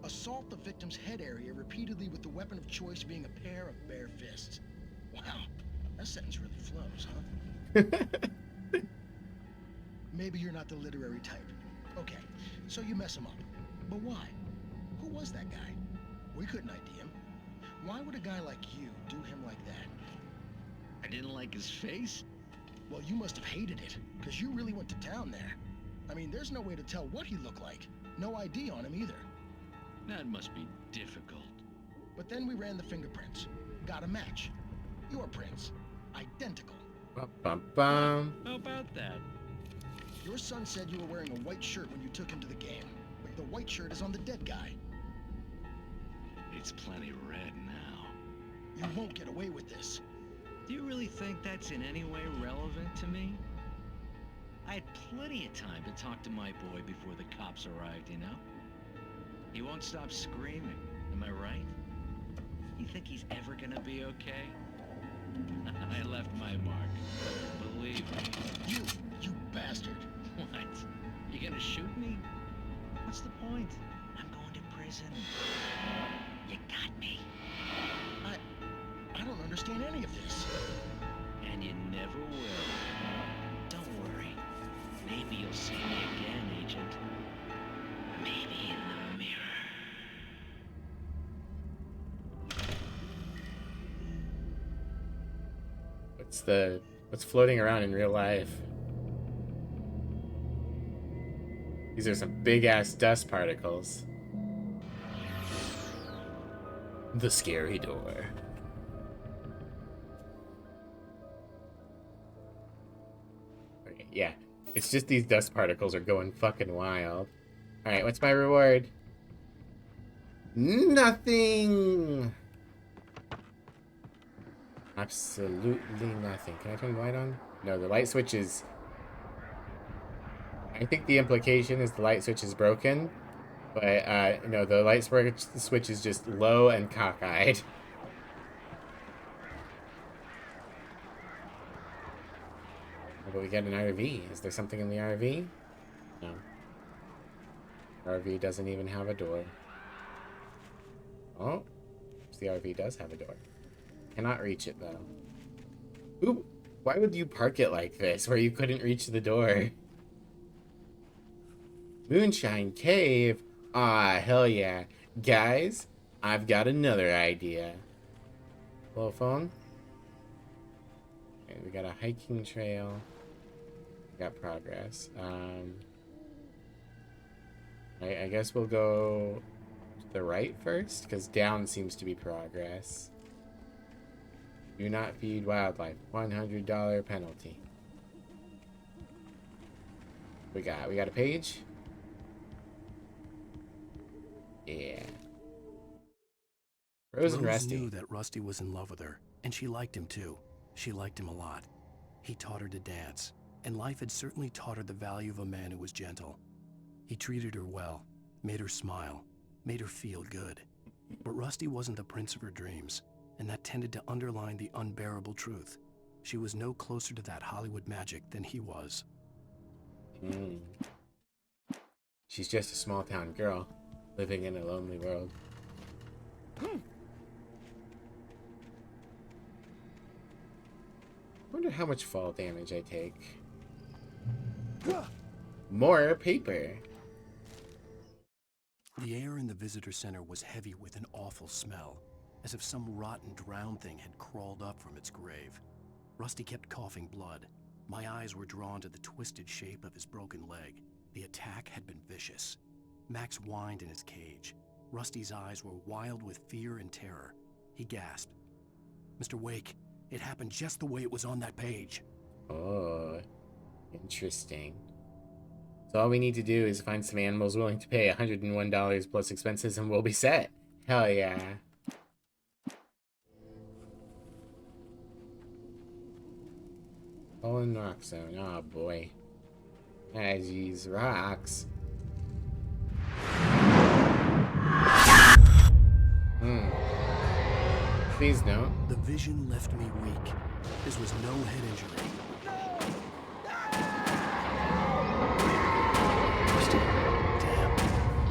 assault the victim's head area repeatedly with the weapon of choice being a pair of bare fists? Wow, that sentence really flows, huh? Maybe you're not the literary type. Okay, so you mess him up. But why? Who was that guy? We couldn't ID him. Why would a guy like you do him like that? I didn't like his face? Well, you must have hated it, because you really went to town there. I mean, there's no way to tell what he looked like. No ID on him either. That must be difficult. But then we ran the fingerprints. Got a match. Your prints. Identical. Bum. How about that? Your son said you were wearing a white shirt when you took him to the game. But the white shirt is on the dead guy. It's plenty red now. You won't get away with this. Do you really think that's in any way relevant to me? I had plenty of time to talk to my boy before the cops arrived, you know? He won't stop screaming, am I right? You think he's ever gonna be okay? I left my mark. Believe me. You bastard. What? You gonna shoot me? What's the point? I'm going to prison. You got me. I don't understand any of this. And you never will. Don't worry. Maybe you'll see me again, Agent. Maybe in the mirror. What's floating around in real life? These are some big ass dust particles. The Scary Door. Okay, yeah. It's just these dust particles are going fucking wild. Alright, what's my reward? Nothing! Absolutely nothing. Can I turn the light on? No, the light switch is... I think the implication is the light switch is broken. But, no, the light switch is just low and cockeyed. But we get an RV. Is there something in the RV? No. RV doesn't even have a door. Oh. The RV does have a door. Cannot reach it, though. Ooh, why would you park it like this, where you couldn't reach the door? Moonshine Cave? Ah, hell yeah. Guys, I've got another idea. Hello, phone? Okay, we got a hiking trail. We got progress. I guess we'll go to the right first, because down seems to be progress. Do not feed wildlife. $100 penalty. We got a page? Yeah. Rose and Rusty. knew that Rusty was in love with her, and she liked him too. She liked him a lot. He taught her to dance, and life had certainly taught her the value of a man who was gentle. He treated her well, made her smile, made her feel good. But Rusty wasn't the prince of her dreams, and that tended to underline the unbearable truth. She was no closer to that Hollywood magic than he was. She's just a small town girl, living in a lonely world. Wonder how much fall damage I take. More paper. The air in the visitor center was heavy with an awful smell, as if some rotten drowned thing had crawled up from its grave. Rusty kept coughing blood. My eyes were drawn to the twisted shape of his broken leg. The attack had been vicious. Max whined in his cage. Rusty's eyes were wild with fear and terror. He gasped. "Mr. Wake, it happened just the way it was on that page." Oh, interesting. So all we need to do is find some animals willing to pay $101 plus expenses and we'll be set. Hell yeah. Fallen rock zone. Oh boy. Ah, geez, rocks. Please don't. The vision left me weak. This was no head injury.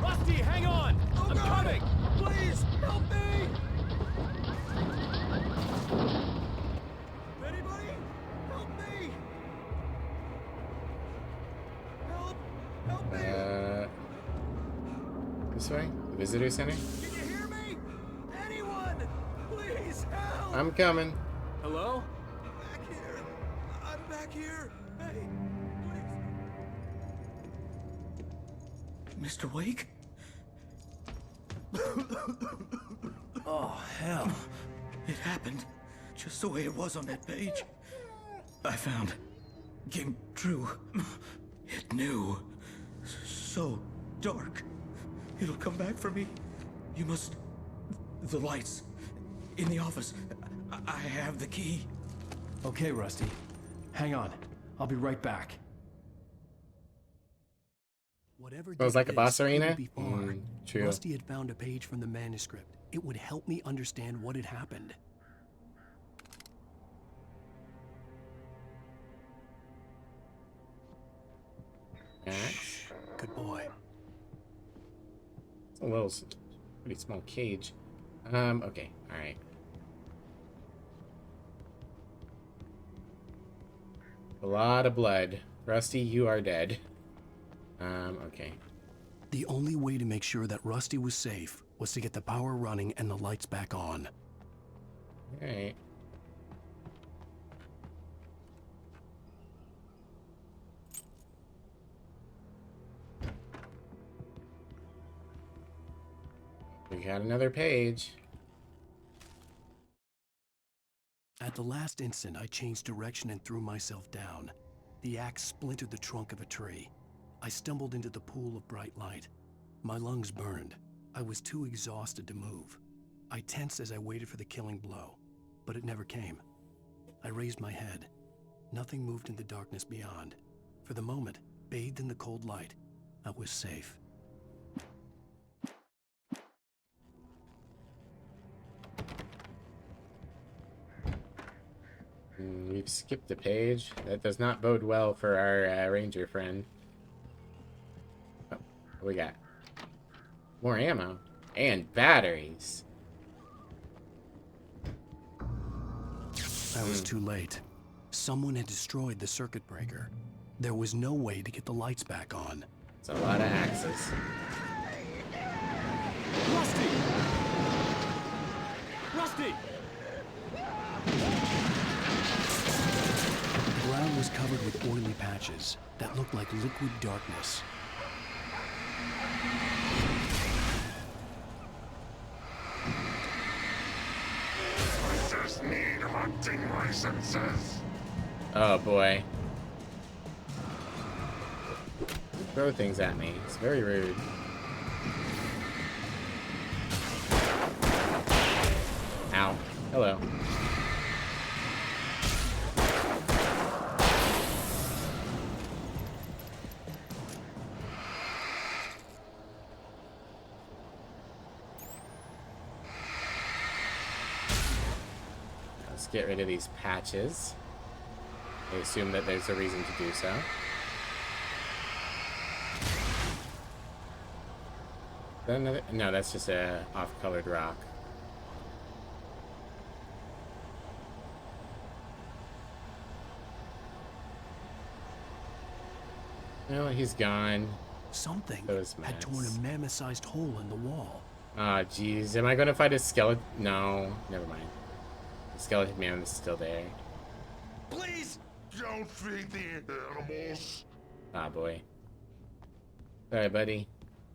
Rusty, hang on! I'm coming! Please, help me! Anybody? Help me! Help me! This way? The visitor center? Can you hear me? Anyone? Please help! I'm coming. Hello? Back here. I'm back here. Hey, please. Mr. Wake? Oh, hell. It happened just the way it was on that page. I found came true. It knew. So dark. It'll come back for me. You must... The lights. In the office. I have the key. Okay, Rusty. Hang on. I'll be right back. Whatever It was like a boss arena? be far. True. Rusty had found a page from the manuscript. It would help me understand what had happened. Max? Good boy. It's a little, pretty small cage. Okay, alright. A lot of blood. Rusty, you are dead. Okay. The only way to make sure that Rusty was safe was to get the power running and the lights back on. Alright. We got another page. At the last instant, I changed direction and threw myself down. The axe splintered the trunk of a tree. I stumbled into the pool of bright light. My lungs burned. I was too exhausted to move. I tensed as I waited for the killing blow, but it never came. I raised my head. Nothing moved in the darkness beyond. For the moment, bathed in the cold light, I was safe. We've skipped a page. That does not bode well for our ranger friend. Oh, what we got? More ammo. And batteries. I was too late. Someone had destroyed the circuit breaker. There was no way to get the lights back on. It's a lot of axes. Rusty! Rusty! The ground was covered with oily patches that looked like liquid darkness. I just need hunting licenses. Oh boy. Throw things at me. It's very rude. Ow. Hello. Let's get rid of these patches. I assume that there's a reason to do so. No, that's just a off-colored rock. No, he's gone. Something had torn a mammoth-sized hole in the wall. Ah, jeez. Am I gonna fight a skeleton? No, never mind. The skeleton man is still there. Please don't feed the animals. Ah, boy. Sorry, buddy.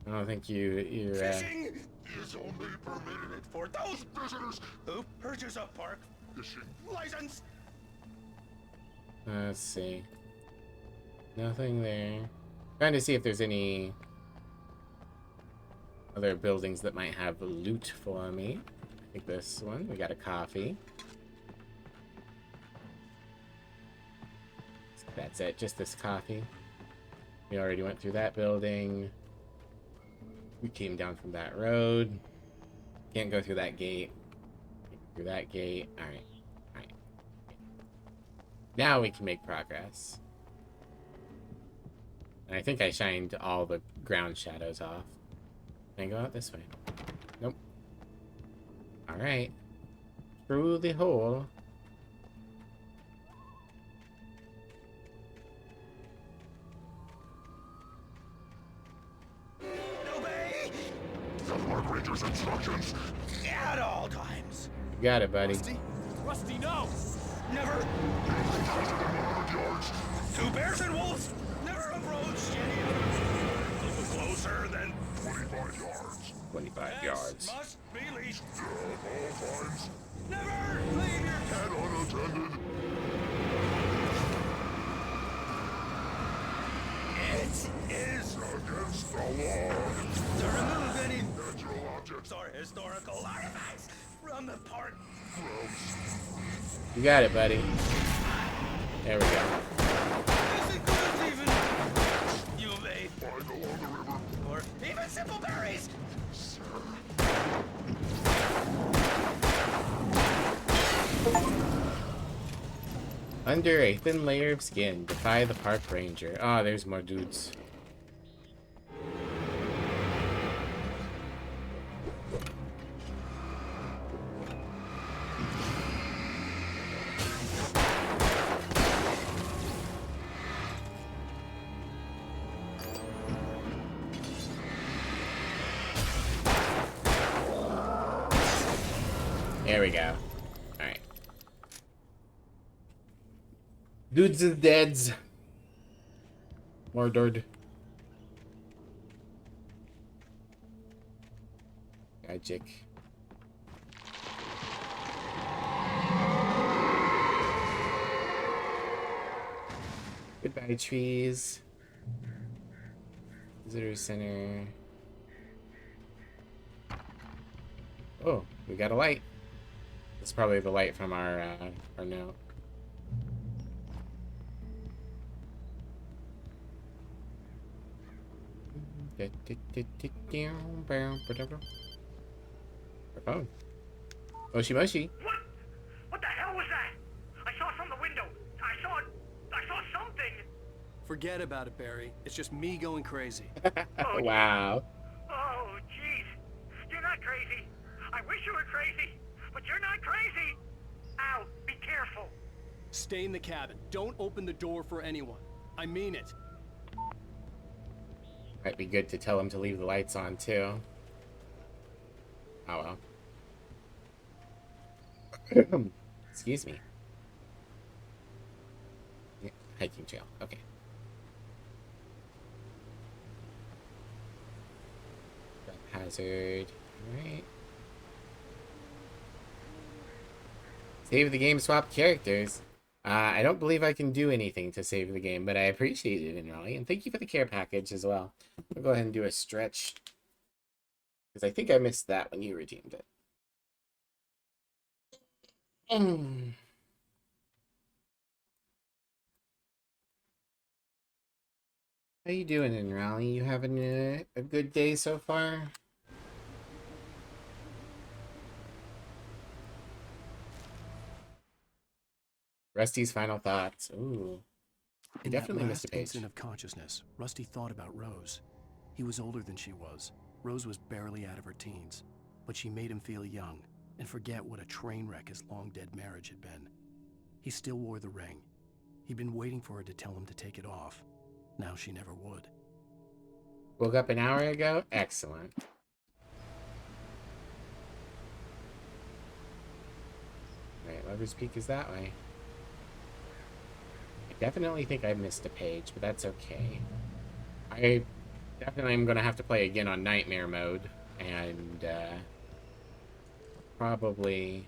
I don't think you're Fishing is only permitted for those visitors who purchase a park fishing license. Let's see. Nothing there. Trying to see if there's any other buildings that might have loot for me. I think this one. We got a coffee. That's it. Just this coffee. We already went through that building. We came down from that road. Can't go through that gate. Through that gate. Alright. Alright. Now we can make progress. And I think I shined all the ground shadows off. Can I go out this way? Nope. Alright. Through the hole. Obey the park ranger's instructions at all times. You got it, buddy. Rusty, no! Never. Yards. 2 bears and wolves. Never approach any other. Closer than 25 yards. 25 yards. Must be leashed. At all times. Never leave your pet unattended. It is against the law to remove any natural objects or historical artifacts from the park grounds. You got it, buddy. There we go. This includes even you may find along the river or even simple berries. Sir. Under a thin layer of skin, defy the park ranger. Ah, there's more dudes. There we go. Alright. Dudes is deads. Murdered. Magic. Goodbye, trees. Visitor center. Oh, we got a light. It's probably the light from our note. Her phone. Moshi Moshi. What? What the hell was that? I saw from the window. I saw something. Forget about it, Barry. It's just me going crazy. Wow. Oh, jeez. You're not crazy. I wish you were crazy, but you're not crazy. out. Be careful. Stay in the cabin. Don't open the door for anyone. I mean it. Might be good to tell him to leave the lights on, too. Oh, well. Excuse me. Yeah, hiking trail. Okay. Hazard. Alright. Save the game, swap characters. I don't believe I can do anything to save the game, but I appreciate it, in Raleigh, and thank you for the care package as well. I'll go ahead and do a stretch, because I think I missed that when you redeemed it. How you doing in Raleigh? You having a good day so far? Rusty's final thoughts. Ooh. In Definitely that missed a last page. instant of consciousness, Rusty thought about Rose. He was older than she was. Rose was barely out of her teens, but she made him feel young and forget what a train wreck his long-dead marriage had been. He still wore the ring. He'd been waiting for her to tell him to take it off. Now she never would. Woke up an hour ago? Excellent. Right, Lover's Peak is that way. I definitely think I missed a page, but that's okay. I definitely am going to have to play again on Nightmare mode, and probably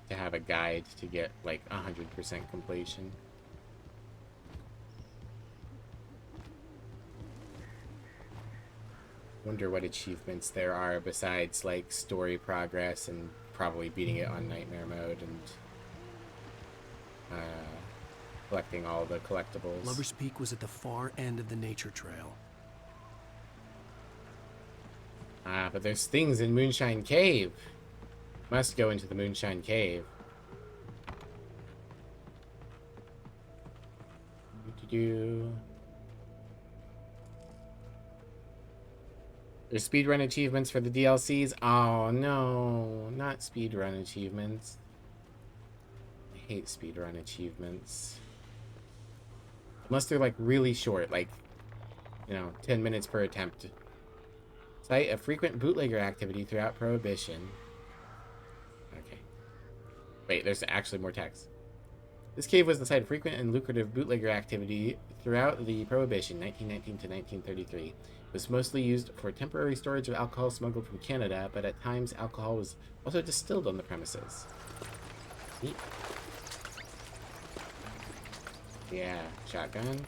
to have a guide to get like 100% completion. Wonder what achievements there are besides like story progress and probably beating it on Nightmare mode and collecting all the collectibles. Lover's Peak was at the far end of the nature trail. Ah, but there's things in Moonshine Cave. Must go into the Moonshine Cave. There's speedrun achievements for the DLCs. Oh no, not speedrun achievements. I hate speedrun achievements. Unless they're like really short, like, you know, 10 minutes per attempt. Site of frequent bootlegger activity throughout Prohibition. Okay. Wait, there's actually more text. This cave was the site of frequent and lucrative bootlegger activity throughout the Prohibition, 1919 to 1933. It was mostly used for temporary storage of alcohol smuggled from Canada, but at times alcohol was also distilled on the premises. Neat. Yeah, shotgun.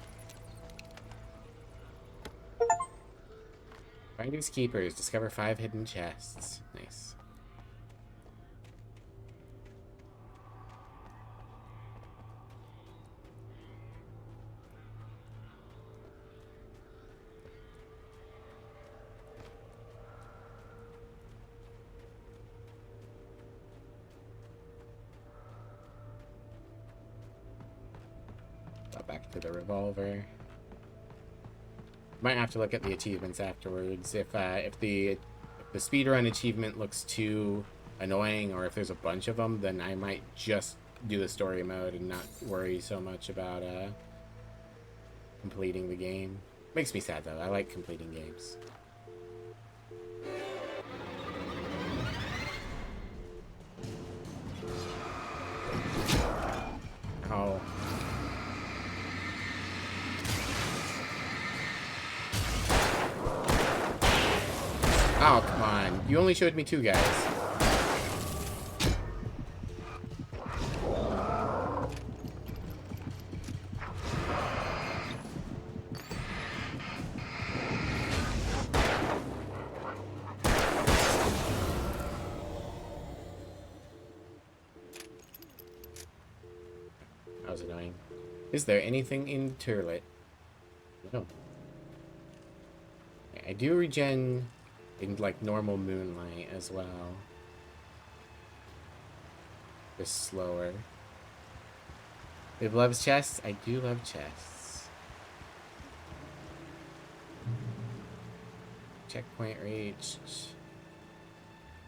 Finders Keepers. Discover 5 hidden chests. Nice. Back to the revolver. Might have to look at the achievements afterwards. If the speedrun achievement looks too annoying, or if there's a bunch of them, then I might just do the story mode and not worry so much about completing the game. Makes me sad though. I like completing games. Oh. Oh, come on. You only showed me 2 guys. That was annoying. Is there anything in Turlet? No. I do regen in like normal moonlight as well. Just slower. It loves chests? I do love chests. Checkpoint reached.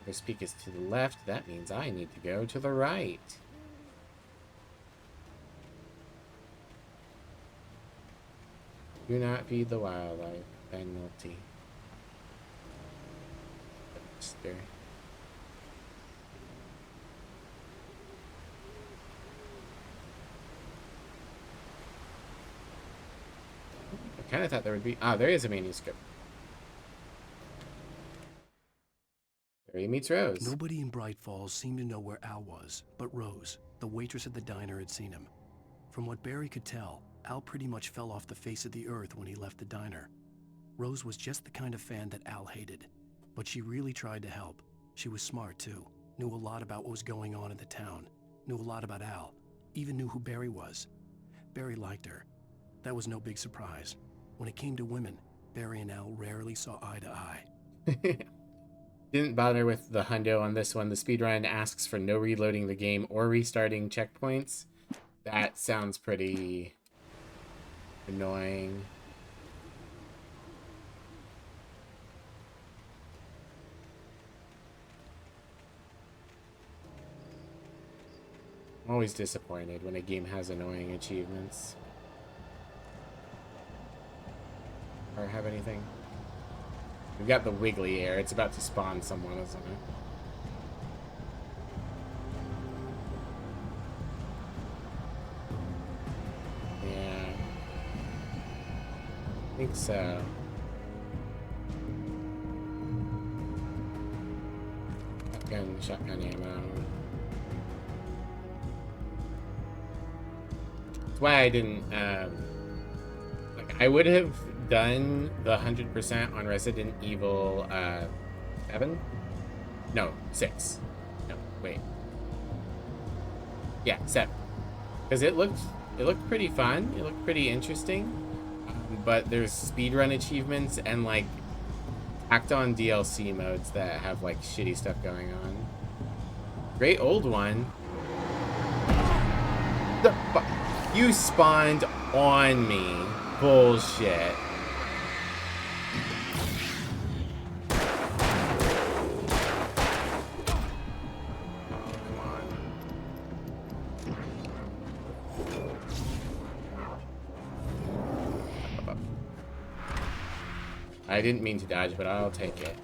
This peak is to the left. That means I need to go to the right. Do not feed the wildlife. Penalty. There. I kind of thought there would be... Ah, there is a manuscript. There he meets Rose. Nobody in Bright Falls seemed to know where Al was, but Rose, the waitress at the diner, had seen him. From what Barry could tell, Al pretty much fell off the face of the earth when he left the diner. Rose was just the kind of fan that Al hated, but she really tried to help. She was smart, too. Knew a lot about what was going on in the town. Knew a lot about Al. Even knew who Barry was. Barry liked her. That was no big surprise. When it came to women, Barry and Al rarely saw eye to eye. Didn't bother with the hundo on this one. The speedrun asks for no reloading the game or restarting checkpoints. That sounds pretty annoying. I'm always disappointed when a game has annoying achievements. Or have anything? We've got the wiggly air. It's about to spawn someone, isn't it? Yeah. I think so. Shotgun ammo. That's why I didn't, like, I would have done the 100% on Resident Evil, 7? No, 6. No, wait. Yeah, 7. Because it looked pretty fun. It looked pretty interesting. But there's speedrun achievements and, like, tacked on DLC modes that have, like, shitty stuff going on. Great old one. The fuck? You spawned on me. Bullshit. I didn't mean to dodge, but I'll take it.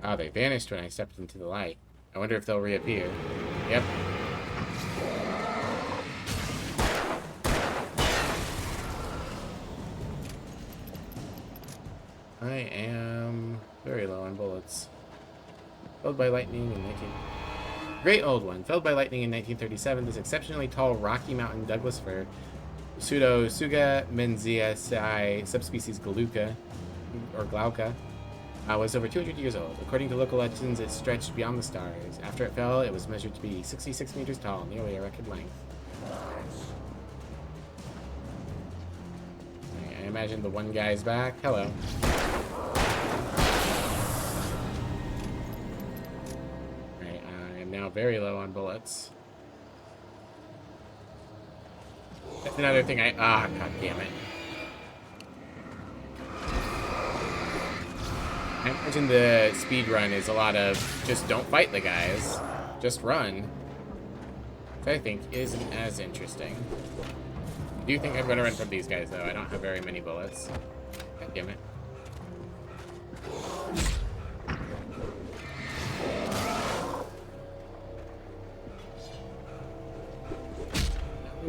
Oh, they vanished when I stepped into the light. I wonder if they'll reappear. Yep. I am very low on bullets. Felled by lightning in 19... Great old one. Felled by lightning in 1937, this exceptionally tall Rocky Mountain Douglas fir, Pseudotsuga menziesii, subspecies Galuca, or Glauca, was over 200 years old. According to local legends, it stretched beyond the stars. After it fell, it was measured to be 66 meters tall, nearly a record length. I imagine the one guy's back. Hello. Alright, I am now very low on bullets. That's another thing ah, god damn it. I imagine the speed run is a lot of just don't fight the guys, just run. Which I think isn't as interesting. I do think I'm going to run from these guys, though. I don't have very many bullets. God damn it.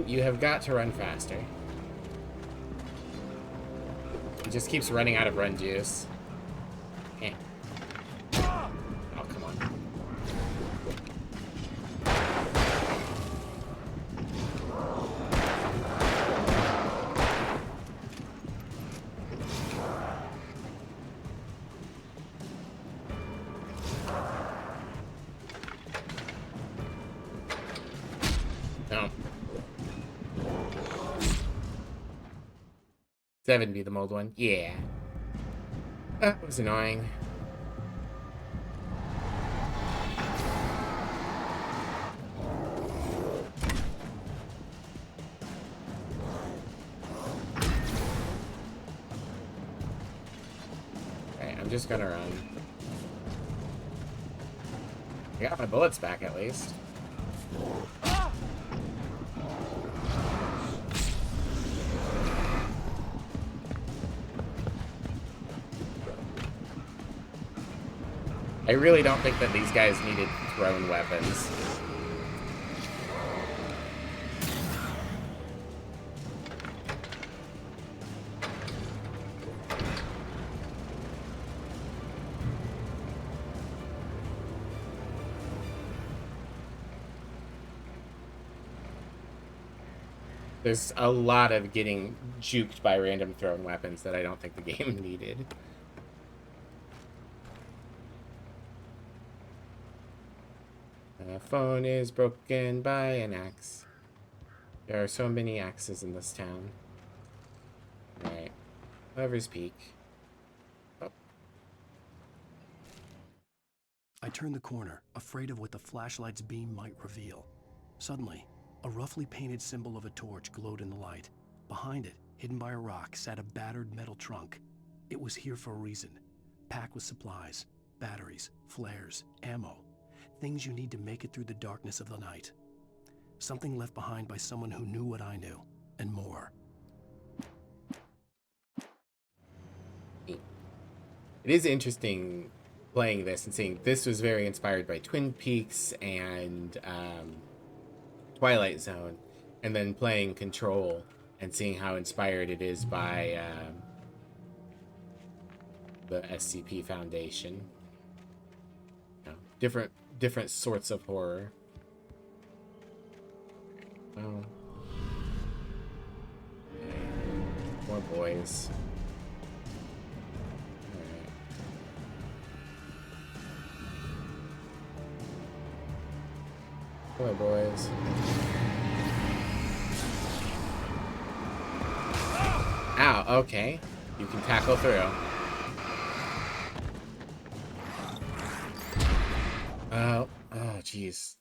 You have got to run faster. He just keeps running out of run juice. Eh. Oh, come on. No. 7 be the mold one. Yeah. That was annoying. Okay, I'm just gonna run. I got my bullets back at least. I really don't think that these guys needed thrown weapons. There's a lot of getting juked by random thrown weapons that I don't think the game needed. The phone is broken by an axe. There are so many axes in this town. Alright. Lover's Peak. Oh. I turned the corner, afraid of what the flashlight's beam might reveal. Suddenly, a roughly painted symbol of a torch glowed in the light. Behind it, hidden by a rock, sat a battered metal trunk. It was here for a reason. Packed with supplies, batteries, flares, ammo. Things you need to make it through the darkness of the night. Something left behind by someone who knew what I knew, and more. It is interesting playing this and seeing this was very inspired by Twin Peaks and Twilight Zone, and then playing Control and seeing how inspired it is by the SCP Foundation. You know, different sorts of horror. Oh. Okay. More boys. Alright. More boys. Ow, okay. You can tackle through. Oh, jeez.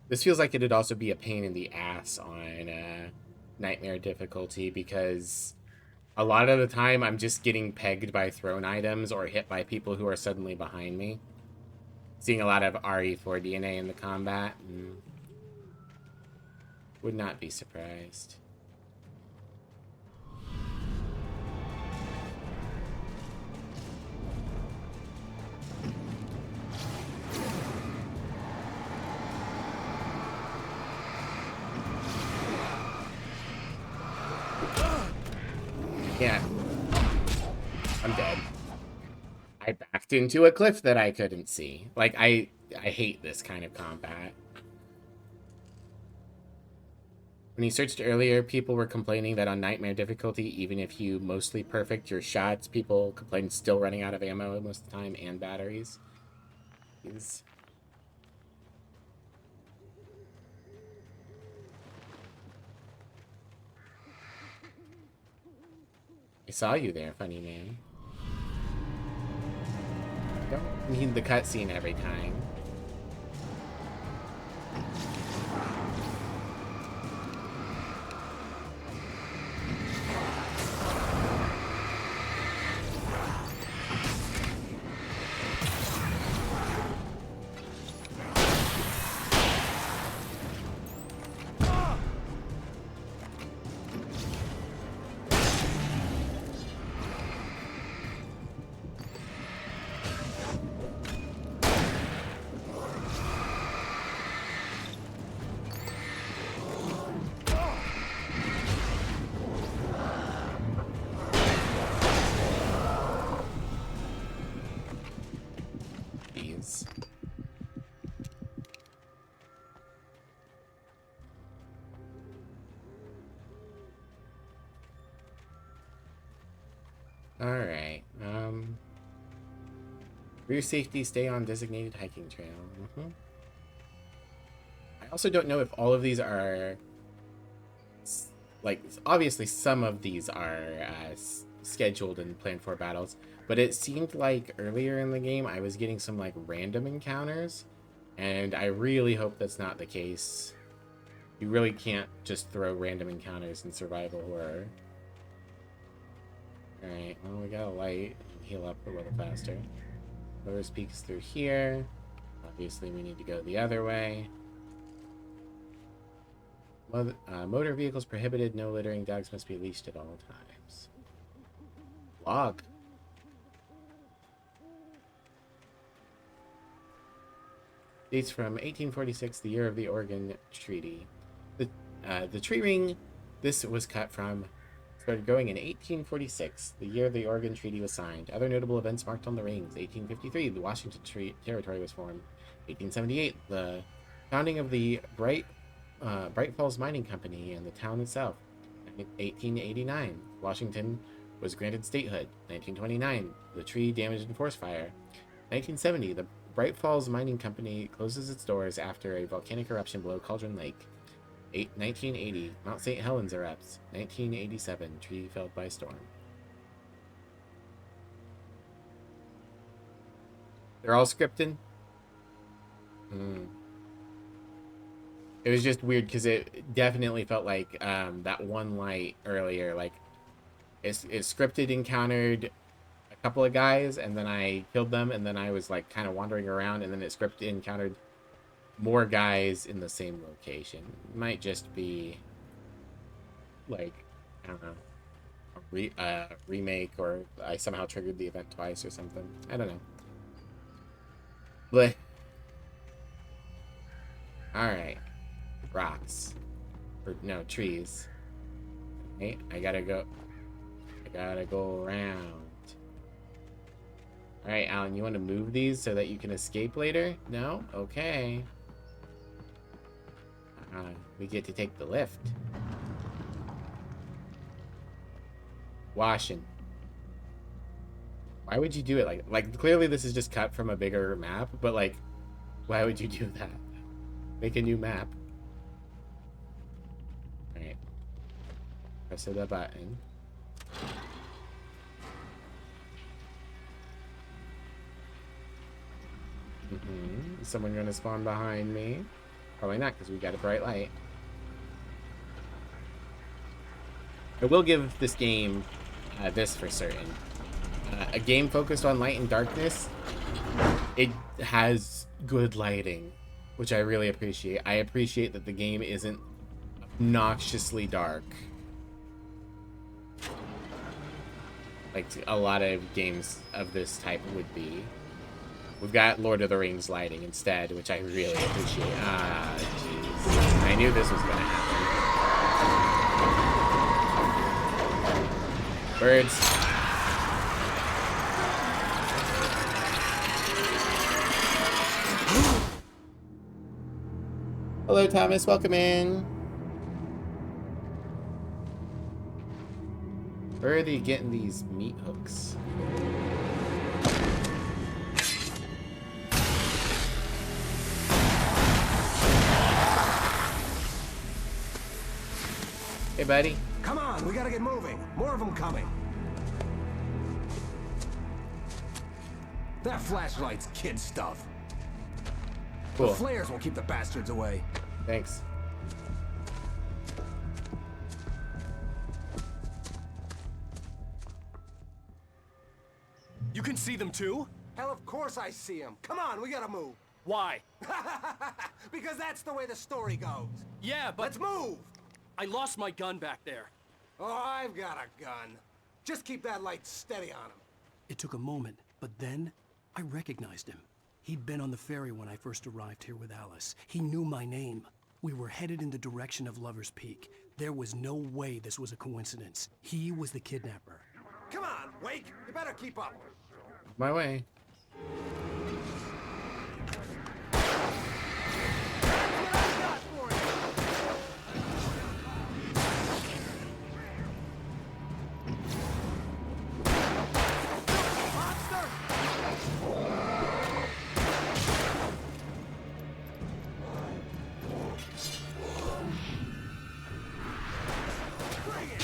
This feels like it'd also be a pain in the ass on Nightmare difficulty, because a lot of the time I'm just getting pegged by thrown items or hit by people who are suddenly behind me. Seeing a lot of RE4 DNA in the combat. Would not be surprised. Yeah. I'm dead. I backed into a cliff that I couldn't see. Like, I hate this kind of combat. When you searched earlier, people were complaining that on Nightmare difficulty, even if you mostly perfect your shots, people complained still running out of ammo most of the time and batteries. Jeez. I saw you there, funny man. Don't need the cutscene every time. Alright, for your safety, stay on designated hiking trail. I also don't know if all of these are, like, obviously some of these are scheduled and planned for battles, but it seemed like earlier in the game I was getting some like random encounters, and I really hope that's not the case. You really can't just throw random encounters in survival horror. Alright, well, we got a light. Heal up a little faster. Lower's Peak is through here. Obviously, we need to go the other way. Motor vehicles prohibited. No littering. Dogs must be leashed at all times. Log. Dates from 1846, the year of the Oregon Treaty. The tree ring this was cut from started going in 1846, the year the Oregon Treaty was signed. Other notable events marked on the rings. 1853, the Washington Territory was formed. 1878, the founding of the Bright Falls Mining Company and the town itself. 1889, Washington was granted statehood. 1929, the tree damaged in forest fire. 1970, the Bright Falls Mining Company closes its doors after a volcanic eruption below Cauldron Lake. 1980, Mount St. Helens erupts. 1987, tree felled by storm. They're all scripted? It was just weird because it definitely felt like that one light earlier, like it scripted encountered a couple of guys and then I killed them and then I was like kind of wandering around and then it scripted encountered more guys in the same location. It might just be like, I don't know, a remake, or I somehow triggered the event twice or something. I don't know. But alright. Rocks. Or no, trees. Okay, I gotta go around. Alright, Alan, you want to move these so that you can escape later? No? Okay. We get to take the lift. Washing. Why would you do it like clearly this is just cut from a bigger map, but like, why would you do that? Make a new map. Alright. Press the button. Is someone gonna spawn behind me? Probably not, because we got a bright light. I will give this game this for certain. A game focused on light and darkness, it has good lighting, which I really appreciate. I appreciate that the game isn't obnoxiously dark, like a lot of games of this type would be. We've got Lord of the Rings lighting instead, which I really appreciate. Ah, jeez. I knew this was gonna happen. Birds. Hello, Thomas. Welcome in. Where are they getting these meat hooks? Hey, buddy. Come on, we gotta get moving. More of them coming. That flashlight's kid stuff. Cool. The flares will keep the bastards away. Thanks. You can see them too? Hell, of course I see them. Come on, we gotta move. Why? Because that's the way the story goes. Yeah, but... Let's move! I lost my gun back there. Oh, I've got a gun. Just keep that light steady on him. It took a moment, but then I recognized him. He'd been on the ferry when I first arrived here with Alice. He knew my name. We were headed in the direction of Lover's Peak. There was no way this was a coincidence. He was the kidnapper. Come on, Wake! You better keep up. My way.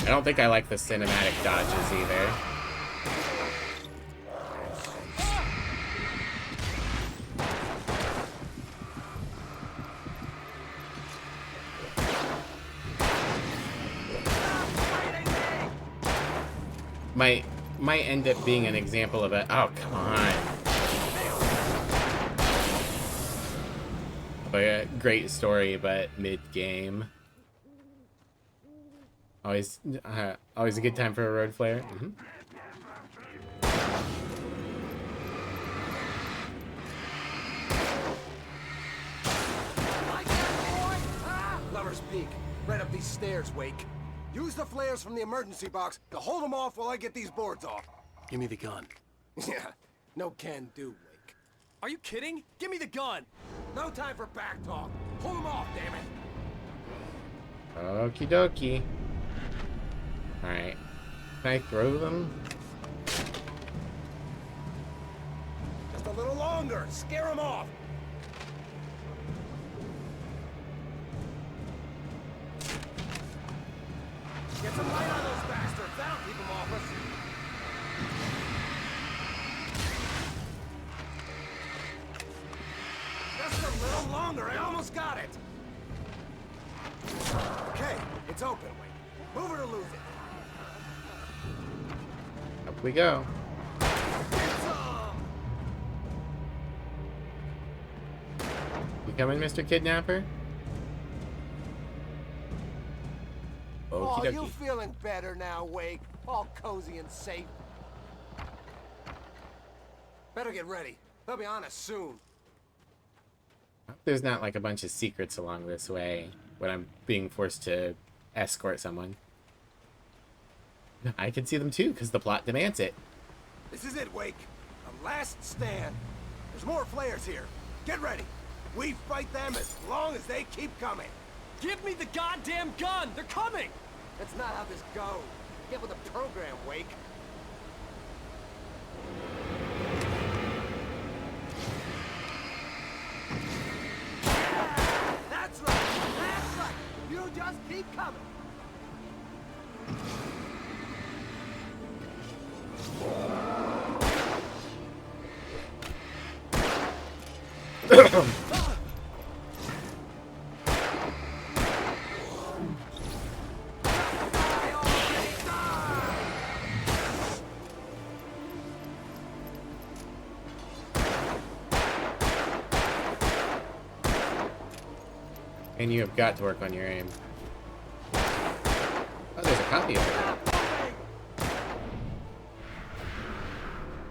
I don't think I like the cinematic dodges either. might end up being an example of a... Oh, come on. A great story, but mid-game. Always a good time for a road flare. Lover's Peak. Right up these stairs, Wake. Use the flares from the emergency box to hold them off while I get these boards off. Give me the gun. Yeah, no can do, Wake. Are you kidding? Give me the gun! No time for back talk. Pull them off, damn it. Okie dokie. Alright. Can I throw them? Just a little longer. Scare them off. Get some light on those bastards. That'll keep them off us. Just a little longer. I almost got it. Okay, it's open, Wade. Move it or lose it. Up we go. You coming, Mr. Kidnapper? Oh, Okie you dokie. feeling better now, Wake? All cozy and safe. Better get ready. They'll be on us soon. There's not like a bunch of secrets along this way when I'm being forced to escort someone. I can see them too, because the plot demands it. This is it, Wake. A last stand. There's more flares here. Get ready. We fight them as long as they keep coming. Give me the goddamn gun! They're coming! That's not how this goes. Get with the program, Wake. That's right. That's right. You just keep coming. And you have got to work on your aim. Oh, there's a copy of it.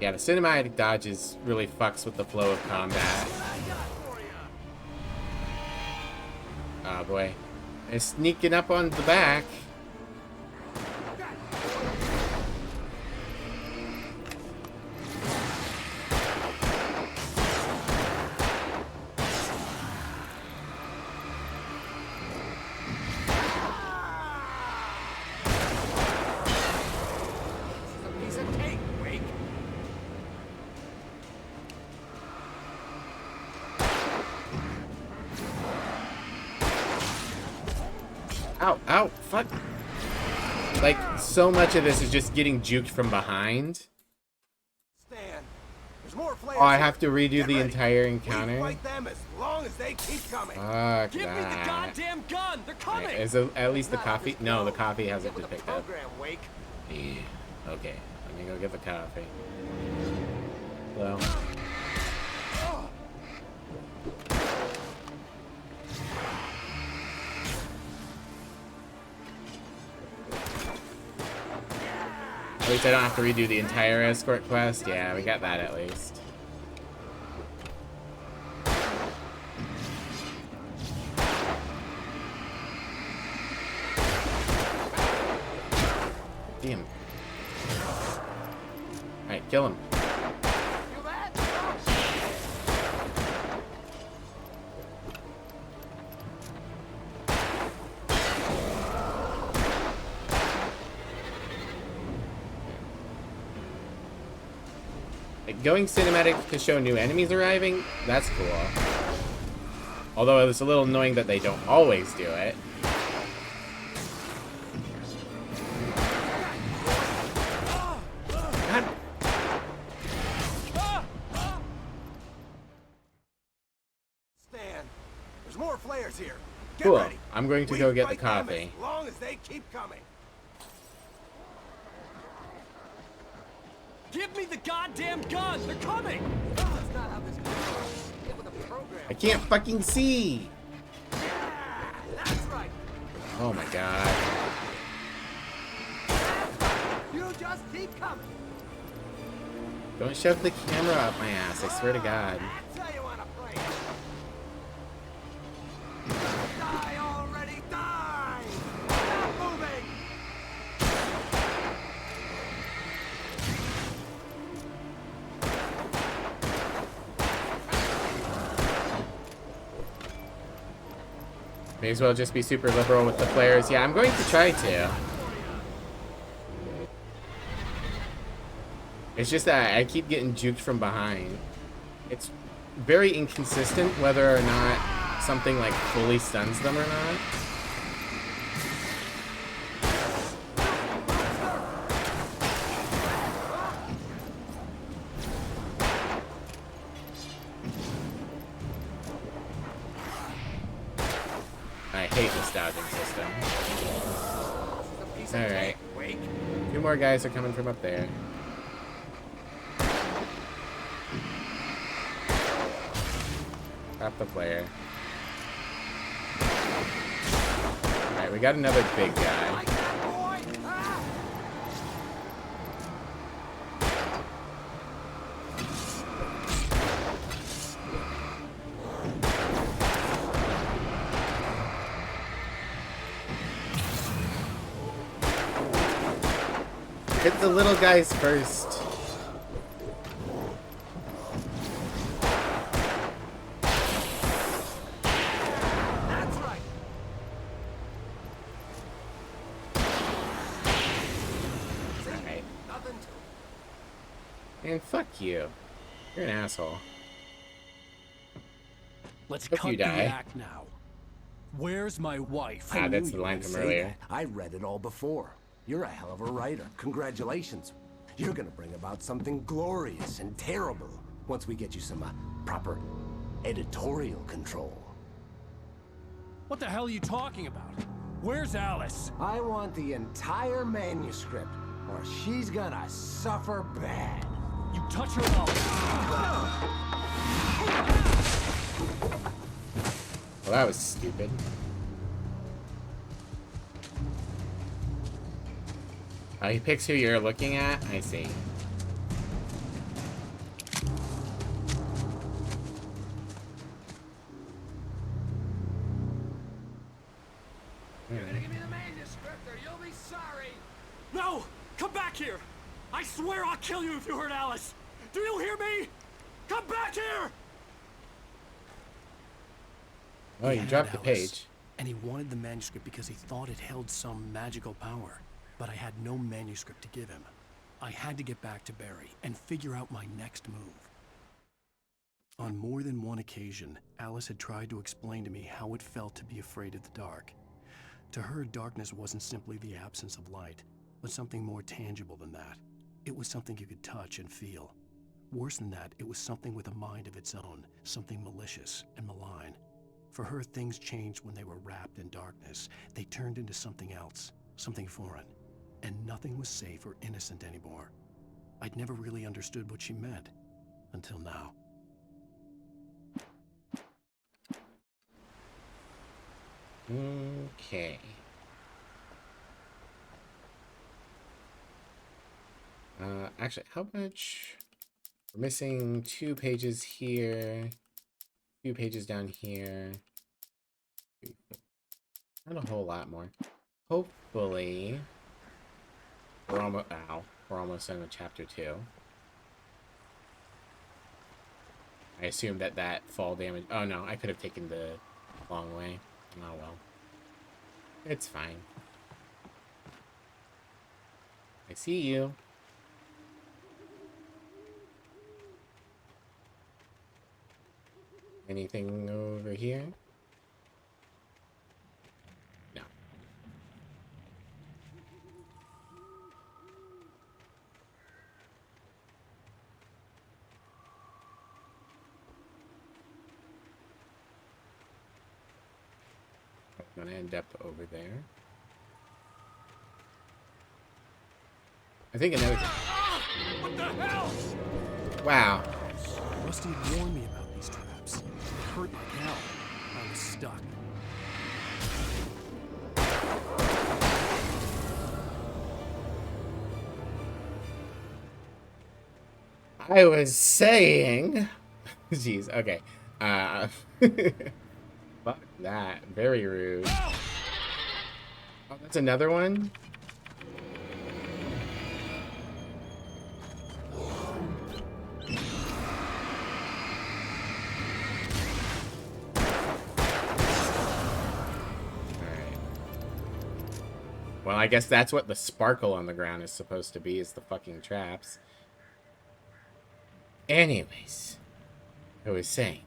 Yeah, the cinematic dodges really fucks with the flow of combat. Oh boy. They're sneaking up on the back. Piece of cake, Wake. Ow, ow, fuck. Like, so much of this is just getting juked from behind. Stand. There's more flares. Oh, I have to redo Get the ready. entire We encounter? fight them as long as they keep coming. Fuck Give me the that. goddamn gun! They're coming! Right, is it at least the coffee? No, the coffee hasn't been picked up. Program, Wake. Yeah. Okay, let me go get the coffee. Well. At least I don't have to redo the entire escort quest. Yeah, we got that at least. Damn. Alright, kill him. Like, going cinematic to show new enemies arriving, that's cool. Although it's a little annoying that they don't always do it. God. Stand. There's more flares here. Get Cool. ready. I'm going to We go get the fight them coffee. as long as they keep coming. Give me the goddamn gun! They're coming! That's not how this goes. Get with the program. I can't fucking see! That's right. Oh my god. You just keep coming. Don't shove the camera up my ass, I swear to god. That's how you wanna play. Die already, die! Stop moving! May as well just be super liberal with the flares. Yeah, I'm going to try to. It's just that I keep getting juked from behind. It's very inconsistent whether or not something like fully stuns them or not. I hate this dodging system. Alright. 2 more guys are coming from up there. Pop the flare. Alright, we got another big guy. Hit the little guys first. That's right. Alright. Nothing to And fuck you. You're an asshole. Let's Hope cut you the die. act now. Where's my wife? Ah, that's the line from earlier. I read it all before. You're a hell of a writer. Congratulations. You're gonna bring about something glorious and terrible once we get you some proper editorial control. What the hell are you talking about? Where's Alice? I want the entire manuscript, or she's gonna suffer bad. You touch her up. Well, that was stupid. Oh, he picks who you're looking at? I see. You're gonna give me the manuscript or you'll be sorry! No! Come back here! I swear I'll kill you if you hurt Alice! Do you hear me? Come back here! Oh, you He dropped had the Alice, page. And he wanted the manuscript because he thought it held some magical power. But I had no manuscript to give him. I had to get back to Barry and figure out my next move. On more than one occasion, Alice had tried to explain to me how it felt to be afraid of the dark. To her, darkness wasn't simply the absence of light, but something more tangible than that. It was something you could touch and feel. Worse than that, it was something with a mind of its own, something malicious and malign. For her, things changed when they were wrapped in darkness. They turned into something else, something foreign. And nothing was safe or innocent anymore. I'd never really understood what she meant, until now. Okay. Actually, how much? We're missing 2 pages here. 2 pages down here. Not a whole lot more. Hopefully, we're almost done with chapter 2. I assume that fall damage. Oh no, I could have taken the long way. Oh well. It's fine. I see you. Anything over here? No. I'm gonna end up over there. I think another. What the hell? Wow. Rusty had warned me about these traps. It hurt like hell. I was stuck. I was saying... Jeez, okay. Fuck that. Very rude. Oh, that's another one? Well, I guess that's what the sparkle on the ground is supposed to be, is the fucking traps. Anyways, I was saying,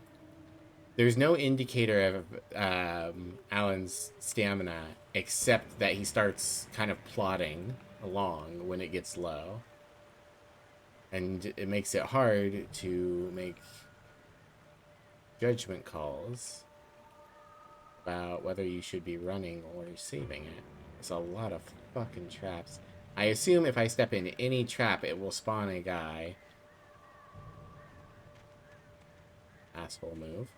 there's no indicator of Alan's stamina except that he starts kind of plodding along when it gets low. And it makes it hard to make judgment calls about whether you should be running or saving it. It's a lot of fucking traps. I assume if I step in any trap, it will spawn a guy. Asshole move.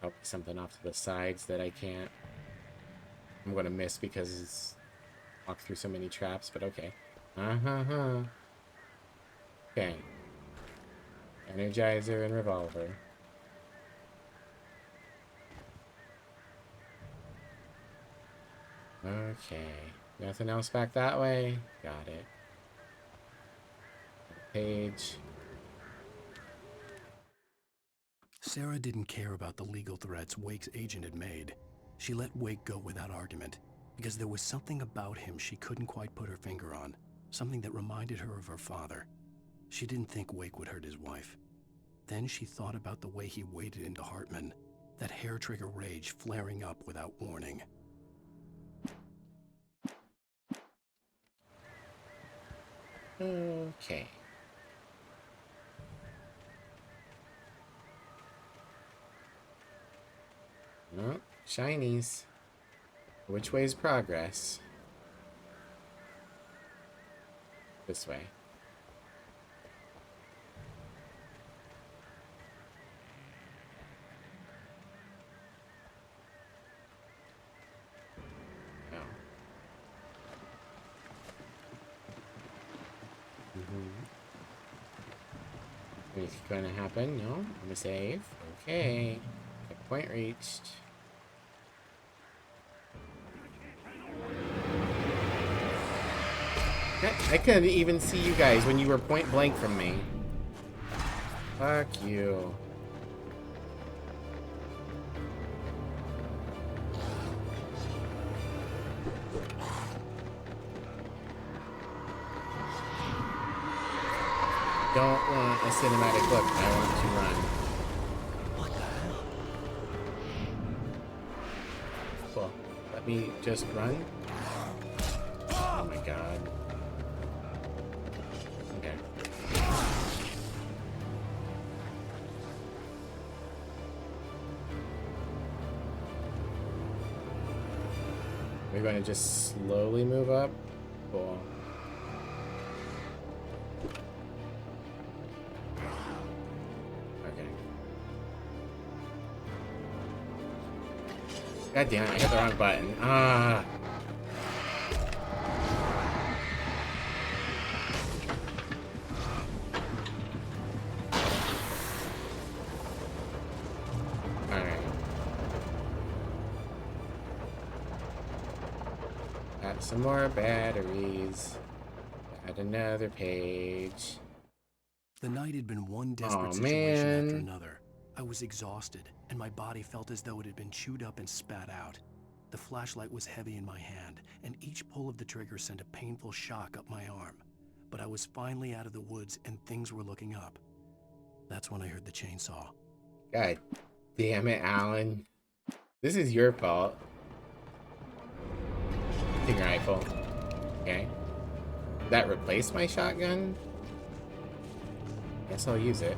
Oh, something off to the sides that I can't. I'm gonna miss because it's walked through so many traps, but okay. Okay. Energizer and revolver. Okay. Nothing else back that way? Got it. Page. Sarah didn't care about the legal threats Wake's agent had made. She let Wake go without argument, because there was something about him she couldn't quite put her finger on, something that reminded her of her father. She didn't think Wake would hurt his wife. Then she thought about the way he waded into Hartman, that hair-trigger rage flaring up without warning. Okay. Oh, shinies. Which way is progress? This way. Oh. Anything gonna happen? No? I'm gonna save. Okay. Point reached. I couldn't even see you guys when you were point blank from me. Fuck you. Don't want a cinematic look. I want to run. What the hell? Cool. Let me just run. Oh my god. Okay. We're going to just slowly move up. Cool. Okay. God damn it, I hit the wrong button. Ah. Alright. Got some more batteries. Got another page. The night had been one desperate situation after another. I was exhausted, and my body felt as though it had been chewed up and spat out. The flashlight was heavy in my hand, and each pull of the trigger sent a painful shock up my arm. But I was finally out of the woods, and things were looking up. That's when I heard the chainsaw. God damn it, Alan. This is your fault. Hunting rifle. Okay. Did that replace my shotgun? Guess I'll use it.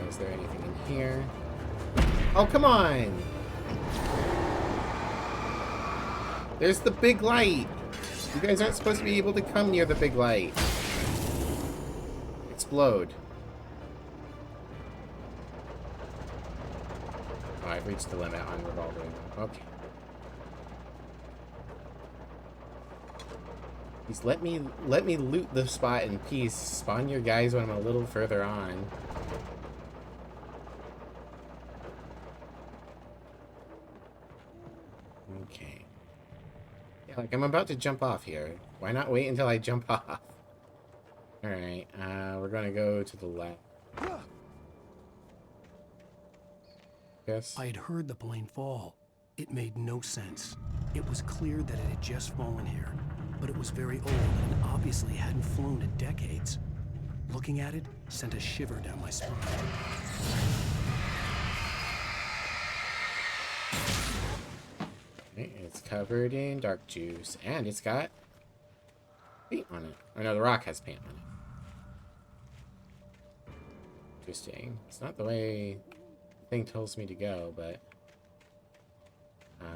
Is there anything in here? Oh, come on! There's the big light! You guys aren't supposed to be able to come near the big light. Explode. Oh, I've reached the limit on revolving. Okay. Please let me loot the spot in peace. Spawn your guys when I'm a little further on. Okay. Yeah, like I'm about to jump off here. Why not wait until I jump off? Alright, we're gonna go to the left. Yes. I had heard the plane fall. It made no sense. It was clear that it had just fallen here, but it was very old and obviously hadn't flown in decades. Looking at it sent a shiver down my spine. Okay, it's covered in dark juice, and it's got paint on it. Oh no, the rock has paint on it. Interesting. It's not the way the thing tells me to go, but oh.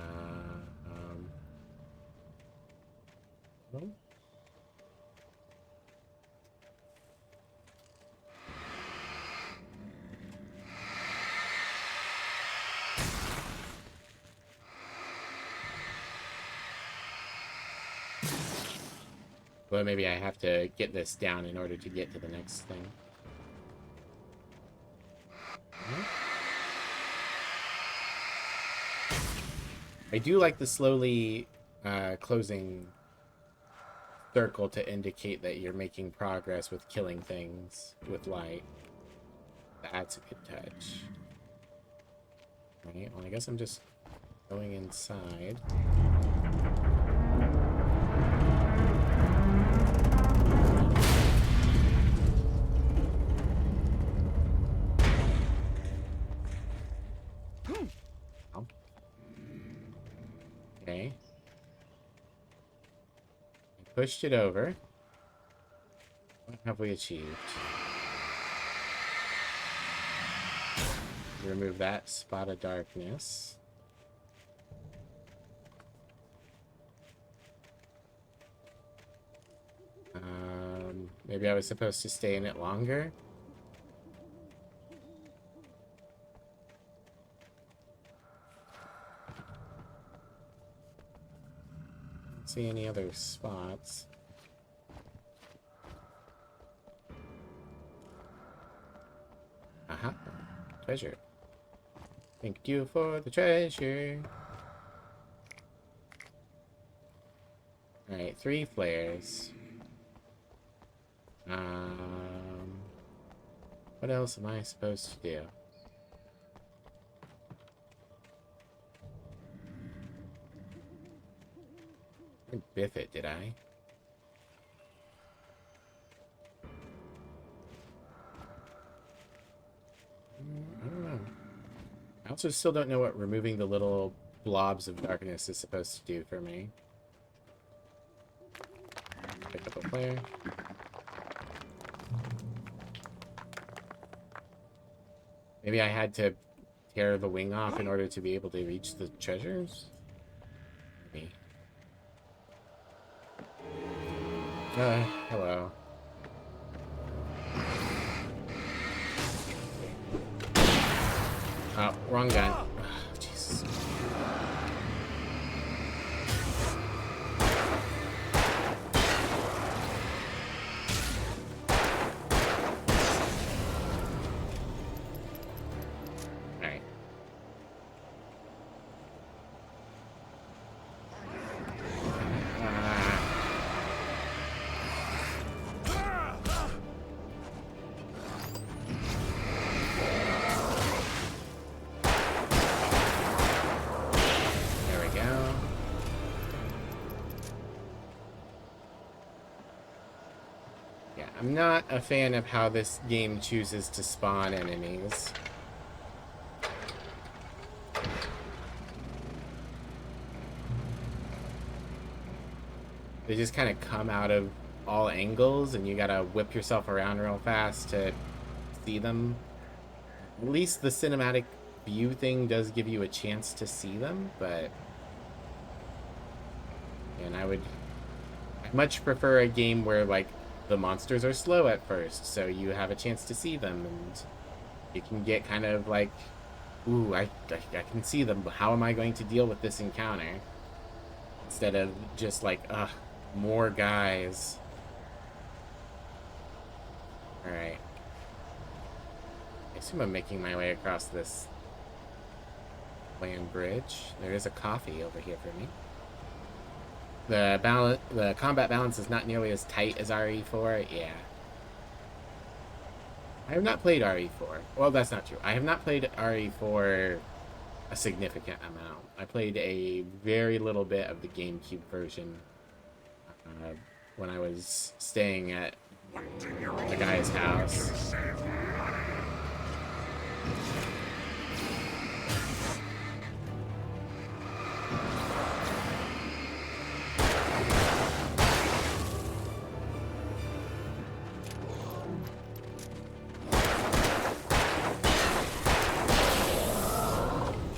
Well, maybe I have to get this down in order to get to the next thing. I do like the slowly closing circle to indicate that you're making progress with killing things with light. That's a good touch. Right, well, I guess I'm just going inside. Okay. I pushed it over. What have we achieved? Remove that spot of darkness. Maybe I was supposed to stay in it longer? See any other spots. Aha. Treasure. Thank you for the treasure. Alright, 3 flares. What else am I supposed to do? I didn't biff it, did I? I don't know. I also still don't know what removing the little blobs of darkness is supposed to do for me. Pick up a flare. Maybe I had to tear the wing off in order to be able to reach the treasures? Maybe. Hello. Oh, wrong gun. Oh, Jesus. Alright. I'm not a fan of how this game chooses to spawn enemies. They just kind of come out of all angles and you gotta whip yourself around real fast to see them. At least the cinematic view thing does give you a chance to see them, but... And I much prefer a game where, like, the monsters are slow at first, so you have a chance to see them, and you can get kind of like, ooh, I can see them, but how am I going to deal with this encounter? Instead of just like, ugh, more guys. Alright. I assume I'm making my way across this land bridge. There is a coffee over here for me. The combat balance is not nearly as tight as RE4. Yeah. I have not played RE4. Well, that's not true. I have not played RE4 a significant amount. I played a very little bit of the GameCube version when I was staying at a guy's house.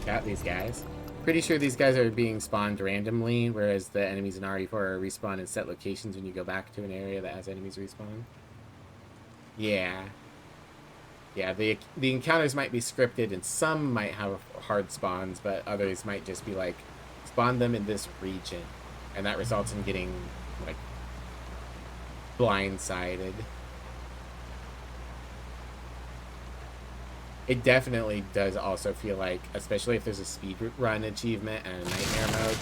Got these guys. Pretty sure these guys are being spawned randomly, whereas the enemies in RE4 are respawned in set locations when you go back to an area that has enemies respawn. Yeah. Yeah, the encounters might be scripted, and some might have hard spawns, but others might just be like, spawn them in this region. And that results in getting, like, blindsided. It definitely does also feel like, especially if there's a speed run achievement and a nightmare mode.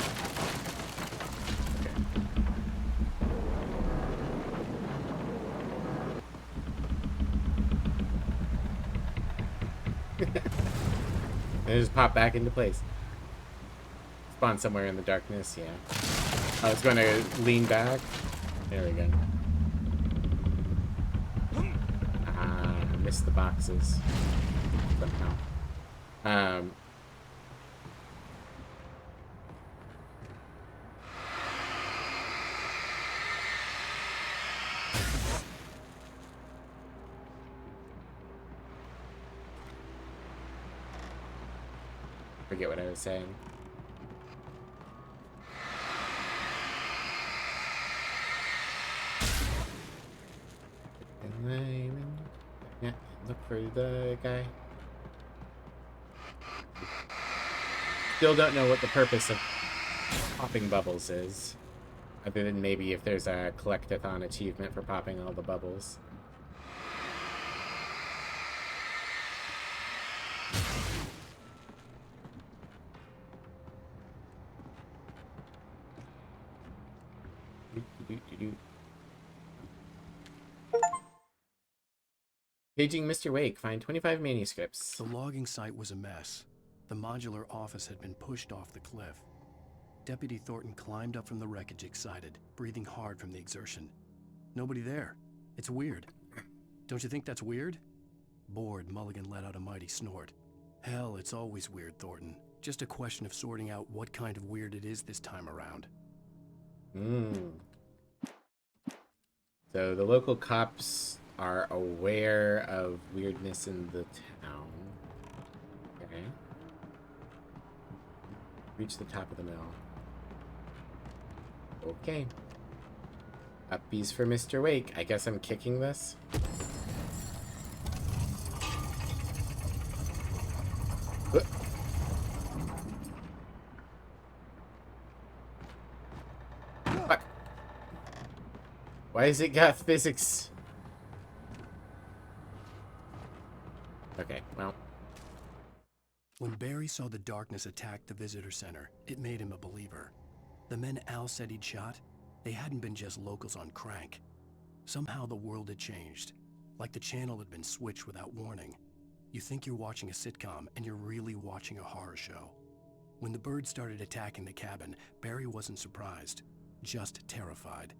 Okay. And just pop back into place. Spawn somewhere in the darkness, yeah. I was going to lean back. There we go. Ah, missed the boxes. Somehow. Forget what I was saying. Yeah, look for the guy. Still don't know what the purpose of popping bubbles is. Other than maybe if there's a collectathon achievement for popping all the bubbles. Paging Mr. Wake, find 25 manuscripts. The logging site was a mess. The modular office had been pushed off the cliff. Deputy Thornton climbed up from the wreckage excited, breathing hard from the exertion. Nobody there. It's weird. Don't you think that's weird? Bored, Mulligan let out a mighty snort. Hell, it's always weird, Thornton. Just a question of sorting out what kind of weird it is this time around. So the local cops are aware of weirdness in the town. Okay. Reach the top of the mill. Okay. Uppies for Mr. Wake. I guess I'm kicking this. Fuck. Why is it got physics? Okay, well. When Barry saw the darkness attack the visitor center, it made him a believer. The men Al said he'd shot, they hadn't been just locals on crank. Somehow the world had changed, like the channel had been switched without warning. You think you're watching a sitcom, and you're really watching a horror show. When the birds started attacking the cabin, Barry wasn't surprised, just terrified.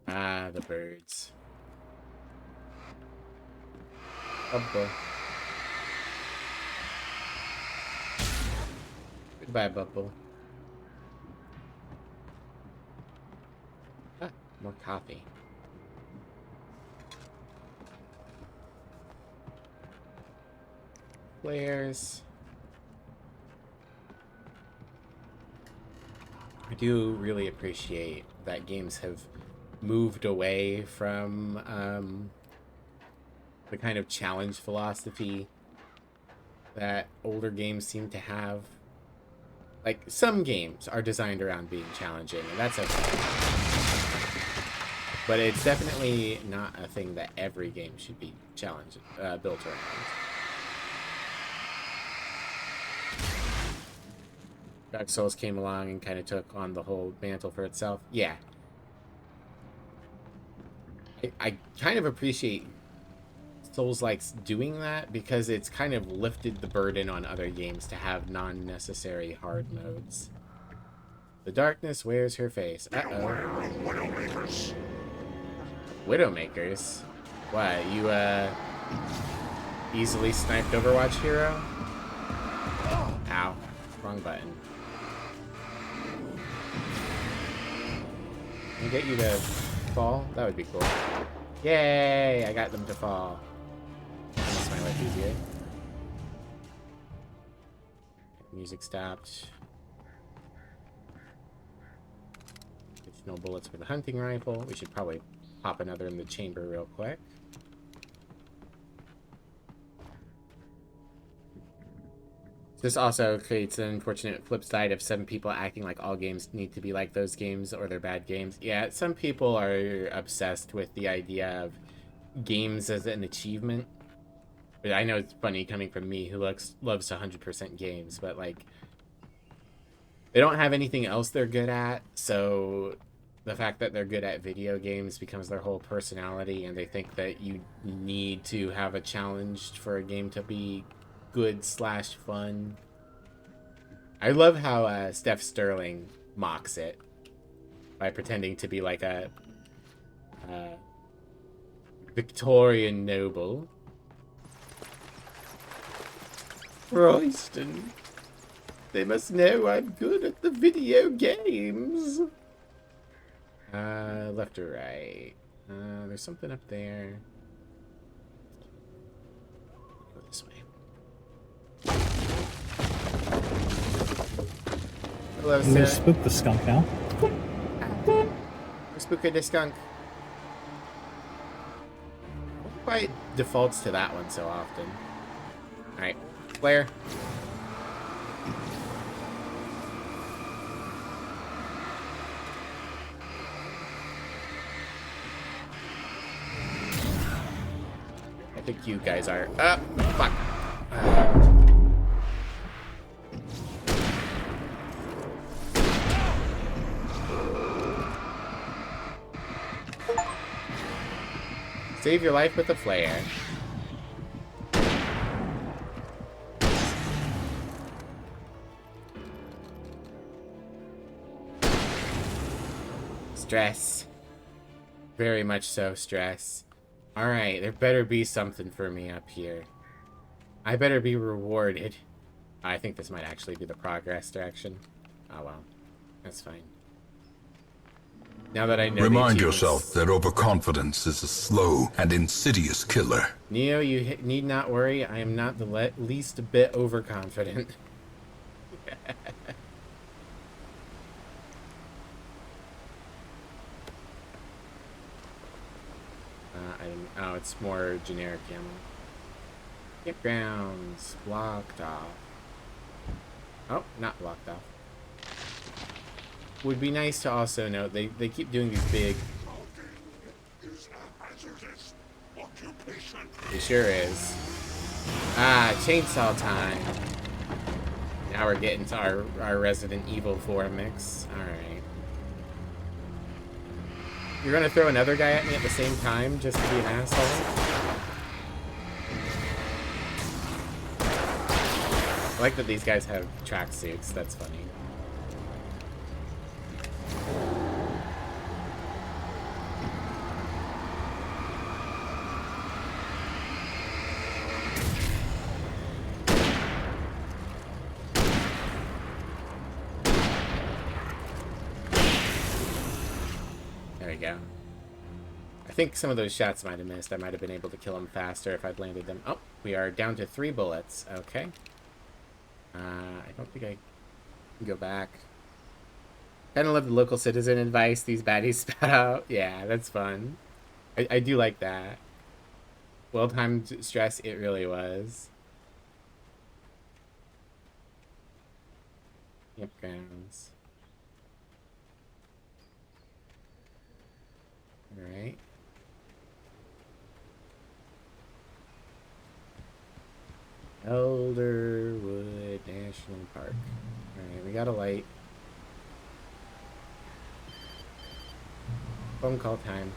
Ah, the birds. Bubble. Goodbye, Bubble. Ah, more coffee. flares. I do really appreciate that games have moved away from the kind of challenge philosophy that older games seem to have. Like, some games are designed around being challenging, and that's okay. But it's definitely not a thing that every game should be challenged, built around. Dark Souls came along and kind of took on the whole mantle for itself. Yeah. I kind of appreciate Souls-likes doing that because it's kind of lifted the burden on other games to have non-necessary hard modes. The darkness wears her face. Uh-oh. Widowmakers. Widowmakers? What, you, easily sniped Overwatch hero? Ow. Wrong button. Can I get you to fall? That would be cool. Yay! I got them to fall. Makes my life easier. Music stopped. Additional bullets for the hunting rifle. We should probably pop another in the chamber real quick. This also creates an unfortunate flip side of some people acting like all games need to be like those games or they're bad games. Yeah, some people are obsessed with the idea of games as an achievement. But I know it's funny coming from me who loves to 100% games, but like they don't have anything else they're good at, so the fact that they're good at video games becomes their whole personality, and they think that you need to have a challenge for a game to be good/fun. I love how Steph Sterling mocks it by pretending to be like a Victorian noble. Royston, they must know I'm good at the video games. Left or right? There's something up there. Go this way. Hello, I'm gonna sir. spook the skunk now. Spooka the skunk. Quite defaults to that one so often. Alright, flare. I think you guys are. Fuck. Save your life with a flare. Stress. Very much so, stress. Alright, there better be something for me up here. I better be rewarded. I think this might actually be the progress direction. Oh well. That's fine. Now that I know Remind yourself that overconfidence is a slow and insidious killer. Neo, you need not worry. I am not the least bit overconfident. Oh, it's more generic ammo. Campgrounds. Blocked off. Oh, not blocked off. Would be nice to also note they keep doing these big. It sure is. Ah, chainsaw time. Now we're getting to our Resident Evil 4 mix. Alright. You're gonna throw another guy at me at the same time just to be an asshole? I like that these guys have tracksuits. That's funny. There we go. I think some of those shots might have missed. I might have been able to kill him faster if I'd landed them. Oh, We are down to 3 bullets. Okay. I don't think I can go back. Kind of love the local citizen advice these baddies spat out. Yeah, that's fun. I do like that. Well-timed stress, it really was. Campgrounds. Alright. Elderwood National Park. Alright, we got a light. Phone call time.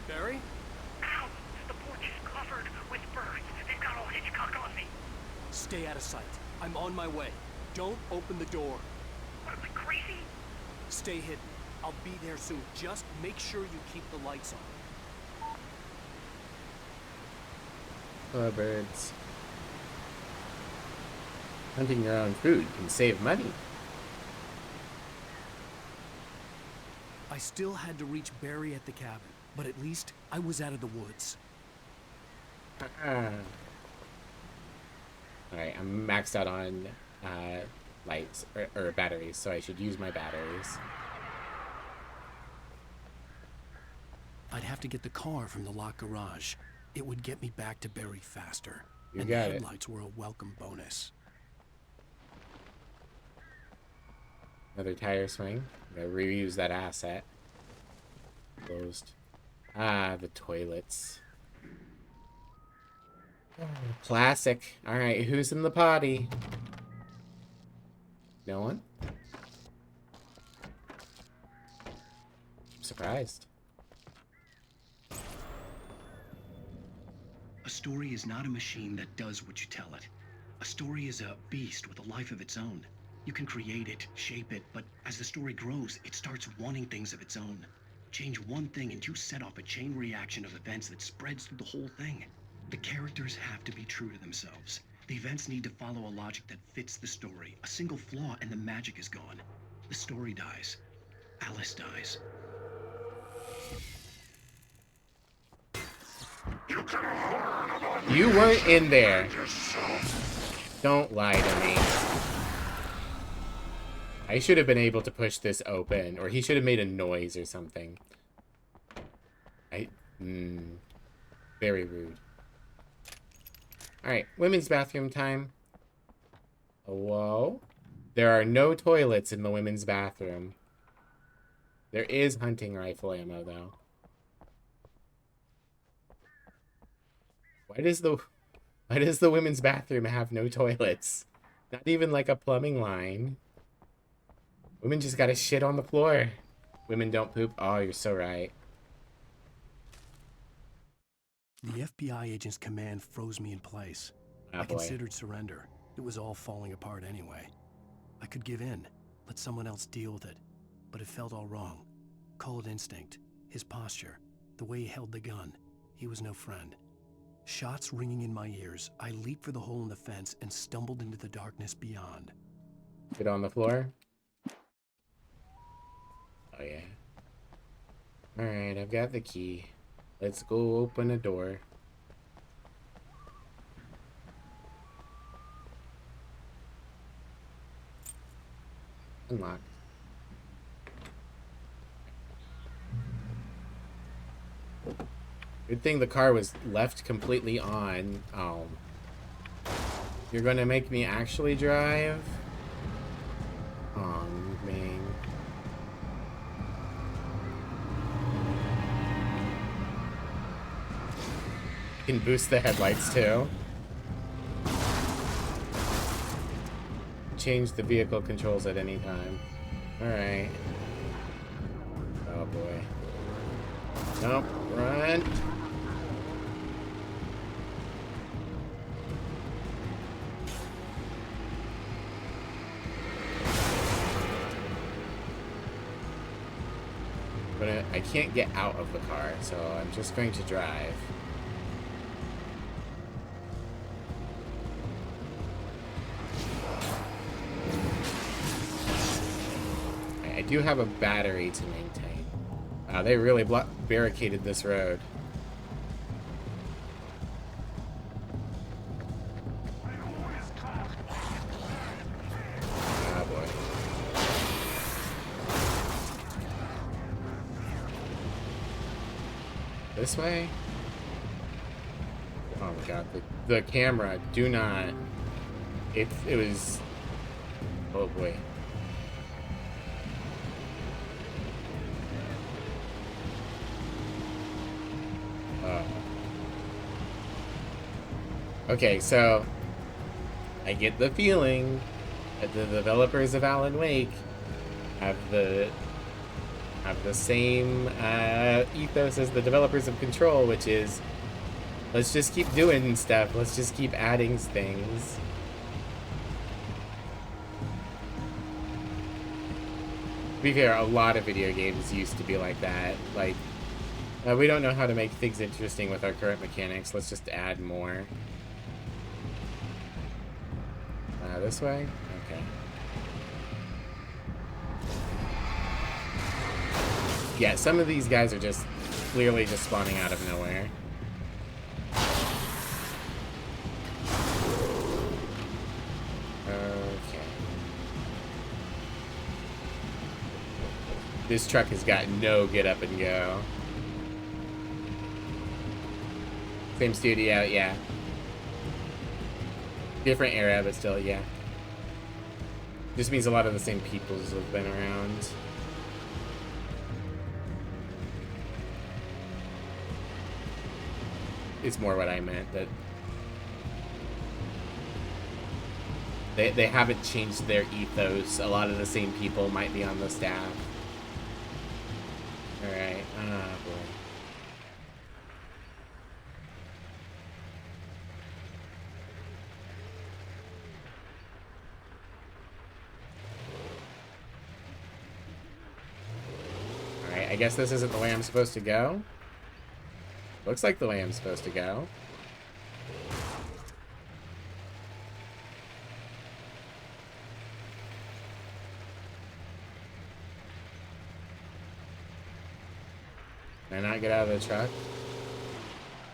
Barry? Ow! The porch is covered with birds. They've got all Hitchcock on me. Stay out of sight. I'm on my way. Don't open the door. What, am I crazy? Stay hidden. I'll be there soon. Just make sure you keep the lights on. Hello, birds. Hunting your own food can save money. I still had to reach Barry at the cabin, but at least I was out of the woods. Alright, I'm maxed out on lights, or batteries, so I should use my batteries. I'd have to get the car from the locked garage. It would get me back to Barry faster. You and got the it. headlights were a welcome bonus. Another tire swing. I'm gonna reuse that asset. Closed. Ah, the toilets. Classic. Alright, who's in the potty? No one? I'm surprised. A story is not a machine that does what you tell it. A story is a beast with a life of its own. You can create it, shape it, but as the story grows, it starts wanting things of its own. Change one thing and you set off a chain reaction of events that spreads through the whole thing. The characters have to be true to themselves. The events need to follow a logic that fits the story. A single flaw and the magic is gone. The story dies. Alice dies. You weren't in there. Don't lie to me. I should have been able to push this open, or he should have made a noise or something. Very rude. Alright, women's bathroom time. Whoa. There are no toilets in the women's bathroom. There is hunting rifle ammo, though. Why does the women's bathroom have no toilets? Not even like a plumbing line. Women just gotta shit on the floor. Women don't poop. Oh, you're so right. The FBI agent's command froze me in place. I considered surrender. It was all falling apart anyway. I could give in, let someone else deal with it. But it felt all wrong. Call it instinct. His posture. The way he held the gun. He was no friend. Shots ringing in my ears, I leaped for the hole in the fence and stumbled into the darkness beyond. Get on the floor. Oh, yeah. Alright, I've got the key. Let's go open a door. Unlocked. Good thing the car was left completely on. Oh. You're gonna make me actually drive? Oh, man. You can boost the headlights too. Change the vehicle controls at any time. Alright. Oh boy. Nope, run. But I can't get out of the car, so I'm just going to drive. I do have a battery to maintain. They really barricaded this road. This way? Oh my god, the camera, do not... It was... Oh boy. Okay, so... I get the feeling that the developers of Alan Wake have the same ethos as the developers of Control, which is let's just keep doing stuff. Let's just keep adding things. To be fair, a lot of video games used to be like that. Like, we don't know how to make things interesting with our current mechanics. Let's just add more. This way? Okay. Yeah, some of these guys are just clearly just spawning out of nowhere. Okay. This truck has got no get up and go. Same studio, yeah. Different era, but still, yeah. Just means a lot of the same peoples have been around. It's more what I meant, that they haven't changed their ethos. A lot of the same people might be on the staff. Alright, boy. Alright, I guess this isn't the way I'm supposed to go. Looks like the way I'm supposed to go. Can I not get out of the truck?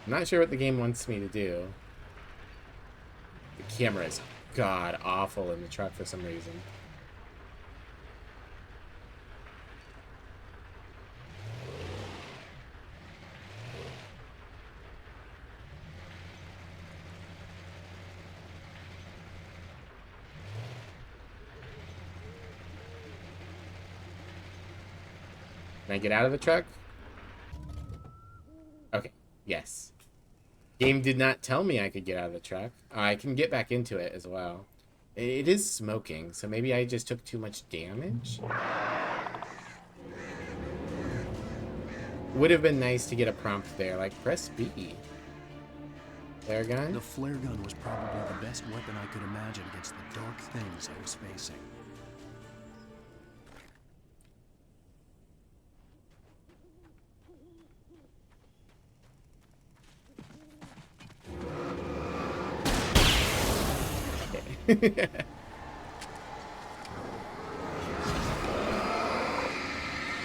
I'm not sure what the game wants me to do. The camera is god awful in the truck for some reason. Can I get out of the truck? Okay, yes. Game did not tell me I could get out of the truck. I can get back into it as well. It is smoking, so maybe I just took too much damage? Would have been nice to get a prompt there, like press B. Flare gun? The flare gun was probably the best weapon I could imagine against the dark things I was facing.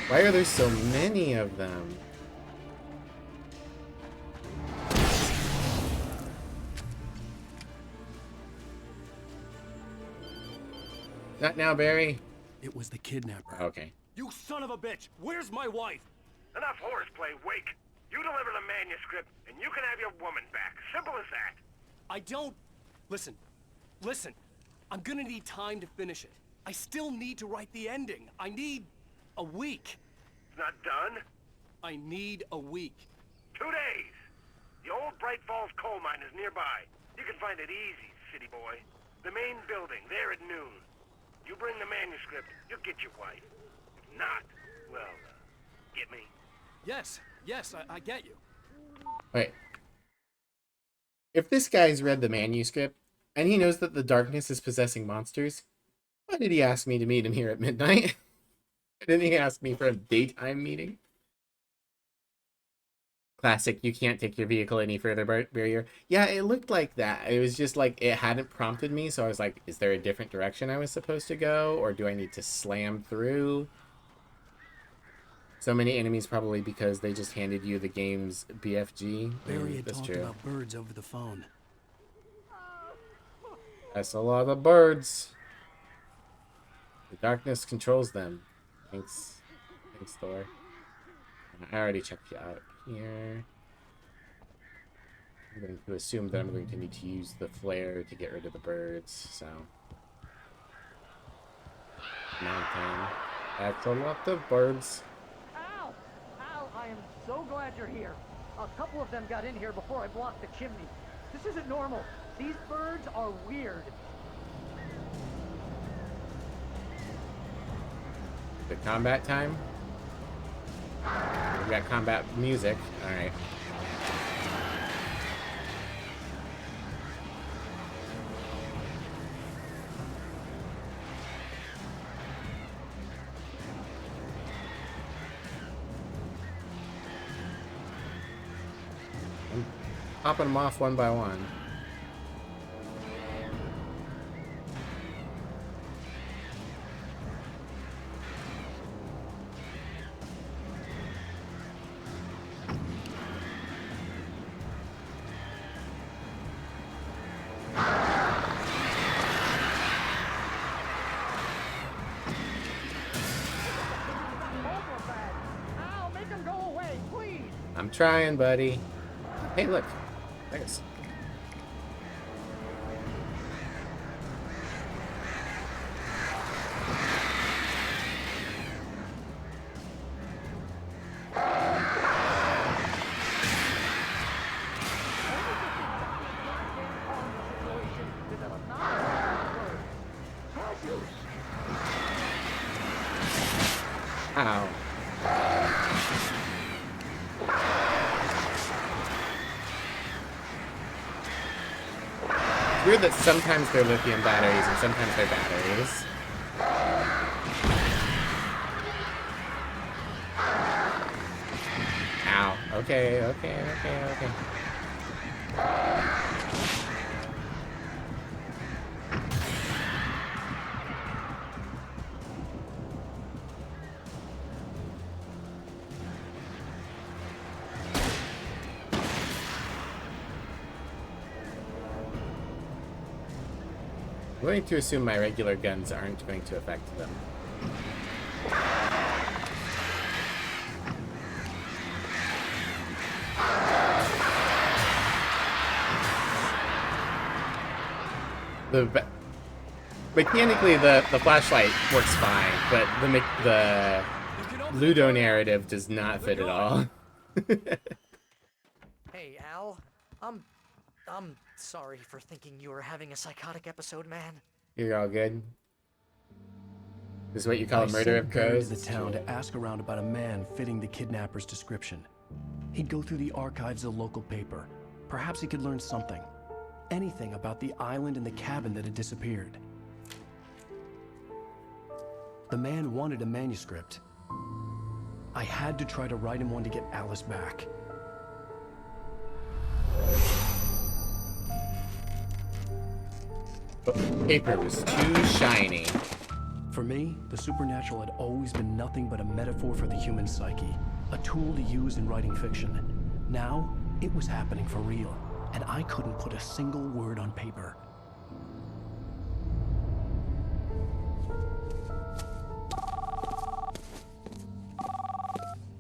Why are there so many of them? Not now, Barry. It was the kidnapper. Okay. You son of a bitch! Where's my wife? Enough horseplay, Wake. You deliver the manuscript, and you can have your woman back. Simple as that. I don't... Listen. I'm gonna need time to finish it. I still need to write the ending. I need a week. It's not done? I need a week. 2 days. The old Bright Falls coal mine is nearby. You can find it easy, city boy. The main building, there at noon. You bring the manuscript, you'll get your wife. If not, well, get me? Yes, I get you. Wait. If this guy's read the manuscript, and he knows that the darkness is possessing monsters, why did he ask me to meet him here at midnight? Didn't he ask me for a daytime meeting? Classic, you can't take your vehicle any further, barrier. Yeah, it looked like that. It was just like, it hadn't prompted me, so I was like, is there a different direction I was supposed to go? Or do I need to slam through? So many enemies probably because they just handed you the game's BFG. Barry had That's talked true. about birds over the phone. That's a lot of birds. The darkness controls them. Thanks, Thor. I already checked you out. here. I'm going to assume that I'm going to need to use the flare to get rid of the birds, so... Mountain. That's a lot of birds. Al! Al, I am so glad you're here. A couple of them got in here before I blocked the chimney. This isn't normal. These birds are weird. The combat time? We got combat music. Alright. I'm popping them off one by one. Al, make them go away, please! I'm trying, buddy. Hey, look. Thanks. Ow. It's weird that sometimes they're lithium batteries and sometimes they're batteries. Ow. Okay. I'm going to assume my regular guns aren't going to affect them. Mechanically, the flashlight works fine, but the Ludo narrative does not fit at all. Hey, Al. I'm sorry for thinking you were having a psychotic episode, man. You're all good. This is what you call a murder of Barry crows? to the town to ask around about a man fitting the kidnapper's description. He'd go through the archives of the local paper. Perhaps he could learn something. Anything about the island and the cabin that had disappeared. The man wanted a manuscript. I had to try to write him one to get Alice back. But the paper was too shiny. For me, the supernatural had always been nothing but a metaphor for the human psyche, a tool to use in writing fiction. Now, it was happening for real, and I couldn't put a single word on paper.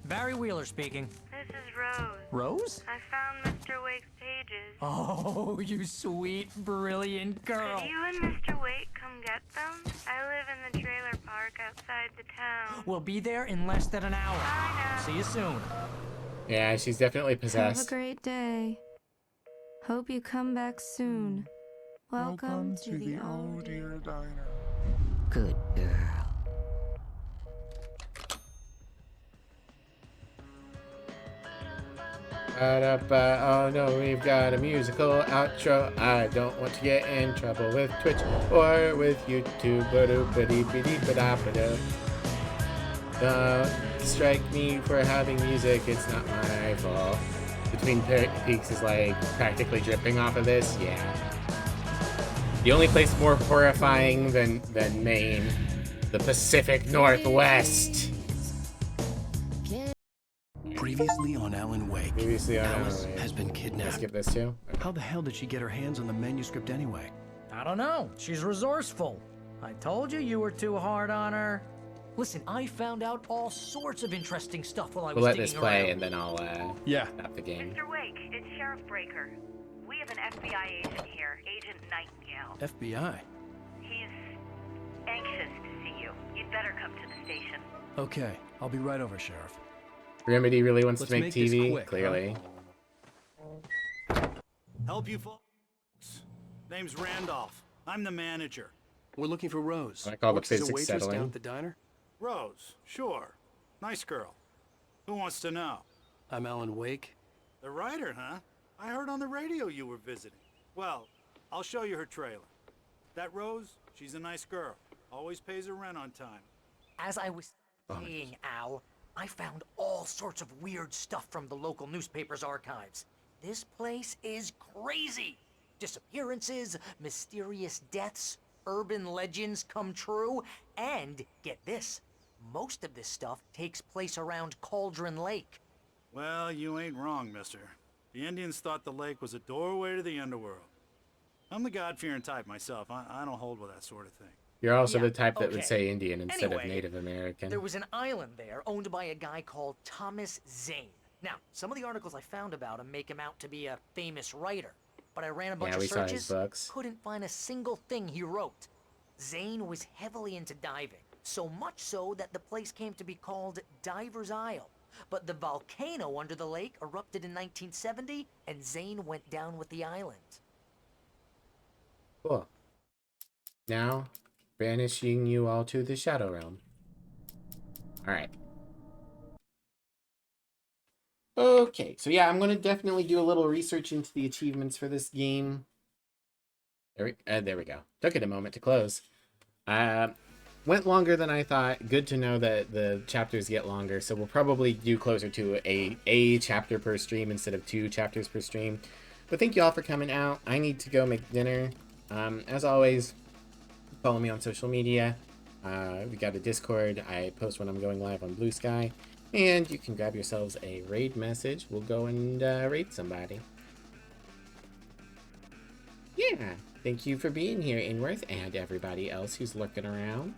Barry Wheeler speaking. This is Rose. Rose? I found Mr. Wake's pages. Oh, you sweet, brilliant girl. Could you and Mr. Wake come get them? I live in the trailer park outside the town. We'll be there in less than an hour. Bye now. See you soon. Yeah, she's definitely Have a possessed. great day. Hope you come back soon. Welcome to the Oh Dear Diner. Good girl. Oh no, we've got a musical outro. I don't want to get in trouble with Twitch or with YouTube. Don't strike me for having music, it's not my fault. Between Peaks is like practically dripping off of this, yeah. The only place more horrifying than Maine, the Pacific Northwest. Previously on Alan Wake, Alice Wake has been kidnapped. Skip this too? Okay. How the hell did she get her hands on the manuscript anyway? I don't know. She's resourceful. I told you you were too hard on her. Listen, I found out all sorts of interesting stuff while I was We'll let digging this play, around. and then I'll stop the game. Mr. Wake, it's Sheriff Breaker. We have an FBI agent here, Agent Nightingale. FBI? He's anxious to see you. You'd better come to the station. Okay, I'll be right over, Sheriff. Remedy really wants Let's to make make this TV, quick, clearly. Help you folks. Name's Randolph. I'm the manager. We're looking for Rose. I like all the Works as a physics waitress settling. down at the diner. Rose, sure. Nice girl. Who wants to know? I'm Alan Wake. The writer, huh? I heard on the radio you were visiting. Well, I'll show you her trailer. That Rose, she's a nice girl. Always pays her rent on time. As I was saying, Al, I found all sorts of weird stuff from the local newspaper's archives. This place is crazy. Disappearances, mysterious deaths, urban legends come true, and get this, most of this stuff takes place around Cauldron Lake. Well, you ain't wrong, mister. The Indians thought the lake was a doorway to the underworld. I'm the God-fearing type myself. I don't hold with that sort of thing. You're also Yeah, the type that okay. would say Indian instead Anyway, of Native American. There was an island there owned by a guy called Thomas Zane. Now, some of the articles I found about him make him out to be a famous writer, but I ran a bunch Yeah, of we saw his searches, books. couldn't find a single thing he wrote. Zane was heavily into diving, so much so that the place came to be called Diver's Isle. But the volcano under the lake erupted in 1970, and Zane went down with the island. Cool. Now, banishing you all to the Shadow Realm. Alright. Okay, so yeah, I'm going to definitely do a little research into the achievements for this game. There we go. Took it a moment to close. Went longer than I thought. Good to know that the chapters get longer, so we'll probably do closer to a chapter per stream instead of 2 chapters per stream. But thank you all for coming out. I need to go make dinner. As always, follow me on social media. We got a Discord. I post when I'm going live on Blue Sky. And you can grab yourselves a raid message. We'll go and raid somebody. Yeah. Thank you for being here, Inworth, and everybody else who's lurking around.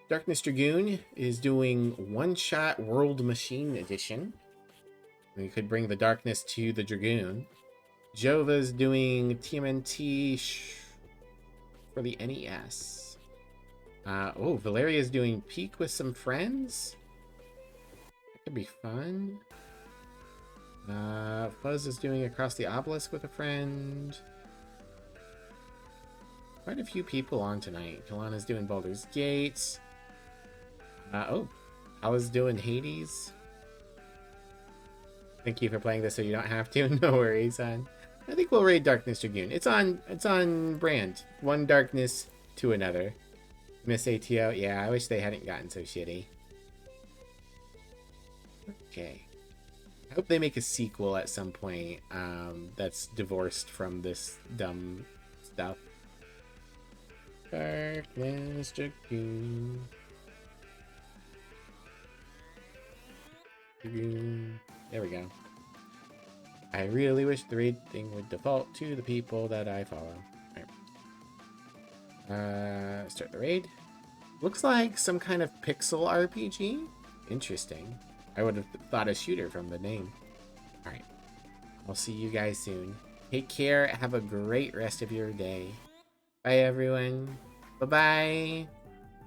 Darkness Dragoon is doing one-shot World Machine Edition. We could bring the darkness to the Dragoon. Jova's doing TMNT for the NES. Valeria's doing Peak with some friends. That could be fun. Fuzz is doing Across the Obelisk with a friend. Quite a few people on tonight. Kalana's doing Baldur's Gate. Ala's doing Hades. Thank you for playing this so you don't have to. No worries, son. I think we'll raid Darkness Dragoon. It's on brand. One darkness to another. Miss ATO. Yeah, I wish they hadn't gotten so shitty. Okay. I hope they make a sequel at some point that's divorced from this dumb stuff. Darkness Dragoon. There we go. I really wish the raid thing would default to the people that I follow. Alright. Start the raid. Looks like some kind of pixel RPG. Interesting. I would have thought a shooter from the name. Alright. I'll see you guys soon. Take care. Have a great rest of your day. Bye, everyone. Bye-bye.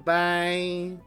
Bye-bye.